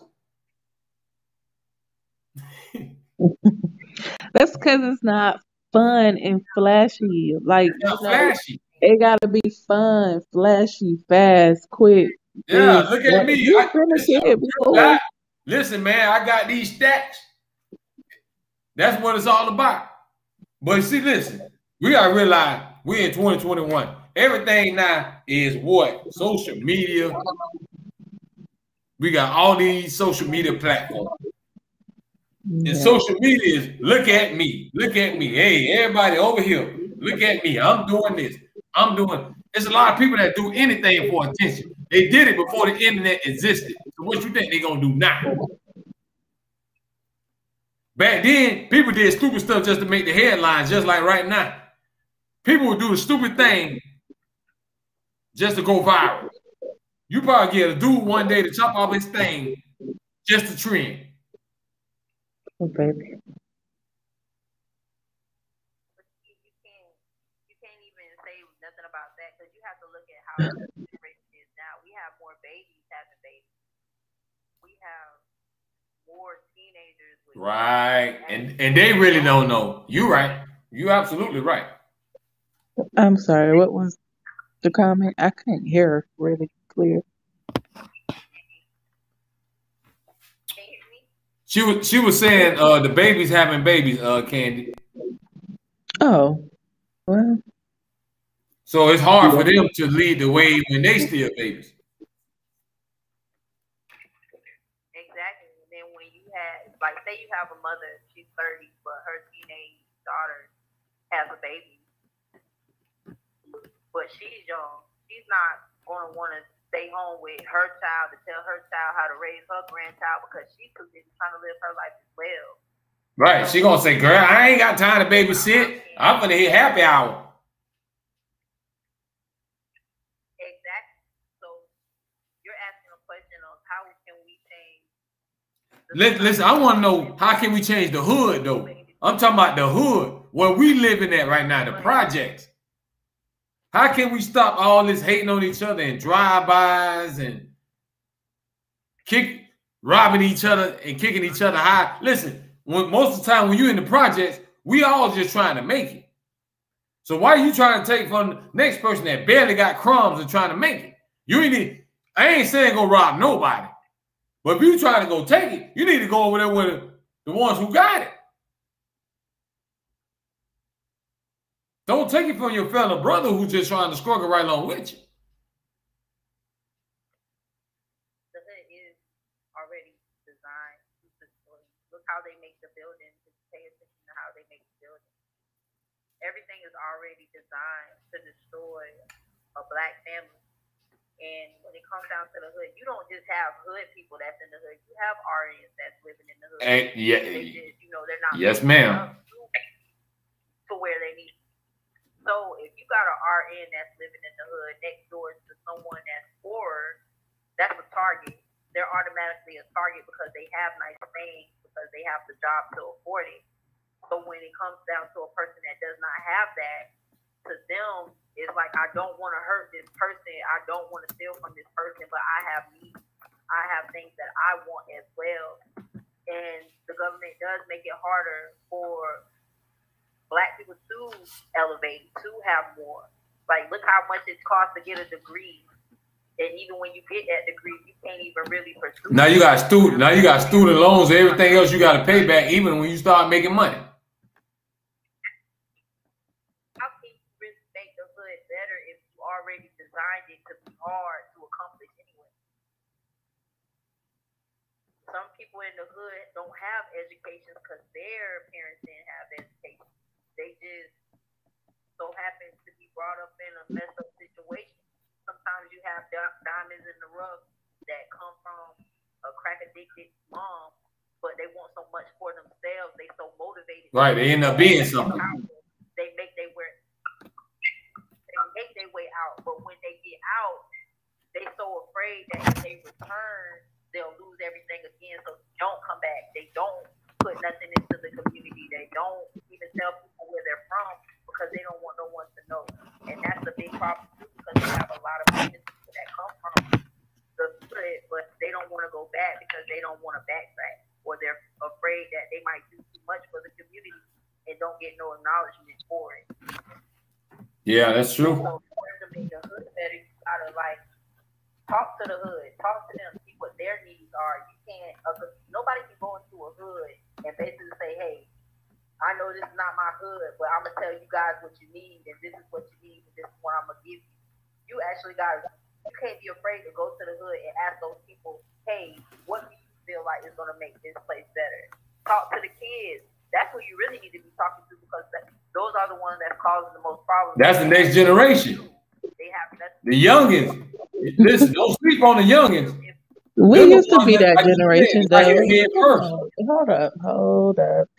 That's because it's not fun and flashy. Like, It's not flashy. it gotta be fun, flashy, fast, quick. Yeah, look at me. You've been a kid before. Listen, man, I got these stats. That's what it's all about. But see, listen, we gotta realize we're in 2021. Everything now is what? Social media. We got all these social media platforms. And social media is look at me. Look at me. Hey, everybody over here. Look at me. I'm doing this. There's a lot of people that do anything for attention. They did it before the internet existed. So what you think they're gonna do now? Back then, people did stupid stuff just to make the headlines, just like right now. People would do a stupid thing just to go viral. You probably get a dude one day to chop off his thing just to trend. Oh, baby. You can't even say nothing about that because you have to look at how the generation is now. We have more babies having babies. We have more teenagers with right, and they really don't know. You right. You absolutely right. I'm sorry. What was the comment? I couldn't hear really clear. She was saying the babies having babies, Candy. Oh, well. So it's hard for them to lead the way when they still babies. Exactly. And then when you have, like, say you have a mother, she's 30, but her teenage daughter has a baby, but she's young. She's not going to want to stay home with her child to tell her child how to raise her grandchild because she's too busy trying to live her life as well. Right. She gonna say, "Girl, I ain't got time to babysit. I'm gonna hit happy hour." Exactly. So you're asking a question of how can we change? Listen, I want to know how can we change the hood though. I'm talking about the hood where we living at right now, the projects. How can we stop all this hating on each other and drive-bys and robbing each other and kicking each other high? Listen, most of the time when you're in the projects, we all just trying to make it. So why are you trying to take from the next person that barely got crumbs and trying to make it? I ain't saying go rob nobody. But if you trying to go take it, you need to go over there with the ones who got it. Don't take it from your fellow brother who's just trying to struggle right along with you. The hood is already designed to destroy. Look how they make the buildings. Just pay attention to how they make the buildings. Everything is already designed to destroy a black family. And when it comes down to the hood, you don't just have hood people that's in the hood. You have RNs that's living in the hood. They're not. Yes, ma'am. To where they need. So if you got an RN that's living in the hood next door to someone that's poor, that's a target. They're automatically a target because they have nice things, because they have the job to afford it. So when it comes down to a person that does not have that, to them, it's like, I don't want to hurt this person. I don't want to steal from this person, but I have needs. I have things that I want as well. And the government does make it harder for Black people to elevate, to have more. Like, look how much it costs to get a degree. And even when you get that degree, you can't even really pursue. Now you got student loans and everything else you got to pay back even when you start making money. How can you really make the hood better if you already designed it to be hard to accomplish anyway? Some people in the hood don't have education because their parents didn't have education. They just so happen to be brought up in a messed up situation situation. Sometimes you have diamonds in the rough that come from a crack addicted mom, but they want so much for themselves. They so motivated. Right, they end up being something. They make their way out, but when they get out, they so afraid that if they return, they'll lose everything again. So they don't come back. They don't put nothing into the community. They don't even tell people where they're from because they don't want no one to know. And that's a big problem too, because they have a lot of people that come from the hood, but they don't want to go back because they don't want to backtrack, or they're afraid that they might do too much for the community and don't get no acknowledgement for it. Yeah, that's true. So to make the hood better, you gotta like talk to the hood, talk to them, see what their needs are. You can't. Nobody can go into a hood and basically say, "Hey, I know this is not my hood, but I'm gonna tell you guys what you need, and this is what you need, and this is what I'm gonna give you." You actually got. You can't be afraid to go to the hood and ask those people, "Hey, what do you feel like is gonna make this place better?" Talk to the kids. That's who you really need to be talking to, because those are the ones that's causing the most problems. That's the next generation. They have nothing. The youngins. Listen, don't sleep on the youngins. We used to be that like generation, though. Hold up.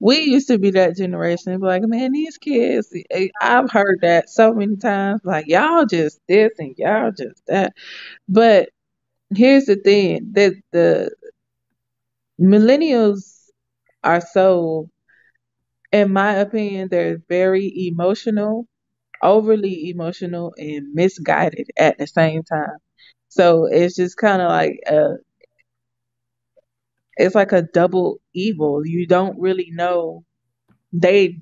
We used to be that generation. Be like, man, these kids. I've heard that so many times. Like, y'all just this and y'all just that. But here's the thing: that the millennials are so, in my opinion, they're very emotional, overly emotional, and misguided at the same time. So it's just kind of like it's like a double evil. You don't really know. They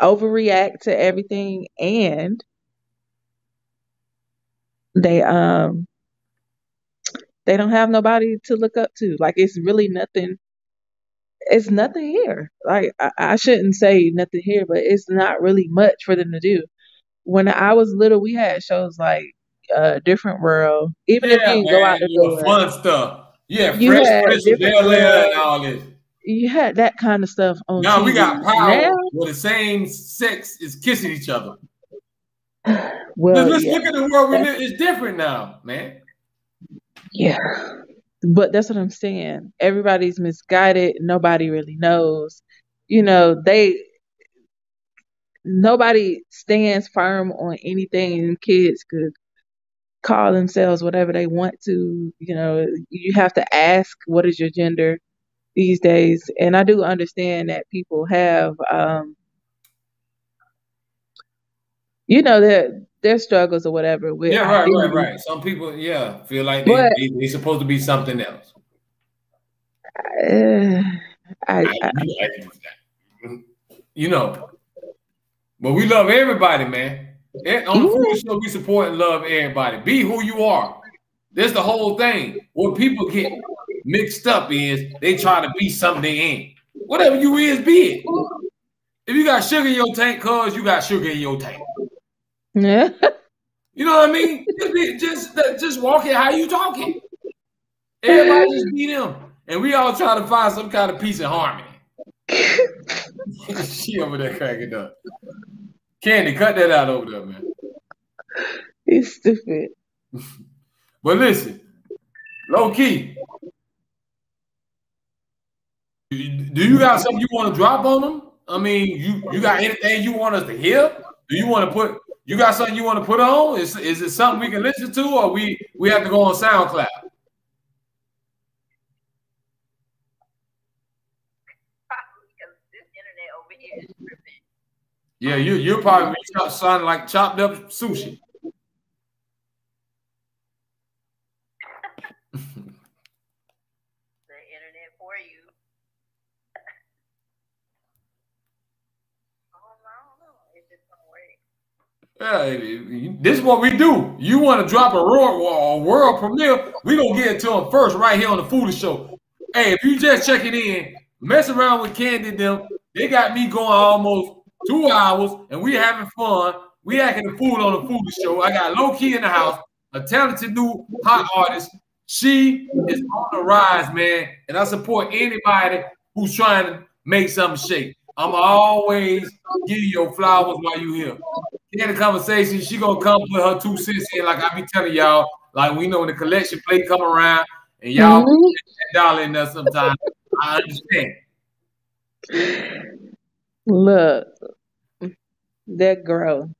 overreact to everything, and they don't have nobody to look up to. Like, it's really nothing. It's nothing here. Like, I shouldn't say nothing here, but it's not really much for them to do. When I was little, we had shows like Different World. Even if you didn't go out the door, fun stuff. Yeah, you Fresh had Prince of Different Bel-Air World. and all this. You had that kind of stuff on Now TV. we got Power, Now, where the same sex is kissing each other. well, Let's yeah, look at the world we live. It's different now, man. yeah. But that's what I'm saying. Everybody's misguided. Nobody really knows. You know, nobody stands firm on anything. Kids could call themselves whatever they want to. You know, you have to ask, what is your gender these days? And I do understand that people have, you know, their struggles or whatever with Yeah, identity. right. Some people, feel like But they supposed to be something else. You know, but we love everybody, man. On the Food Show, we support and love everybody. Be who you are. That's the whole thing. What people get mixed up is they try to be something they ain't. Whatever you is, be it. If you got sugar in your tank, cuz you got sugar in your tank. Yeah. You know what I mean? Just walk it how you talking. Everybody just be them. And we all try to find some kind of peace and harmony. She over there cracking up. Candy, cut that out over there, man. He's stupid. But listen, Loki, do you got something you want to drop on them? I mean, you got anything you want us to hear? Do you want to put? You got something you want to put on? Is it something we can listen to, or we have to go on SoundCloud? Yeah, you're probably sounding like chopped up sushi. The internet for you. Yeah, this is what we do. You want to drop a world premiere? We gonna get it to them first right here on the Foolish Show. Hey, if you just checking in, mess around with Candy them. They got me going almost 2 hours, and we having fun. We acting the fool on the Foolish Show. I got Loki in the house, a talented new hot artist. She is on the rise, man, and I support anybody who's trying to make something shake. I'm always give you your flowers while you here. in the conversation. She gonna come put her 2 cents in, like I be telling y'all. Like we know when the collection plate come around and y'all put that dollar in there sometimes. I understand. Look, that girl.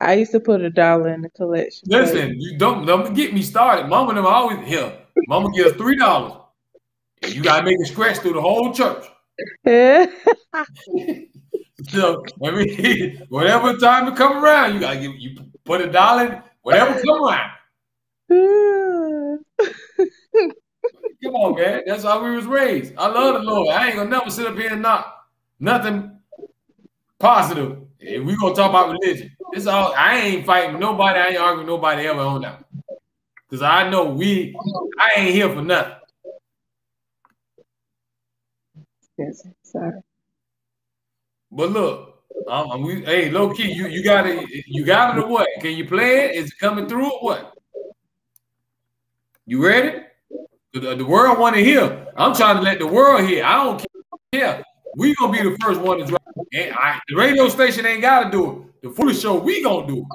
I used to put $1 in the collection. Listen, you don't get me started. Mama them always here. Mama gives $3. And you gotta make it stretch through the whole church. So I mean, whatever time to come around, you gotta you put $1 in, whatever come around. Come on, man. That's how we was raised. I love the Lord. I ain't gonna never sit up here and not nothing positive. And we gonna talk about religion. It's all I ain't fighting with nobody. I ain't arguing with nobody ever on that. Because I know I ain't here for nothing. Yes, sorry. But look, hey, low key, you got it or what? Can you play it? Is it coming through or what? You ready? The world want to hear. I'm trying to let the world hear. I don't care. We gonna be the first one to drop. And the radio station ain't gotta do it. The Foolish Show, we gonna do it.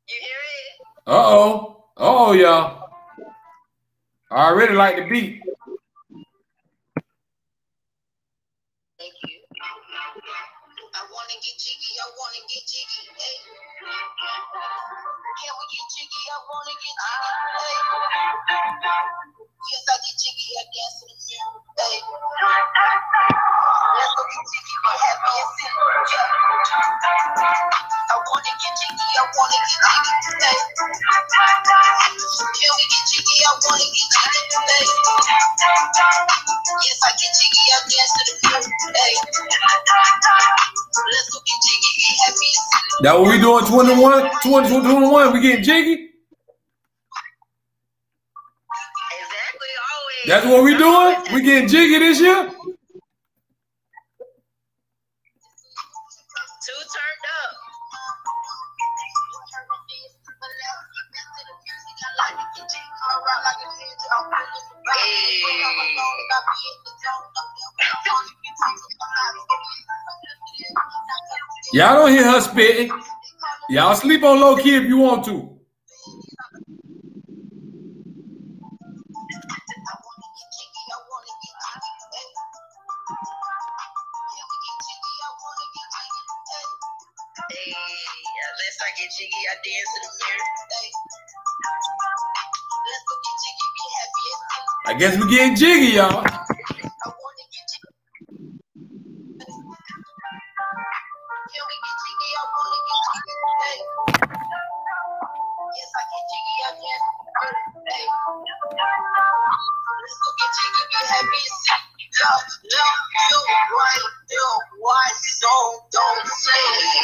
You hear it? Uh-oh, y'all. I already like the beat. Thank you. I wanna get jiggy. I wanna get jiggy. Hey. Can we get jiggy? I wanna get jiggy. Hey. Yes, I get jiggy. I dance in the mirror. Hey. Let's go get jiggy. Be happy and simple. Yeah. I wanna get jiggy. I wanna get jiggy. Hey. Can we get jiggy? I wanna get jiggy. Hey. Yes, I get jiggy. I dance to the mirror. Hey. Let's go get jiggy. Be happy and simple. That what we doing 21? We getting jiggy? Exactly, always. That's what we doing? We getting jiggy this year? Too turned up. Y'all don't hear her spitting. Y'all sleep on low key if you want to. Hey, unless I get jiggy, I dance in the mirror. Hey. Let's go get jiggy, be happy and simple. I guess we getting jiggy, y'all. I wanna get jiggy. Can we get jiggy? I wanna get jiggy. Hey. Yes, I get jiggy, I dance in the mirror. Hey. Let's go get jiggy, be happy and simple. Yo, you right, yo, what? Don't say it.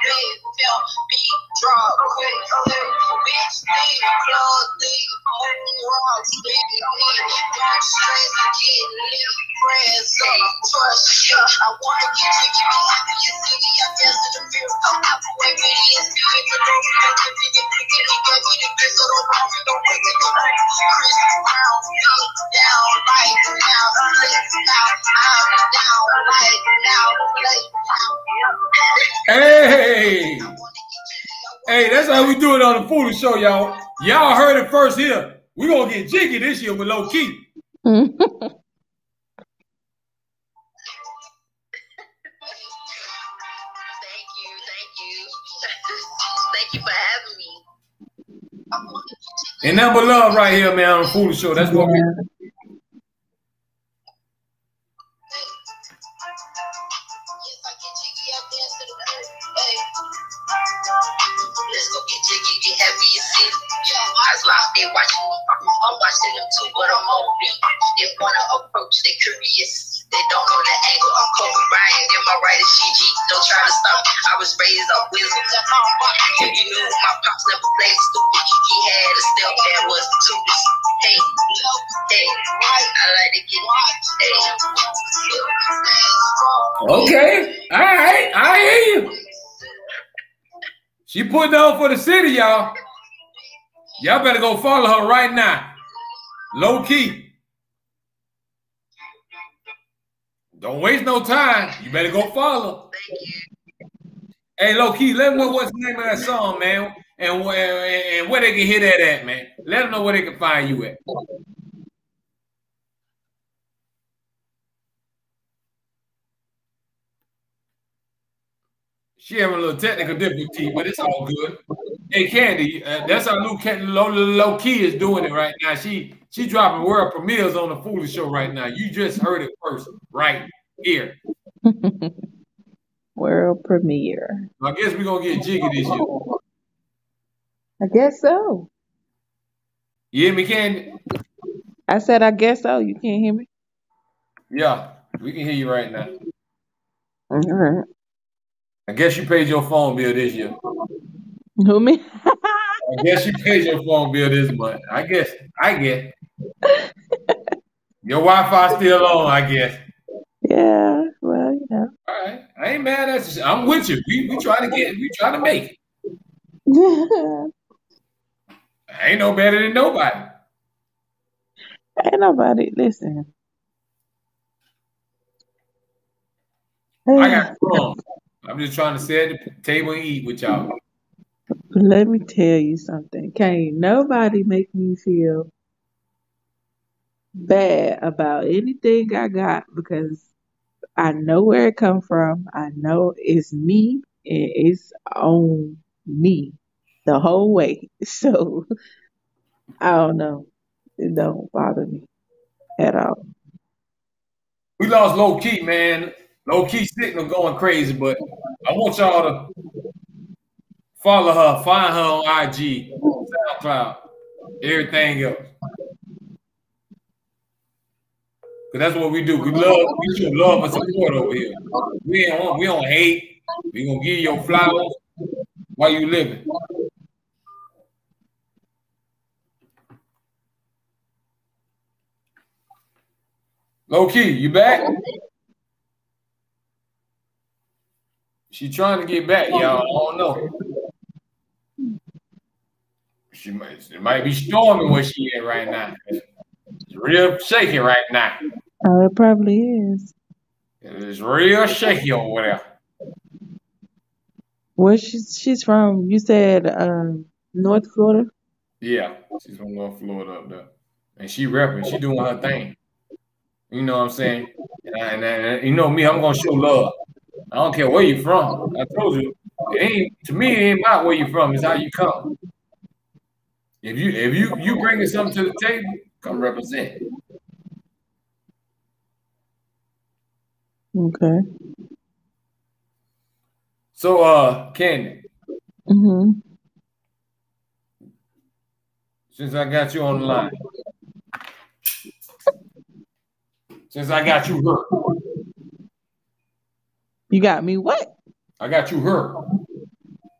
Big film, beat drop, quick, bitch, big plug, big rocks, big don't stress, get lit, friends, trust you. I wanna get jiggy, be happy and silly. I dance to the mirror. I'm out the way, really, it's me. It's a little bit of jiggy, jiggy, he gave me the kiss, so don't make it go. Chris Brown, down right now. Hey, that's how we do it on the Foolish Show, y'all. Y'all heard it first here. We gonna get jiggy this year with low key. Thank you. Thank you for having me. And nothing but love right here, man, on the Foolish Show. That's what we Let's go get jiggy, get heavy and see. Eyes locked, they watching me. I'm watching them too, but I'm on beat. They wanna approach, they curious. They don't know the angle. I'm Kobe Bryant, then my right is GG. Don't try to stop me. I was raised up wisdom. If you knew my pops never played stupid. He had a step that was the tubest. Hey, I like to get okay. All right, I hear you. She putting on for the city, y'all. Y'all better go follow her right now. Low key. Don't waste no time. You better go follow. Thank you. Hey, Loki, let them know what's the name of that song, man, and where they can hear that at, man. Let them know where they can find you at. She having a little technical difficulty, but it's all good. Hey, Candy, that's how Low Key is doing it right now. She dropping world premieres on the Foolish Show right now. You just heard it first, right here. World premiere. I guess we're gonna get jiggy this year. I guess so. You hear me, Candy? I said I guess so. You can't hear me? Yeah, we can hear you right now. All right. I guess you paid your phone bill this year. Who me? I guess you paid your phone bill this month. I guess. Your Wi-Fi still on, I guess. Yeah, well, you know. All right. I ain't mad at you. I'm with you. We try to make it. I ain't no better than nobody. Ain't nobody listen. I got crumbs. I'm just trying to sit at the table and eat with y'all. Let me tell you something. Can't nobody make me feel bad about anything I got because I know where it come from. I know it's me and it's on me the whole way. So I don't know. It don't bother me at all. We lost Low Key, man. Low Key signal going crazy, but I want y'all to follow her, find her on IG, SoundCloud, everything else. Because that's what we do. We show love and support over here. We don't hate. We gonna give you your flowers while you living. Low Key, you back? She trying to get back, y'all. I don't know. It might be storming where she at right now. It's real shaky right now. Oh, it probably is. It's real shaky over there. Where she's from? You said North Florida? Yeah, she's from North Florida up there. And she repping. She doing her thing. You know what I'm saying? And you know me, I'm going to show love. I don't care where you from. I told you. To me, it ain't about where you from. It's how you come. If you bringing something to the table, come represent. Okay. So, Candy. Mm-hmm. Since I got you on the line. Since I got you hurt. You got me what? I got you hurt.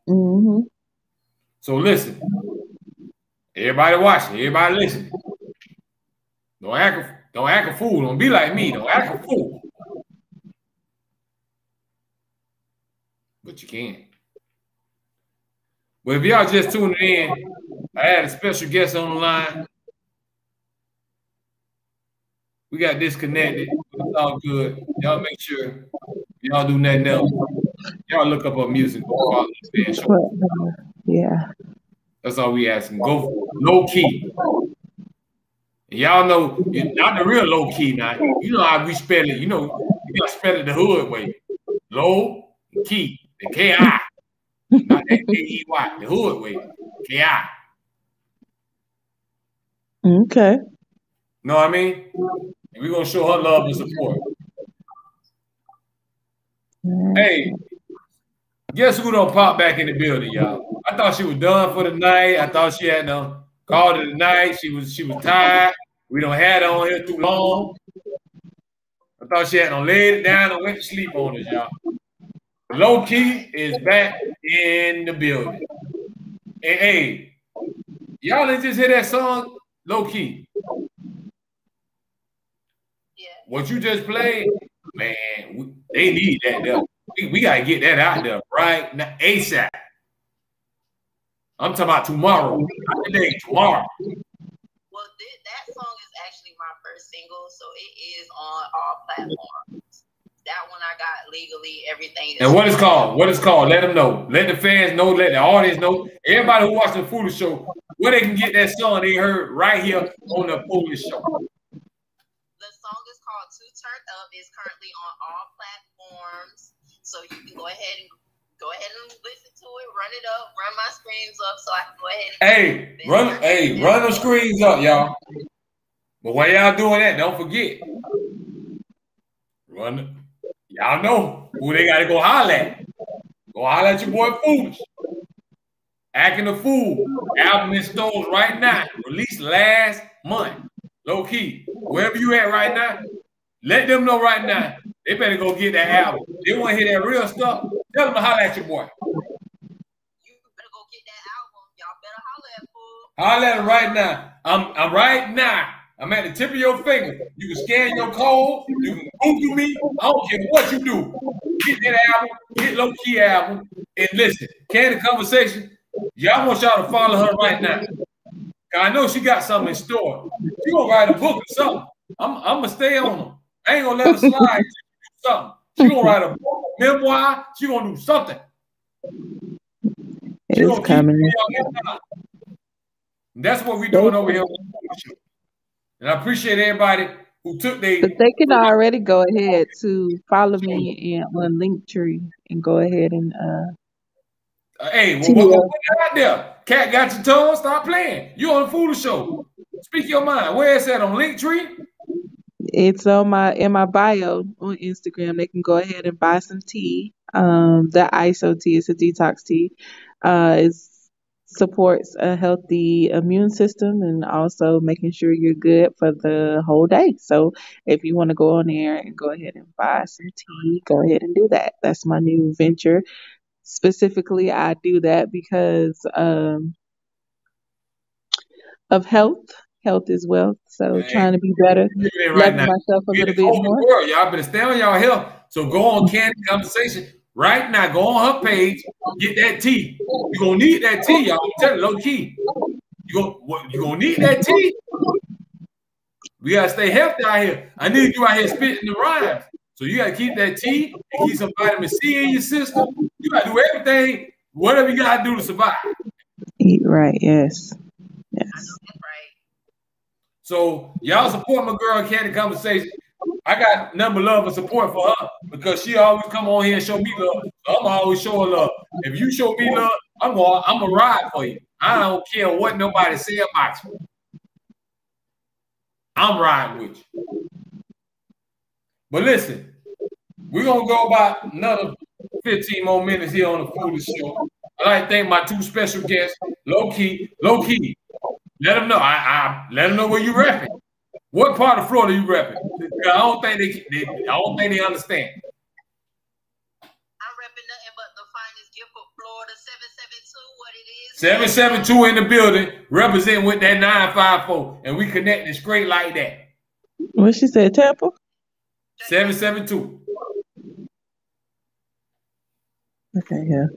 Mm-hmm. So listen. Everybody watching, everybody listening. Don't act a fool. Don't be like me. Don't act a fool. But you can. But if y'all just tuning in, I had a special guest on the line. We got disconnected. It's all good. Y'all make sure y'all do nothing else. Y'all look up her music. Go follow the band show. Yeah. That's all we asking. Go Low Key. And y'all know, not the real Low Key now. You know how we spell it. You know, you got to spell it the hood way. Low Key. The K-I. Not that K-E-Y. The hood way. K-I. Okay. Know what I mean? And we're going to show her love and support. Hey, guess who don't pop back in the building, y'all? I thought she was done for the night. I thought she had no called it a night. She was tired. We don't had her on here too long. I thought she had no laid it down and went to sleep on us, y'all. Low Key is back in the building. And hey, y'all didn't just hear that song, Low Key. Yeah. What you just played, man, they need that there. We got to get that out there right now, ASAP. I'm talking about tomorrow. Not today, tomorrow. Well, that song is actually my first single, so it is on all platforms. that one I got legally. Everything. And what is called? What is called? Let them know. Let the fans know. Let the audience know. Everybody who watches the Foolish Show, where they can get that song they heard right here on the Foolish Show. The song is called "Too Turned Up." It's currently on all platforms, so you can go ahead and listen to it. Run it up. Run my screens up, so I can go ahead. And run the screens up, y'all. But while y'all doing that, don't forget. Y'all know who they got to go holler at. Go holler at your boy Foolish. Acting a Fool. Album in stores right now. Released last month. Low-key. Wherever you at right now, let them know right now. They better go get that album. They want to hear that real stuff. Tell them to holler at your boy. You better go get that album. Y'all better holler at Fool. Holler at him right now. I'm right now. I'm at the tip of your finger. You can scan your code. You can Google me. I don't care what you do. Get that album. Get Low-Key album. And listen, Candy Conversation, y'all want y'all to follow her right now. I know she got something in store. She gonna write a book or something. I'm gonna stay on her. I ain't gonna let her slide. Something. She gonna write a book, a memoir. She gonna do something. It's coming. That's what we doing over here. And I appreciate everybody who took their. But they can already go ahead to follow me on Linktree and go ahead and hey, what out there? Cat got your tongue? Stop playing. You on the Foolish Show. Speak your mind. Where is that on Linktree? It's on in my bio on Instagram. They can go ahead and buy some tea. The ISO tea is a detox tea. It supports a healthy immune system and also making sure you're good for the whole day. So if you want to go on there and go ahead and buy some tea, go ahead and do that. That's my new venture. Specifically, I do that because of health. Health is wealth. So trying to be better, right loving myself a little bit more. World. Y'all better stay on y'all health. So go on Candy Conversation right now. Go on her page. Get that tea. You're going to need that tea, y'all. I'm telling you, low-key. You're going to need that tea. We got to stay healthy out here. I need you out here spitting the rhymes. So you got to keep that tea and keep some vitamin C in your system. You got to do everything, whatever you got to do to survive. Eat right, yes. Yes. So y'all support my girl Candy Conversation. I got nothing but love and support for her because she always come on here and show me love. So I'm always showing love. If you show me love, I'm gonna ride for you. I don't care what nobody say about you. I'm riding with you. But listen, we're gonna go about another 15 more minutes here on the Foolish Show. I'd like to thank my two special guests, Low-Key. Let them know. I let them know where you repping. What part of Florida you repping? I don't think they understand. I'm repping nothing but the finest gift of Florida, 772. What it is? 772 in the building, representing with that 954, and we connecting straight like that. What she said, Tampa? 772. Okay, yeah.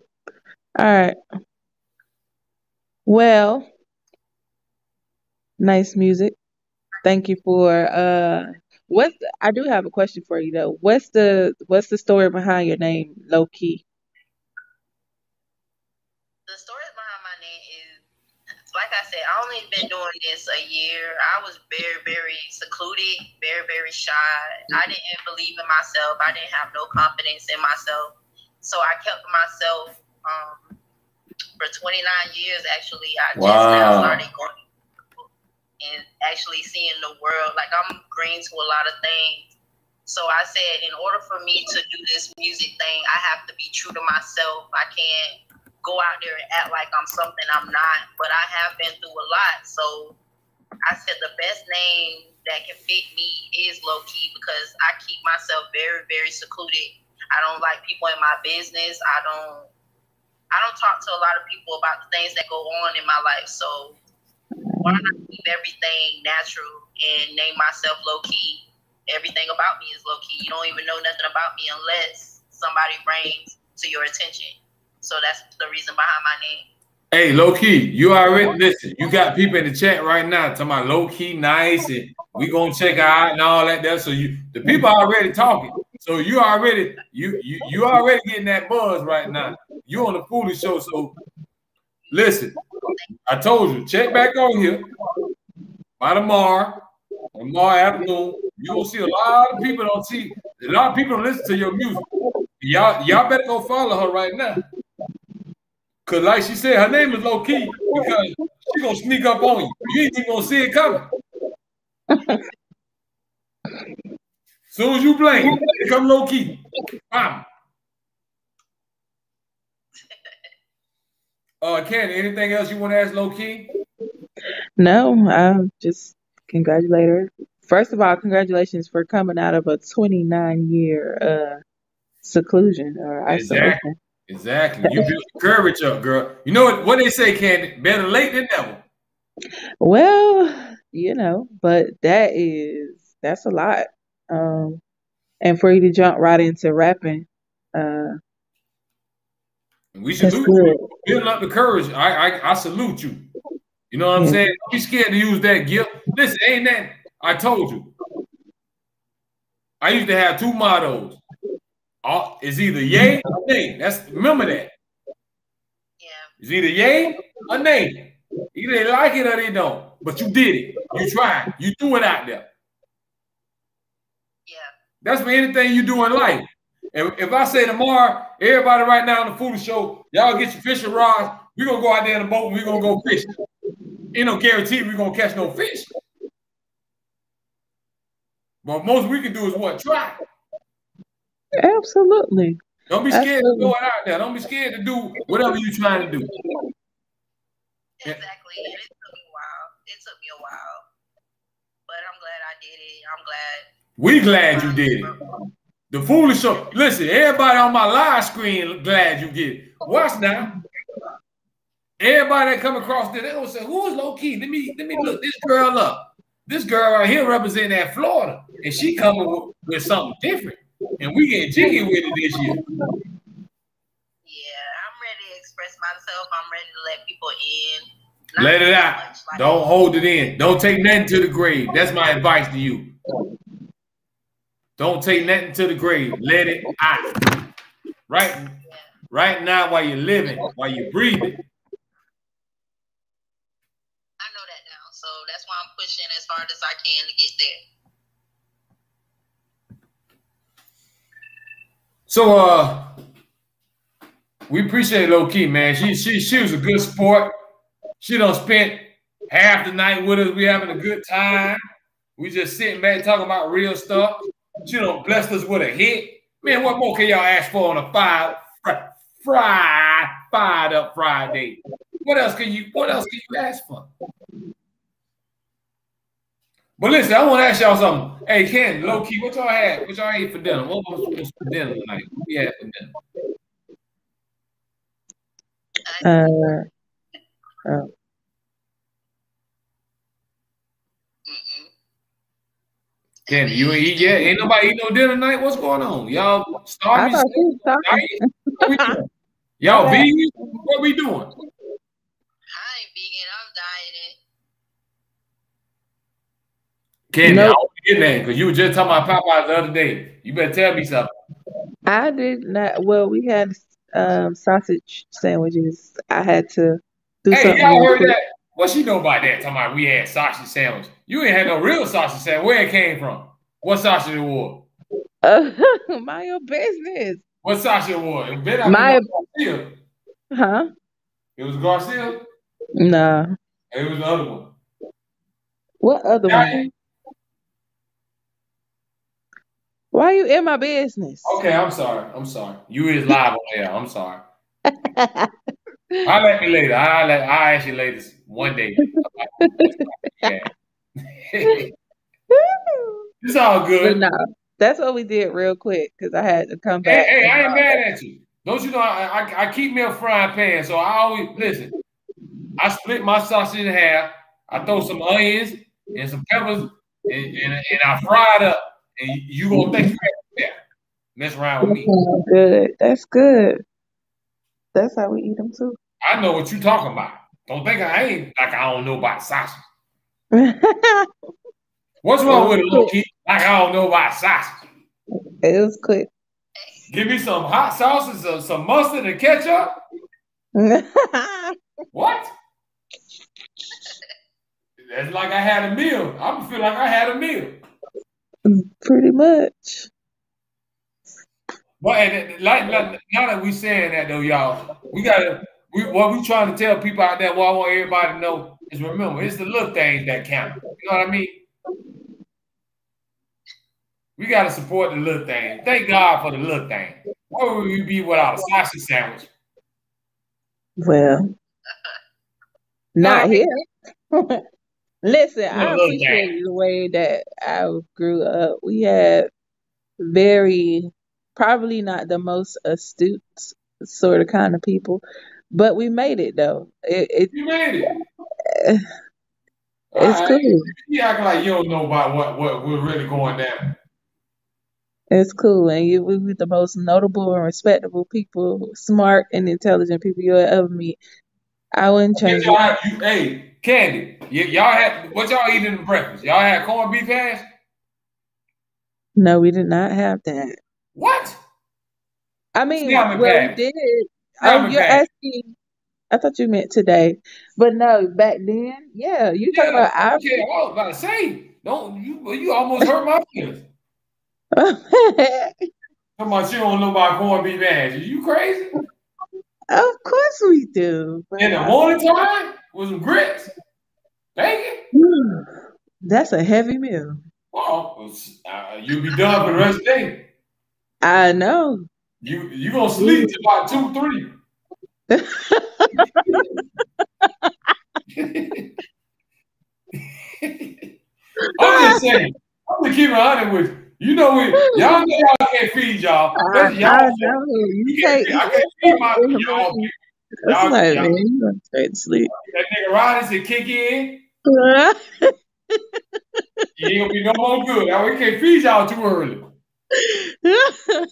All right. Well. Nice music. Thank you for I do have a question for you though. What's the story behind your name, Low-Key? The story behind my name is, like I said, I only been doing this a year. I was very, very secluded, very, very shy. I didn't believe in myself. I didn't have no confidence in myself. So I kept myself for 29 years actually. I just now started going and actually seeing the world. Like, I'm green to a lot of things. So I said, in order for me to do this music thing, I have to be true to myself. I can't go out there and act like I'm something I'm not. But I have been through a lot. So I said the best name that can fit me is Low-Key because I keep myself very, very secluded. I don't like people in my business. I don't talk to a lot of people about the things that go on in my life. So why not keep everything natural and name myself Low-Key? Everything about me is Low-Key. You don't even know nothing about me unless somebody brings to your attention. So that's the reason behind my name. Hey, Low-Key, you already listen. You got people in the chat right now talking about Low-Key nice and we gonna check her out and all that. So the people are already talking. So you already getting that buzz right now. You on the Foolish Show. So listen, I told you, check back on here by tomorrow afternoon. You will see a lot of people don't listen to your music. Y'all better go follow her right now. Cause like she said, her name is Loki because she gonna sneak up on you. You ain't even gonna see it coming. Soon as you blink, here come Loki. Bam. Candy, anything else you want to ask Loki? No, I'm just congratulate her. First of all, congratulations for coming out of a 29-year seclusion or isolation. Exactly. You built the courage up, girl. You know what they say, Candy? Better late than never. Well, but that's a lot. And for you to jump right into rapping, we salute you. Building up the courage. I salute you. You know what I'm saying? Don't be scared to use that gift. Listen, ain't that I told you. I used to have two mottos. It's either yay or nay. Remember that. Yeah. It's either yay or nay. Either they like it or they don't. But you did it. You tried. You threw it out there. Yeah. That's for anything you do in life. And if I say tomorrow, everybody right now on the Foolish Show, y'all get your fishing rods. We're going to go out there in the boat and we're going to go fishing. Ain't no guarantee we're going to catch no fish. But most we can do is what? Try. Absolutely. Don't be scared to go out there. Don't be scared to do whatever you're trying to do. Exactly. And it took me a while. But I'm glad I did it. I'm glad. We glad you did it. The Foolish Show. Listen, everybody on my live screen glad you did it. Watch now. Everybody that come across there, they gonna say, "Who is Loki? Let me look this girl up. This girl right here representing that Florida, and she coming with something different, and we getting jiggy with it this year." Yeah, I'm ready to express myself. I'm ready to let people in. Let it out. Don't hold it in. Don't take nothing to the grave. That's my advice to you. Don't take nothing to the grave. Let it out. Right now, while you're living, while you're breathing. I know that now, so that's why I'm pushing as hard as I can to get there. So, we appreciate Loki, man. She was a good sport. She done spent half the night with us. We having a good time. We just sitting back talking about real stuff. She done blessed us with a hit. Man, what more can y'all ask for on a fired up Friday? What else can you ask for? But listen, I want to ask y'all something. Hey, Ken, Loki, what y'all had? What y'all ate for dinner? What was for dinner tonight? What we had for dinner? Ken, you ain't eat yet? Ain't nobody eat no dinner tonight? What's going on? Y'all starving? Y'all vegan? What we doing? I ain't vegan. I'm dieting. Candy, I don't get that because you were just talking about Popeyes the other day. You better tell me something. I did not. Well, we had sausage sandwiches. I had to do something. Hey, y'all heard that? What she know about that? Talking about we had sausage sandwich. You ain't had no real sausage sandwich. Where it came from? What sausage it was? Mind your business. What sausage it was? It better not be Garcia. Huh? It was Garcia? Nah. It was the other one. What other one? Why are you in my business? Okay, I'm sorry. You is live on air. I'm sorry. I'll let me later. I'll ask you later one day. It's all good. No, that's what we did real quick because I had to come back. Hey, I ain't mad at you. Don't you know I keep me a frying pan, so I always listen. I split my sausage in half. I throw some onions and some peppers, and I fry it up. And you gonna think you mess around with me. Good. That's good. That's how we eat them too. I know what you talking about. Don't think I ain't like I don't know about sausage. What's wrong with it, Loki? Like I don't know about sausage. It was quick. Give me some hot sauce and some mustard and ketchup. What? That's like I had a meal. I feel like I had a meal. Pretty much. But now that we saying that though, y'all, what we trying to tell people out there, what I want everybody to know is remember, it's the little things that count. You know what I mean? We got to support the little things. Thank God for the little things. Where would we be without a sausage sandwich? Well, not here. Listen, I appreciate the way that I grew up. We had probably not the most astute sort of kind of people, but we made it though. You made it. It's cool. You acting like you don't know about what we're really going down. It's cool, and we were the most notable and respectable people, smart and intelligent people you'll ever meet. I wouldn't change it. Hey, Candy, y'all had what y'all eating for breakfast? Y'all had corned beef hash? No, we did not have that. What? I mean, we did. Oh, you're asking. I thought you meant today, but no, back then, yeah. You talking about our? Okay, I was about to say, don't you almost hurt my feelings. Come on, you don't know about corned beef hash. Are you crazy? Of course we do. In the morning time with some grits, bacon. That's a heavy meal. Well, you'll be done for the rest of the day. I know. You gonna sleep till about 2, 3. I'm just saying. I'm gonna keep it honest with you. You know y'all know y'all can't feed y'all. I know. You can't feed my y'all. That's like, man, you gonna straight to sleep. That nigga Ronnie said kick in. You ain't gonna be no more good. Now we can't feed y'all too early.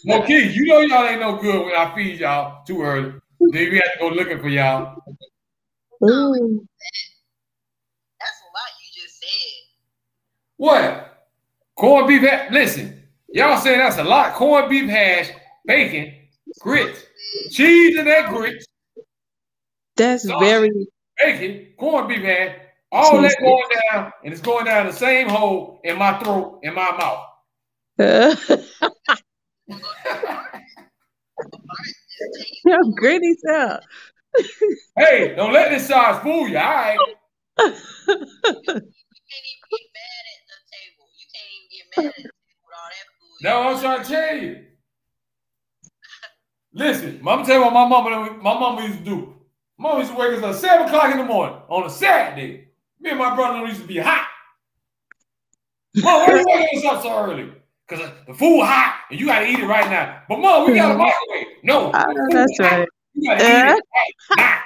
No kids, you know y'all ain't no good when I feed y'all too early. Then we have to go looking for y'all. Ooh. That's a lot you just said. What? Corned beef hash. Listen, y'all saying that's a lot. Corned beef hash, bacon, grits, cheese in that grits. That's sausage, very bacon, corned beef hash. All that going down, and it's going down the same hole in my throat, in my mouth. Your gritty self. Hey, don't let this size fool you, all right? You can't even get mad at the table. You can't even get mad at the table with all that food. That's what I'm trying to tell you. Listen, I'm gonna tell you what my mama used to do. Mama used to wake us up 7 o'clock in the morning on a Saturday. Me and my brother used to be hot. Mom, why you waking us up so early? Because the food hot and you gotta eat it right now. But Mom, we got a microwave. No, that's right. You gotta eat it right now.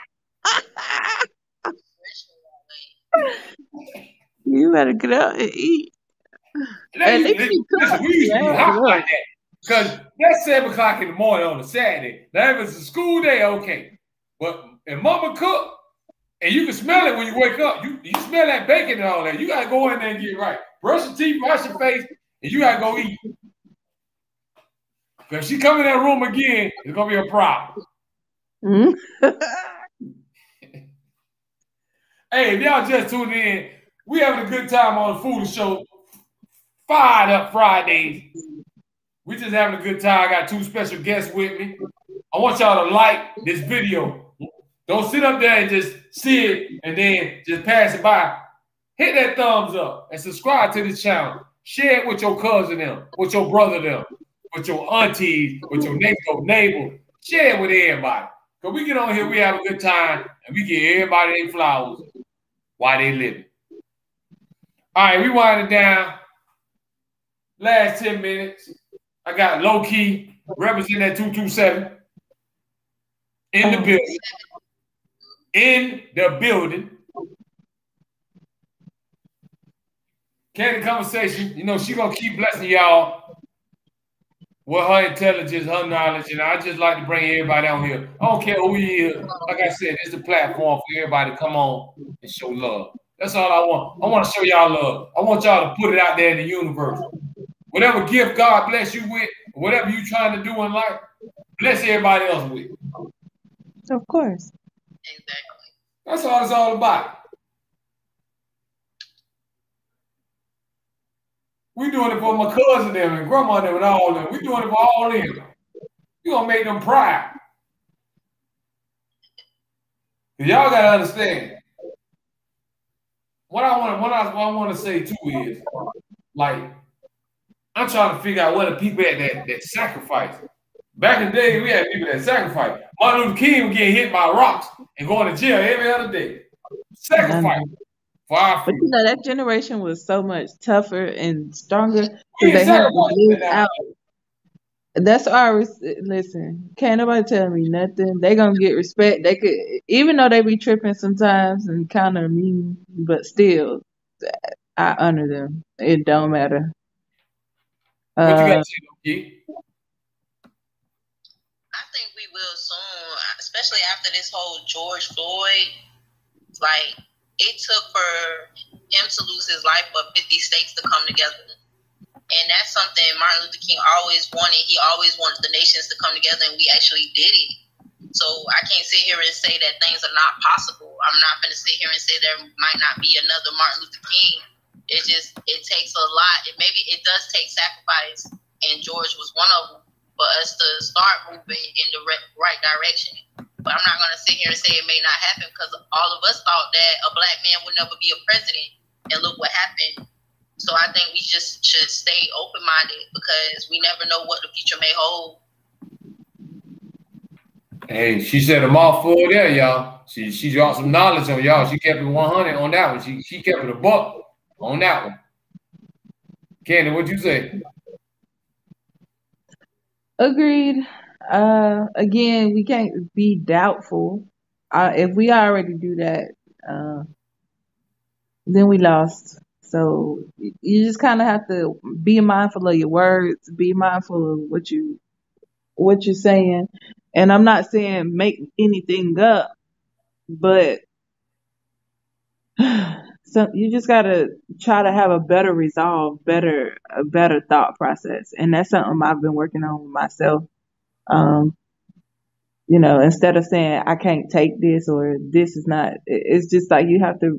You better get up and eat. Listen, we used to be hot like that. Because that's 7 o'clock in the morning on a Saturday. Now, if it's a school day, okay. But if Mama cook, and you can smell it when you wake up. You smell that bacon and all that. You gotta go in there and get it right. Brush your teeth, wash your face, and you gotta go eat. Because if she come in that room again, it's gonna be a problem. Hey, if y'all just tuned in, we having a good time on the Food Show. Fired Up Fridays. We just having a good time. I got 2 special guests with me. I want y'all to like this video. Don't sit up there and just see it and then just pass it by. Hit that thumbs up and subscribe to this channel. Share it with your cousin them, with your brother them, with your aunties, with your next door neighbor. Share it with everybody. Because we get on here, we have a good time, and we give everybody their flowers while they living. All right, we winding down. Last 10 minutes. I got Loki representing that 227 in the building. In the building. Candy Conversation, you know, she gonna keep blessing y'all with her intelligence, her knowledge, and I just like to bring everybody on here. I don't care who he is. Like I said, it's the platform for everybody to come on and show love. That's all I want. I want to show y'all love. I want y'all to put it out there in the universe. Whatever gift God bless you with, whatever you trying to do in life, bless everybody else with. Of course. Exactly. That's all it's all about. We doing it for my cousin them and grandma them and all them. We doing it for all them. We gonna make them proud. Y'all gotta understand. What I want to say too is, like, I'm trying to figure out what the people that sacrifice. Back in the day, we had people that sacrifice. Martin Luther King was getting hit by rocks and going to jail every other day. Sacrifice for our But freedom. you know, that generation was so much tougher and stronger We because ain't they had to sacrificing live that. out. That's our listen. Can't nobody tell me nothing. They gonna get respect. They could, even though they be tripping sometimes and kind of mean, but still, I honor them. It don't matter. What you got to say, Loki? I think we will soon, especially after this whole George Floyd. Like, it took for him to lose his life for 50 states to come together. And that's something Martin Luther King always wanted. He always wanted the nations to come together, and we actually did it. So I can't sit here and say that things are not possible. I'm not going to sit here and say there might not be another Martin Luther King. It takes a lot. Maybe it does take sacrifice, and George was one of them, for us to start moving in the right direction. But I'm not going to sit here and say it may not happen, because all of us thought that a black man would never be a president, and look what happened. So I think we just should stay open-minded, because we never know what the future may hold. Hey, she said a mouthful there, y'all. She dropped some knowledge on y'all. She kept it 100 on that one. She kept it a buck on that one. Candy, what'd you say? Agreed. Again, we can't be doubtful. If we already do that, then we lost. So you just kind of have to be mindful of your words, be mindful of what you're saying. And I'm not saying make anything up, but so you just gotta try to have a better resolve, a better thought process, and that's something I've been working on with myself. Um, instead of saying I can't take this or this is not, it's just like you have to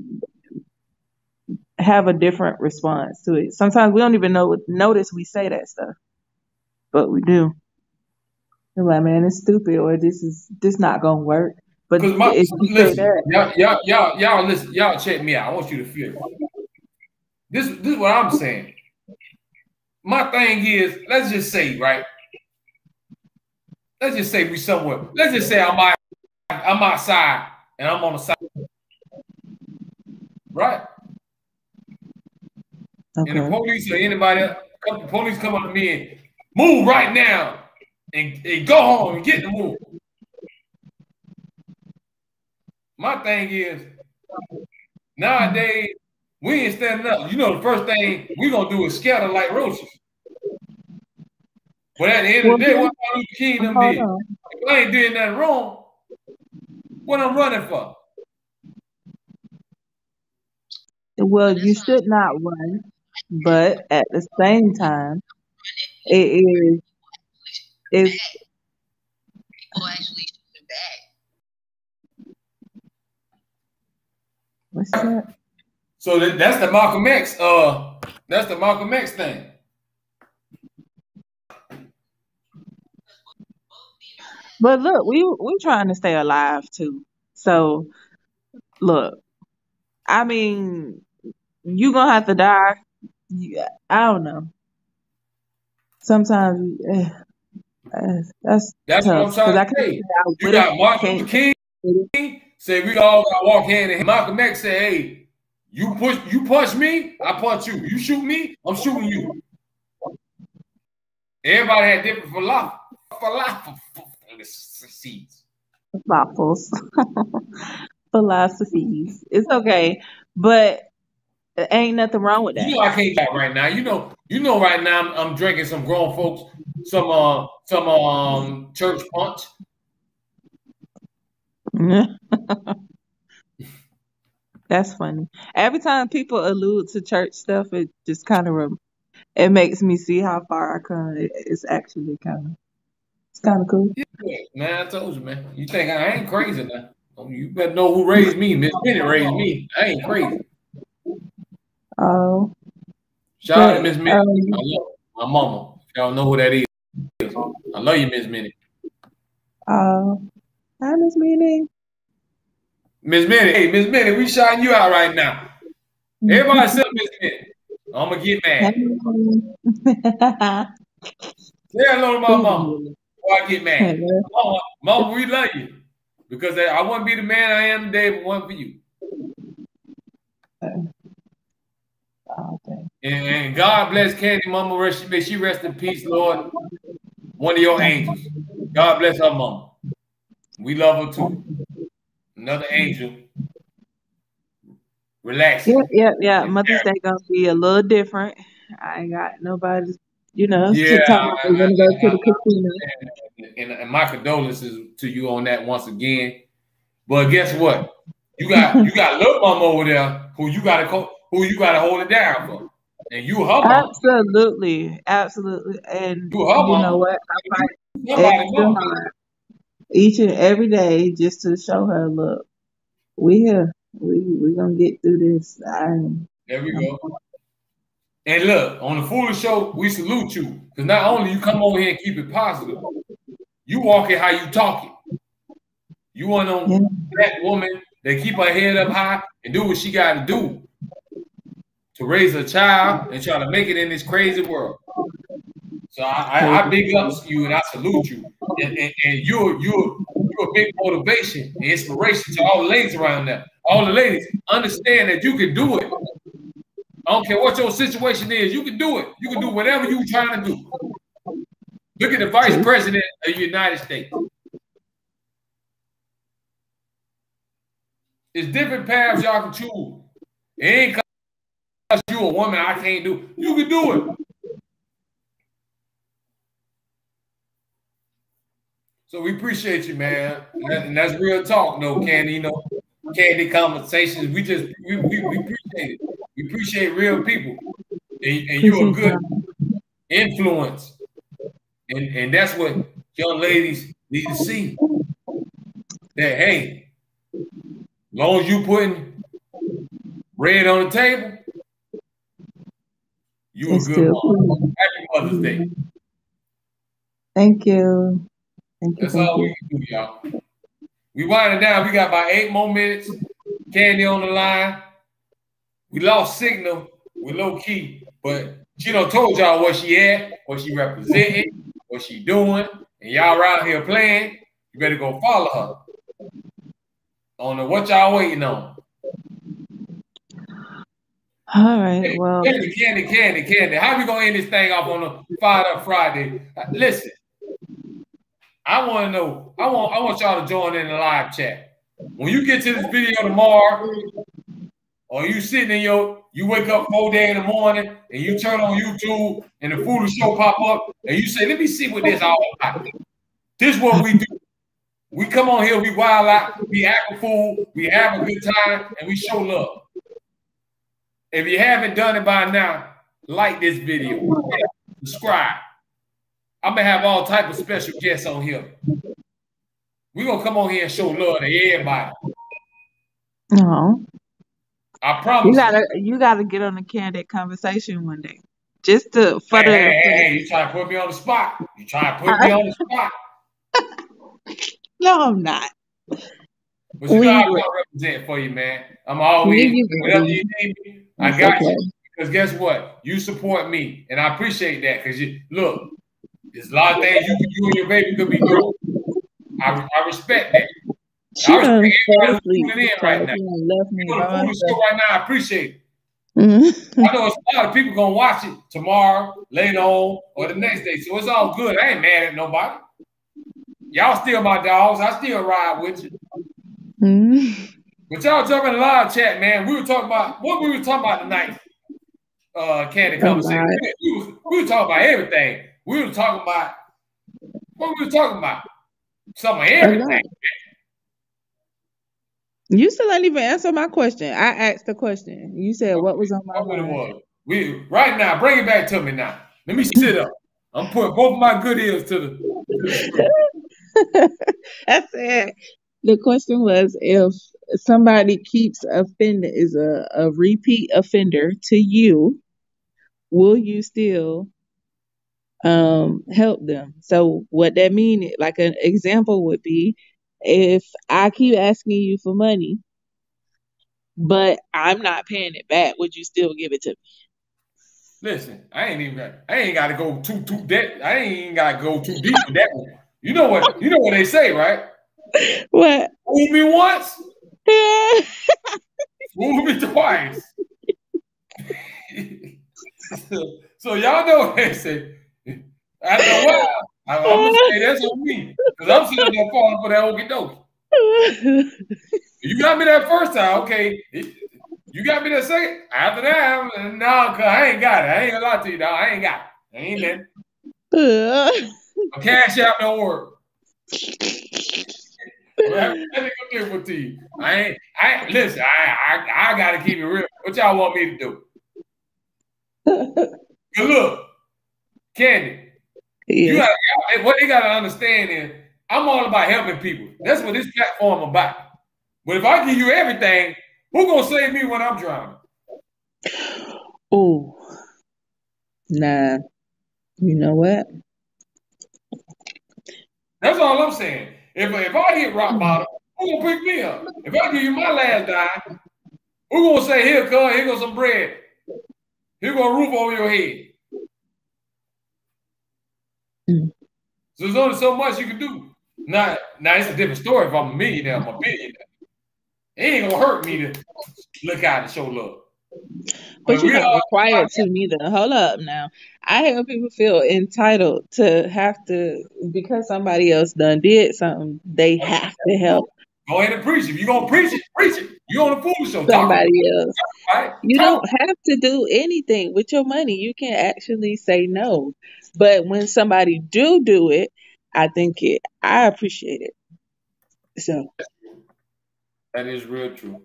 have a different response to it. Sometimes we don't even notice we say that stuff, but we do. You're like, man, it's stupid, or this not gonna work. But if you say listen, that, y'all listen, y'all check me out. I want you to feel it. This is what I'm saying. My thing is, let's just say, right? Let's just say we somewhere. Let's just say I'm outside and I'm on the side, right? okay. And the police or anybody else, the police come up to me and move right now and go home and get the move. My thing is, nowadays, we ain't standing up. The first thing we gonna do is scatter like roaches. But at the end of the day, what Martin Luther King them did? If I ain't doing nothing wrong, what I'm running for? Well, you should not run, but at the same time, it is. People actually shooting back. What's that? So that's the Malcolm X. That's the Malcolm X thing. But look, we trying to stay alive too. So look, I mean, you gonna have to die. I don't know. Sometimes that's That's what I'm tough because trying I to can't say. say I You would have. got Martin Luther King say we all gotta walk hand in hand. Malcolm X said, "Hey, you punch me, I punch you. You shoot me, I'm shooting you." Everybody had different philosophies. It's okay, but ain't nothing wrong with that. I can't talk right now. Right now I'm drinking some grown folks, some church punch. That's funny. Every time people allude to church stuff, it just kind of it makes me see how far I come. It's actually it's kind of cool. Yeah, man, I told you, man. You think I ain't crazy now? You better know who raised me. Miss Bennett raised me. I ain't crazy. Oh, Shout out to but Miss Minnie. I love my mama. If y'all know who that is. I love you, Miss Minnie. hi, Miss Meaning. Miss Minnie, hey, Miss Minnie, we shouting you out right now. Everybody say Miss Minnie. I'm gonna get mad. Say hello to my mama before I get mad. Mama, we love you. Because I wouldn't be the man I am today if it wasn't for you. And God bless Candy, Mama. May she rest in peace, Lord. One of your angels. God bless her mama. We love her too. Another angel. Relaxing. Yeah. Mother's Day gonna be a little different. I ain't got nobody, to Yeah, talk about. We're gonna go to the casino. and my condolences to you on that once again. But guess what? You got little mama over there who you gotta hold it down for. And you her mama. Absolutely. And You her mama. know what? I fight extra hard each and every day just to show her, look, we here. We gonna get through this. There we go. And look, on the Foolish Show, we salute you. Because not only you come over here and keep it positive, you walk it how you talk it. You want that woman that keep her head up high and do what she got to do to raise a child and try to make it in this crazy world. So I big up you and I salute you. And you're a big motivation and inspiration to all the ladies around there. All the ladies, understand that you can do it. I don't care what your situation is. You can do it. You can do whatever you're trying to do. Look at the Vice President of the United States. It's different paths y'all can choose. It ain't because you're a woman I can't do. You can do it. So we appreciate you, man. And that's real talk, no Candy, Candy conversations. We appreciate it. We appreciate real people. And you're a good influence. And that's what young ladies need to see. That, hey, as long as you putting bread on the table, you a good mom. Happy Mother's Day. Thank you. That's all we can do, y'all. We winding down. We got about 8 more minutes. Candy on the line. We lost signal with Loki, but she done told y'all where she at, what she representing, what she doing, and y'all around here playing. You better go follow her. I don't know what y'all waiting on. All right, well. Candy. How we gonna end this thing off on a Fired Up Friday? Listen, I want to know. I want y'all to join in the live chat. When you get to this video tomorrow, or you sitting in you wake up 4 days in the morning and you turn on YouTube and the Foolish Show pop up and you say, let me see what this all about. This is what we do. We come on here, we wild out, we act a fool, we have a good time, and we show love. If you haven't done it by now, like this video, subscribe. I'm gonna have all type of special guests on here. We're gonna come on here and show love to everybody. No. I promise. You gotta get on the candid conversation one day. Just to Hey, you trying to put me on the spot. You trying to put me on the spot. No, I'm not. But you know I'm gonna represent for you, man. I'm always whatever you need me, I got you. Because guess what? You support me. And I appreciate that. Because look, there's a lot of things you and your baby could be doing. I respect that. I respect everybody who's tuning in right now. You're on the Foolish Show right now. I appreciate it. I know it's a lot of people gonna watch it tomorrow, later on, or the next day. So it's all good. I ain't mad at nobody. Y'all still my dogs. I still ride with you. But y'all jump in the live chat, man. We were talking about what we were talking about tonight. Candy conversation. We were talking about everything. We were talking about what we were talking about. Some of everything. You still ain't even answer my question. I asked the question. You said what was on my mind. Right now, bring it back to me now. Let me sit up. I'm putting both my good ears to the screen. I said the question was if somebody keeps offending is a repeat offender to you, will you still help them? So what that mean, like an example would be if I keep asking you for money, but I'm not paying it back, would you still give it to Listen, I ain't got to go too deep. I ain't got to go too deep with that one. You know what they say, right? me? What? Fool me once, fool me twice. So y'all know what they say. After a while, I'm gonna say that's on me because I'm sitting there falling for that okie dokie. You got me that first time, okay? You got me that second. After that, no, cause I ain't got it. I ain't gonna lie to you, dog. I ain't got it. I ain't nothing. A cash out don't work. Let me go different to you. Listen. I gotta keep it real. What y'all want me to do? Good look, Candy. Yeah. What they gotta understand is I'm all about helping people. That's what this platform about. But if I give you everything, who gonna save me when I'm drowning? Oh, nah. You know what? That's all I'm saying. If I hit rock bottom, who gonna pick me up? If I give you my last dime, who gonna say, here goes some bread. Here go a roof over your head. So there's only so much you can do. Now it's a different story if I'm a millionaire, I'm a billionaire. It ain't gonna hurt me to look out and show love. But you're not required to neither. Hold up now. I help people feel entitled to have to, because somebody else done did something, they have to help Go ahead and preach it. If you're gonna preach it, preach it. You on the food show. somebody else. Right? You don't have to do anything with your money. You can actually say no. But when somebody do it, I appreciate it. So that is real true.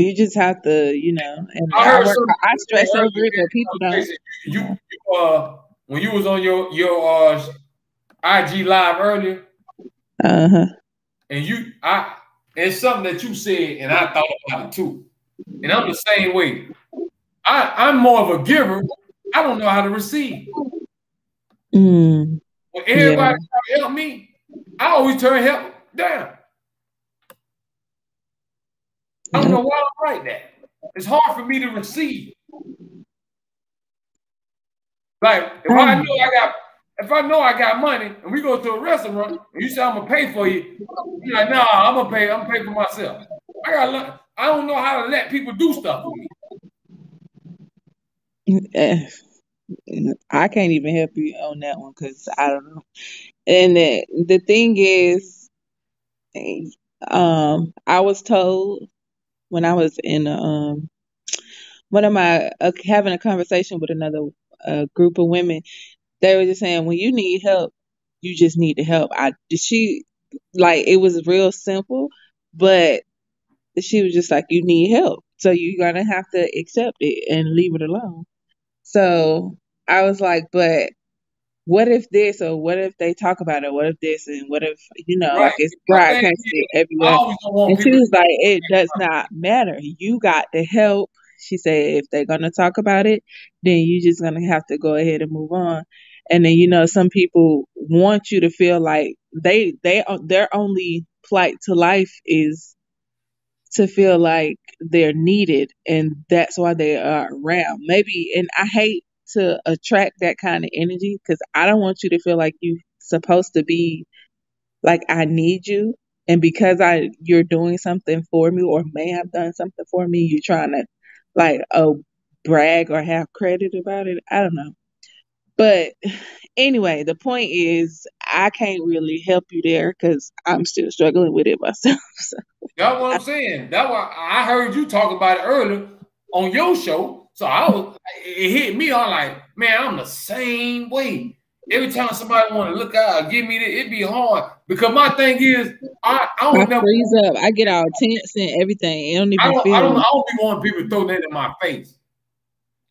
you just have to, and I stress over it, but people don't. You when you was on your IG live earlier, and it's something that you said, and I thought about it too. And I'm the same way. I'm more of a giver. I don't know how to receive. When everybody try to help me, I always turn help down. I don't know why I'm like that. It's hard for me to receive. Like if I know I got money and we go to a restaurant and you say I'm gonna pay for you, you're like, nah, I'm pay for myself. I don't know how to let people do stuff for me. I can't even help you on that one because I don't know. And the thing is, I was told when I was in one of my having a conversation with another group of women, they were just saying when you need help, you just need to help. It was real simple, but she was just like, you need help, so you're gonna have to accept it and leave it alone. So I was like, but what if this, or what if they talk about it? What if this, and what if, like it's broadcasted everywhere? And she was like, it does not matter. You got to help. She said, if they're going to talk about it, then you just going to have to go ahead and move on. And then, some people want you to feel like their only plight to life is to feel like they're needed, and that's why they are around. Maybe, and I hate to attract that kind of energy because I don't want you to feel like you're supposed to be like, I need you, and because you're doing something for me or may have done something for me, you're trying to like brag or have credit about it. I don't know. But anyway, the point is I can't really help you there because I'm still struggling with it myself. So. That's what I'm saying. That's why I heard you talk about it earlier on your show. So it hit me. I'm like, man, I'm the same way. Every time somebody want to look out, give me that, it be hard because my thing is, I don't never freeze up. I get all tense and everything. It don't even feel. I don't be wanting people to throw that in my face.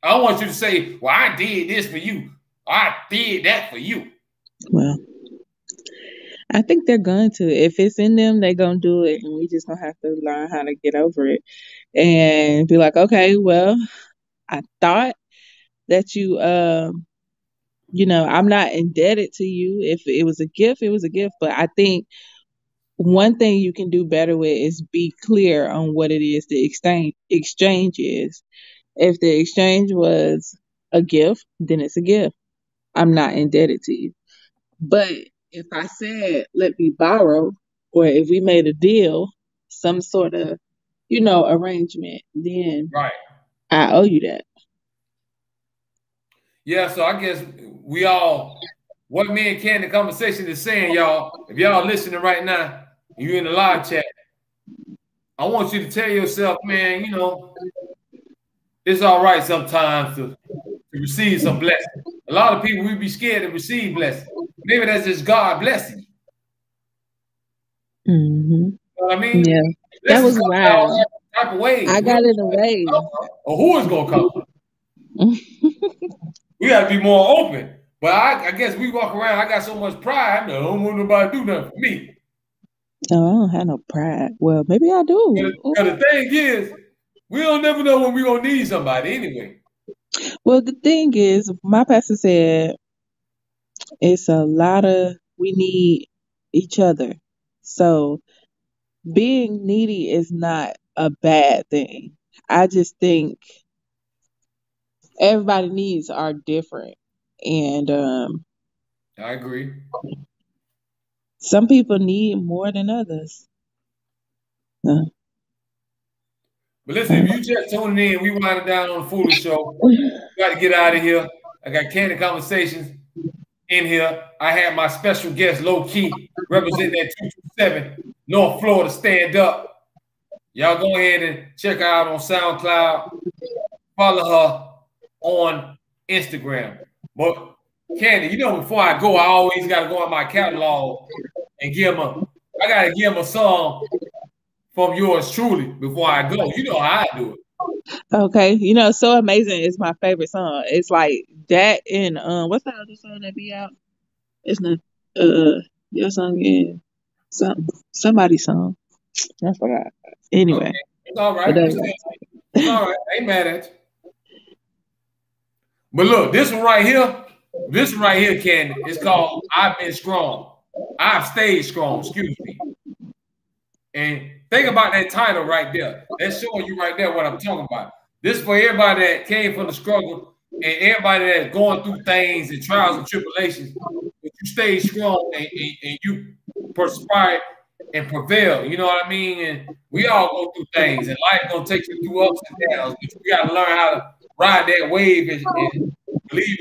I don't want you to say, well, I did this for you. I did that for you. Well, I think they're going to. If it's in them, they're going to do it. And we just going to have to learn how to get over it and be like, okay, well, I thought that I'm not indebted to you. If it was a gift, it was a gift. But I think one thing you can do better with is be clear on what it is the exchange is. If the exchange was a gift, then it's a gift. I'm not indebted to you. But if I said, let me borrow, or if we made a deal, some sort of, arrangement, then Right. I owe you that. Yeah, so I guess what me and Candy Conversation is saying, y'all, if y'all listening right now, you in the live chat, I want you to tell yourself, man, it's all right sometimes to receive some blessing. A lot of people, we be scared to receive blessing. Maybe that's just God blessing you. Mm-hmm. You know what I mean? Yeah, that was wild. Type of ways. I got in the way. Or who is going to come from? We got to be more open. But I guess we walk around, I got so much pride, I don't want nobody to do nothing for me. No, I don't have no pride. Well, maybe I do. But the thing is, we don't never know when we're going to need somebody anyway. Well, the thing is, my pastor said we need each other. So being needy is not a bad thing. I just think everybody needs are different. And I agree. Some people need more than others. But listen, if you just tuning in, we winding down on the Foolish Show. We got to get out of here. I got Candy Conversations in here. I had my special guest, Loki, representing that 227 North Florida Stand Up. Y'all go ahead and check her out on SoundCloud. Follow her on Instagram. But Candy, before I go, I always got to go on my catalog and I got to give him a song from yours truly before I go. You know how I do it. Okay. So Amazing is my favorite song. It's like that and what's the other song that be out? It's not your song is somebody's song. I forgot. Anyway. Okay. It's all right. It's all right. I ain't mad at you. But look, this one right here, Candy, it's called I've Been Strong. I've stayed strong, excuse me. And think about that title right there. That's showing you right there what I'm talking about. This is for everybody that came from the struggle and everybody that's going through things and trials and tribulations. But you stay strong and you perspire and prevail. You know what I mean? And we all go through things, and life gonna take you through ups and downs. But we gotta learn how to ride that wave and believe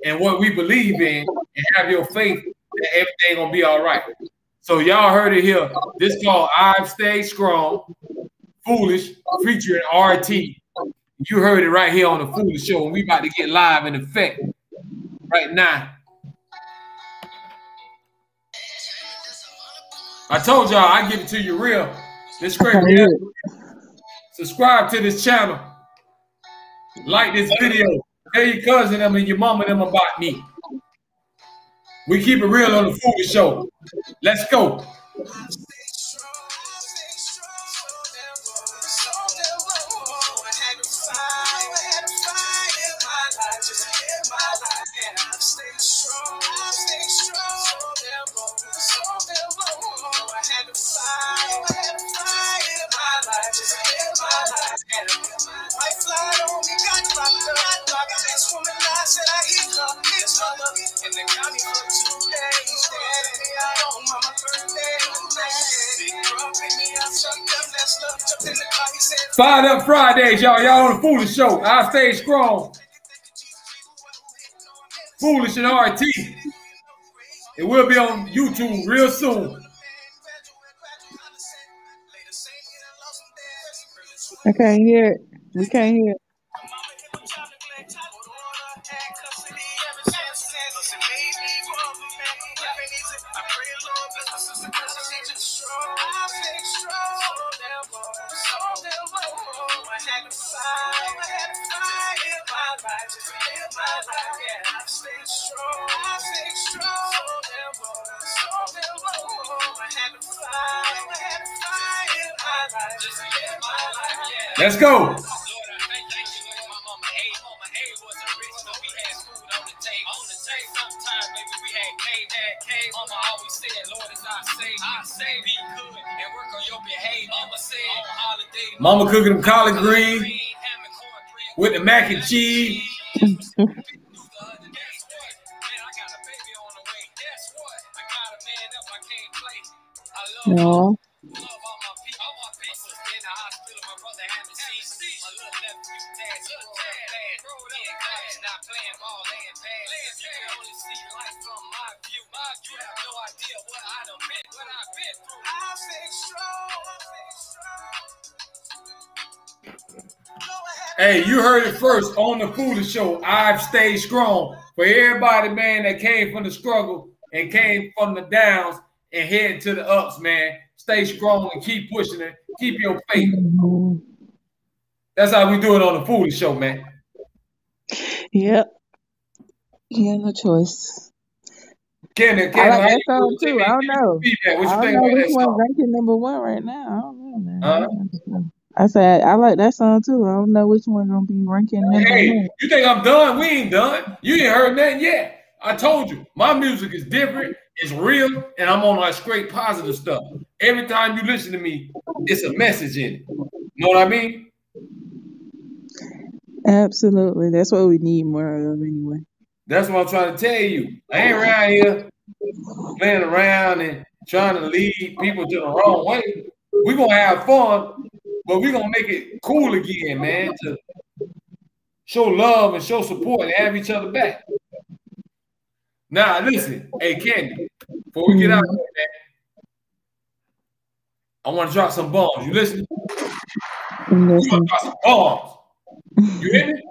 in what we believe in and have your faith that everything gonna be all right. So y'all heard it here. This called I've Stayed Strong, Foolish, featuring RT. You heard it right here on the Foolish Show, and we about to get live in effect right now. I told y'all I give it to you real. This great reality. Subscribe to this channel. Like this video. Tell your cousin them and your mama them about me. We keep it real on the Foolish Show. Let's go. Fired Up Fridays, y'all. Y'all on the Foolish Show. I stay strong. Foolish and RT. It will be on YouTube real soon. I can't hear it. We can't hear it. life, just live my life, yeah. I stay strong, I stay strong. So them boys, I had to fight, in my life, just live my life, yeah. Let's go. Lord, I thank you, Lord, my mama A wasn't rich, but we had food on the table. Sometimes, baby, we had cave. Mama always said, Lord, as I say, be good and work on your behavior. Mama said, on holiday, Mama cooking them collard greens with the mac and cheese. No. Hey, you heard it first on the Foolish Show. I've stayed strong. For everybody, man, that came from the struggle and came from the downs and heading to the ups, man. Stay strong and keep pushing it. Keep your faith. That's how we do it on the Foolish Show, man. Yep. He had no choice. Kenny, I like that song too. I don't know. Feedback. What you I don't think know about which that one song? ranking number one right now. I don't know, man. Huh? I said I like that song too. I don't know which one gonna be ranking number Hey, one. you think I'm done? We ain't done. You ain't heard nothing yet. I told you, my music is different, it's real, and I'm on like straight positive stuff. Every time you listen to me, it's a message in it. You know what I mean? Absolutely. That's what we need more of anyway. That's what I'm trying to tell you. I ain't around here playing around and trying to lead people to the wrong way. We're gonna have fun, but we're gonna make it cool again, man, to show love and show support and have each other back. Now, listen, hey, Candy, before we get out of here, man, I want to drop some bombs. You listening? We want to drop some bombs. You hear me?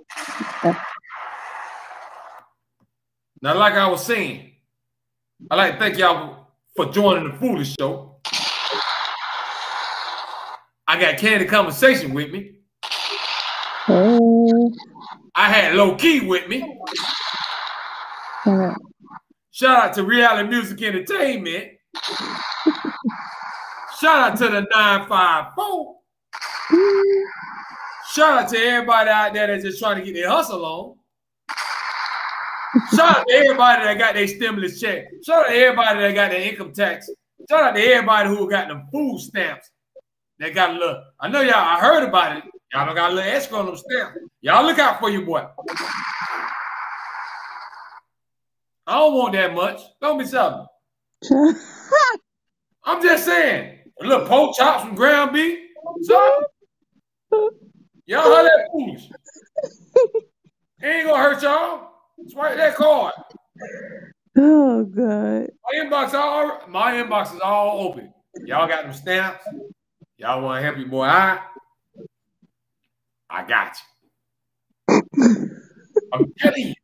Now, like I was saying, I'd like to thank y'all for joining the Foolish Show. I got Candy Conversation with me. I had Loki with me. Shout out to Reality Music Entertainment. Shout out to the 954. Shout out to everybody out there that's just trying to get their hustle on. Shout out to everybody that got their stimulus check. Shout out to everybody that got their income tax. Shout out to everybody who got them food stamps. They got a little, I know y'all, I heard about it. Y'all don't got a little extra on them stamps. Y'all look out for your boy. I don't want that much. Don't be something. I'm just saying. A little pork chops from ground beef. Something. Y'all heard that foolish. Ain't gonna hurt y'all. Swipe that card. Oh God. My inbox is all open. Y'all got them stamps. Y'all want to help your boy out? I got you. I'm telling you.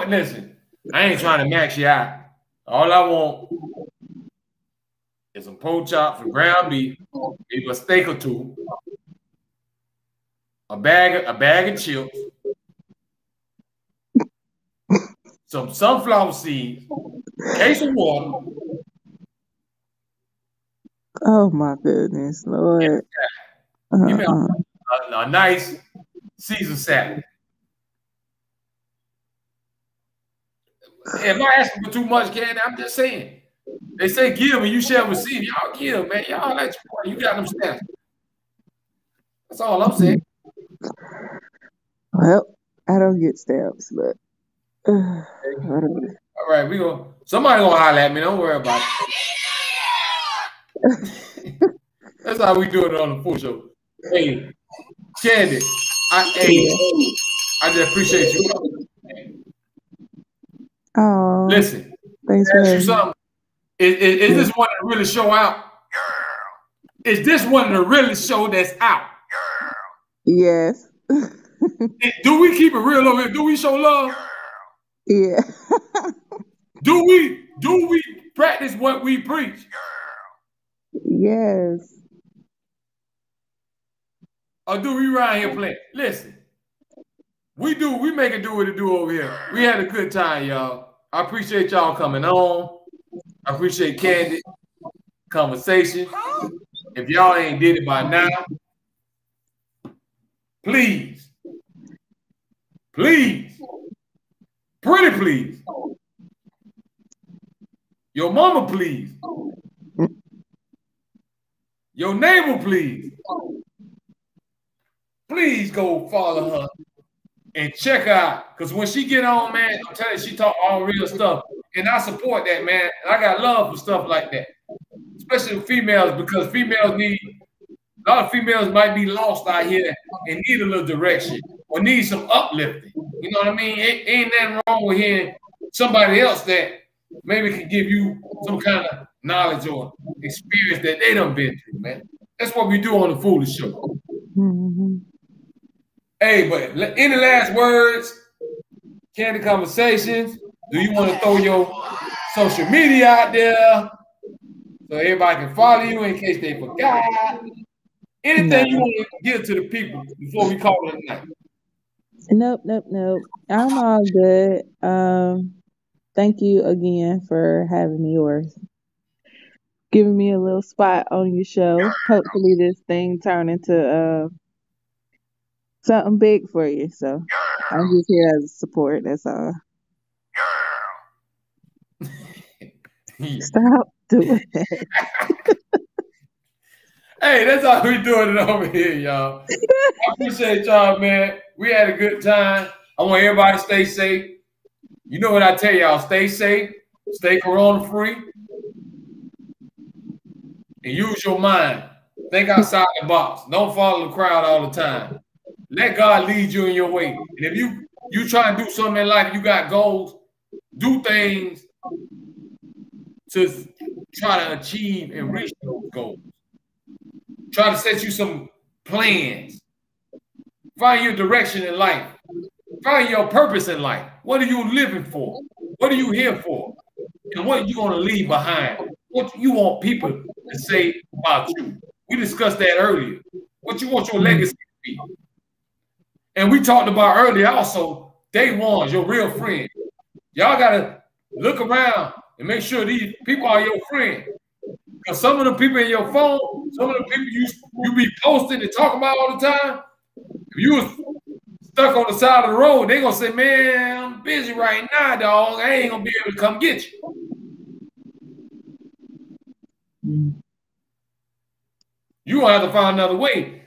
Listen, I ain't trying to max you out. All I want is some pork chops from ground beef, maybe a steak or two, a bag of chips, some sunflower seeds, case of water. Oh my goodness, Lord. Give me a nice Caesar salad. Am I asking for too much, Candy? I'm just saying. They say give and you shall receive. Y'all give, man. Y'all let you got them stamps. That's all I'm saying. Well, I don't get stamps, but whatever. All right, somebody gonna holler at me. Don't worry about it. That's how we do it on the Full Show. Hey, Candy, I just appreciate you. Oh, listen, thanks for ask you something. Is this one that really show out? Is this one that really show that's out? Yes. Do we keep it real over here? Do we show love? Yeah. Do we practice what we preach? Yes. Or do we around here playing? Listen, We make it do what it do over here. We had a good time, y'all. I appreciate y'all coming on. I appreciate candid conversation. If y'all ain't did it by now, please, pretty please, your mama please, your neighbor please go follow her and check her out. Because when she get on, man, I'm telling you, she talk all real stuff. And I support that, man. I got love for stuff like that. Especially females, because a lot of females might be lost out here and need a little direction or need some uplifting. You know what I mean? Ain't nothing wrong with hearing somebody else that maybe can give you some kind of knowledge or experience that they done been through, man. That's what we do on the Foolish Show. Mm-hmm. Hey, but any last words? Candid conversations? Do you want to throw your social media out there so everybody can follow you in case they forgot? Anything you want to give to the people before we call it a night? Nope. I'm all good. Thank you again for having me or giving me a little spot on your show. Hopefully this thing turn into something big for you. So I'm just here as a support. That's all. Stop doing that. Hey, that's how we doing it over here, y'all. I appreciate y'all, man. We had a good time. I want everybody to stay safe. You know what I tell y'all, stay safe, stay corona free, and use your mind. Think outside the box. Don't follow the crowd all the time. Let God lead you in your way. And if you try and do something in life, you got goals, do things to try to achieve and reach those goals. Try to set you some plans. Find your direction in life. Find your purpose in life. What are you living for? What are you here for? And what are you going to leave behind? What you want people to say about you? We discussed that earlier. What you want your legacy to be? And we talked about earlier also, day ones, your real friend. Y'all got to look around and make sure these people are your friend. Because some of the people in your phone, some of the people you be posting and talking about all the time, if you was stuck on the side of the road, they gonna say, man, I'm busy right now, dog. I ain't gonna be able to come get you. You gonna have to find another way.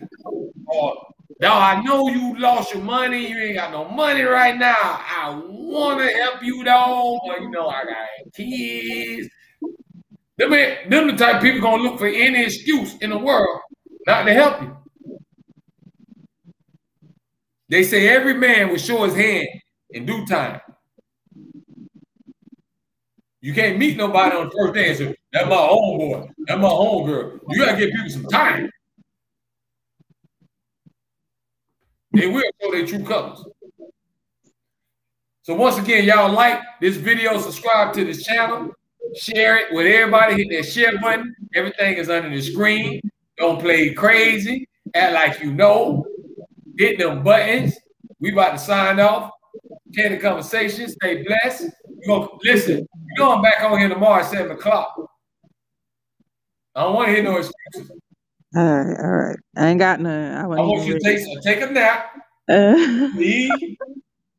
Or, dog, I know you lost your money. You ain't got no money right now. I want to help you, dog. But, you know, I got kids. Them the type of people gonna look for any excuse in the world not to help you. They say every man will show his hand in due time. You can't meet nobody on the first day and say, that's my homeboy, that's my homegirl. You gotta give people some time. They will show their true colors. So once again, y'all like this video, subscribe to this channel, share it with everybody, hit that share button. Everything is under the screen. Don't play crazy, act like you know. Hit them buttons. We about to sign off. Candid conversation. Stay blessed. Listen, you know I'm back on here tomorrow at 7 o'clock. I don't want to hear no excuses. All right. I ain't got none. I want you to take a nap. Leave.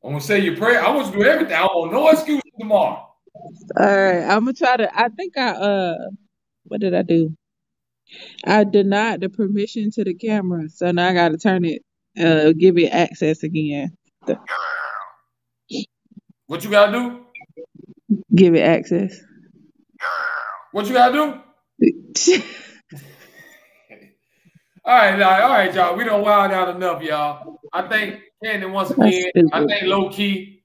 I'm going to say your prayer. I want you to do everything. I want no excuses tomorrow. All right. I'm going to try to, I think what did I do? I denied the permission to the camera. So now I got to turn it, give it access again. What you got to do? Give it access. What you got to do? All right, y'all. We done wild out enough, y'all. I thank Candy once again. I thank Loki.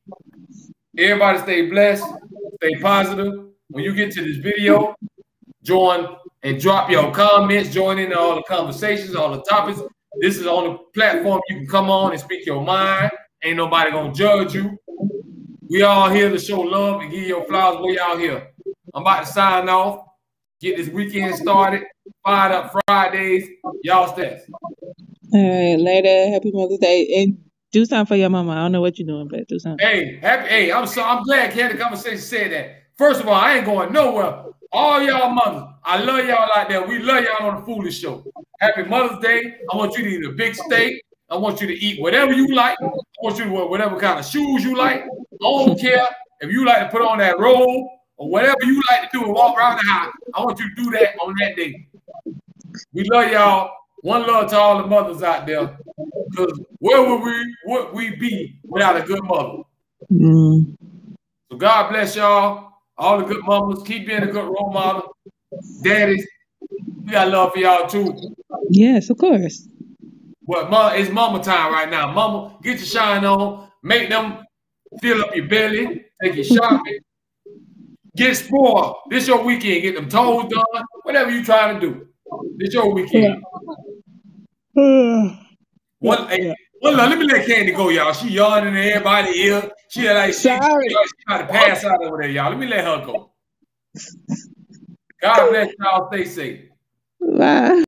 Everybody stay blessed. Stay positive. When you get to this video, join and drop your comments. Join in all the conversations, all the topics. This is on the platform you can come on and speak your mind. Ain't nobody going to judge you. We all here to show love and give your flowers. We all here. I'm about to sign off. Get this weekend started. Fired up Fridays. Y'all stay. All right, later. Happy Mother's Day. And Do something for your mama. I don't know what you're doing, but do something. Hey, I'm glad Candy Conversation said that. First of all, I ain't going nowhere. All y'all mothers, I love y'all out there. We love y'all on the Foolish Show. Happy Mother's Day. I want you to eat a big steak. I want you to eat whatever you like. I want you to wear whatever kind of shoes you like. I don't care if you like to put on that robe or whatever you like to do and walk around the house. I want you to do that on that day. We love y'all. One love to all the mothers out there. Because where would we be without a good mother? Mm. So God bless y'all. All the good mamas. Keep being a good role model. Daddies, we got love for y'all too. Yes, of course. But it's mama time right now. Mama, get your shine on. Make them fill up your belly. Take you shopping. Get spoiled. This your weekend. Get them toes done. Whatever you trying to do. This your weekend. Let me let Candy go, y'all. She yawning in everybody's ear. She trying to pass out over there, y'all. Let me let her go. God bless y'all. Stay safe. Bye.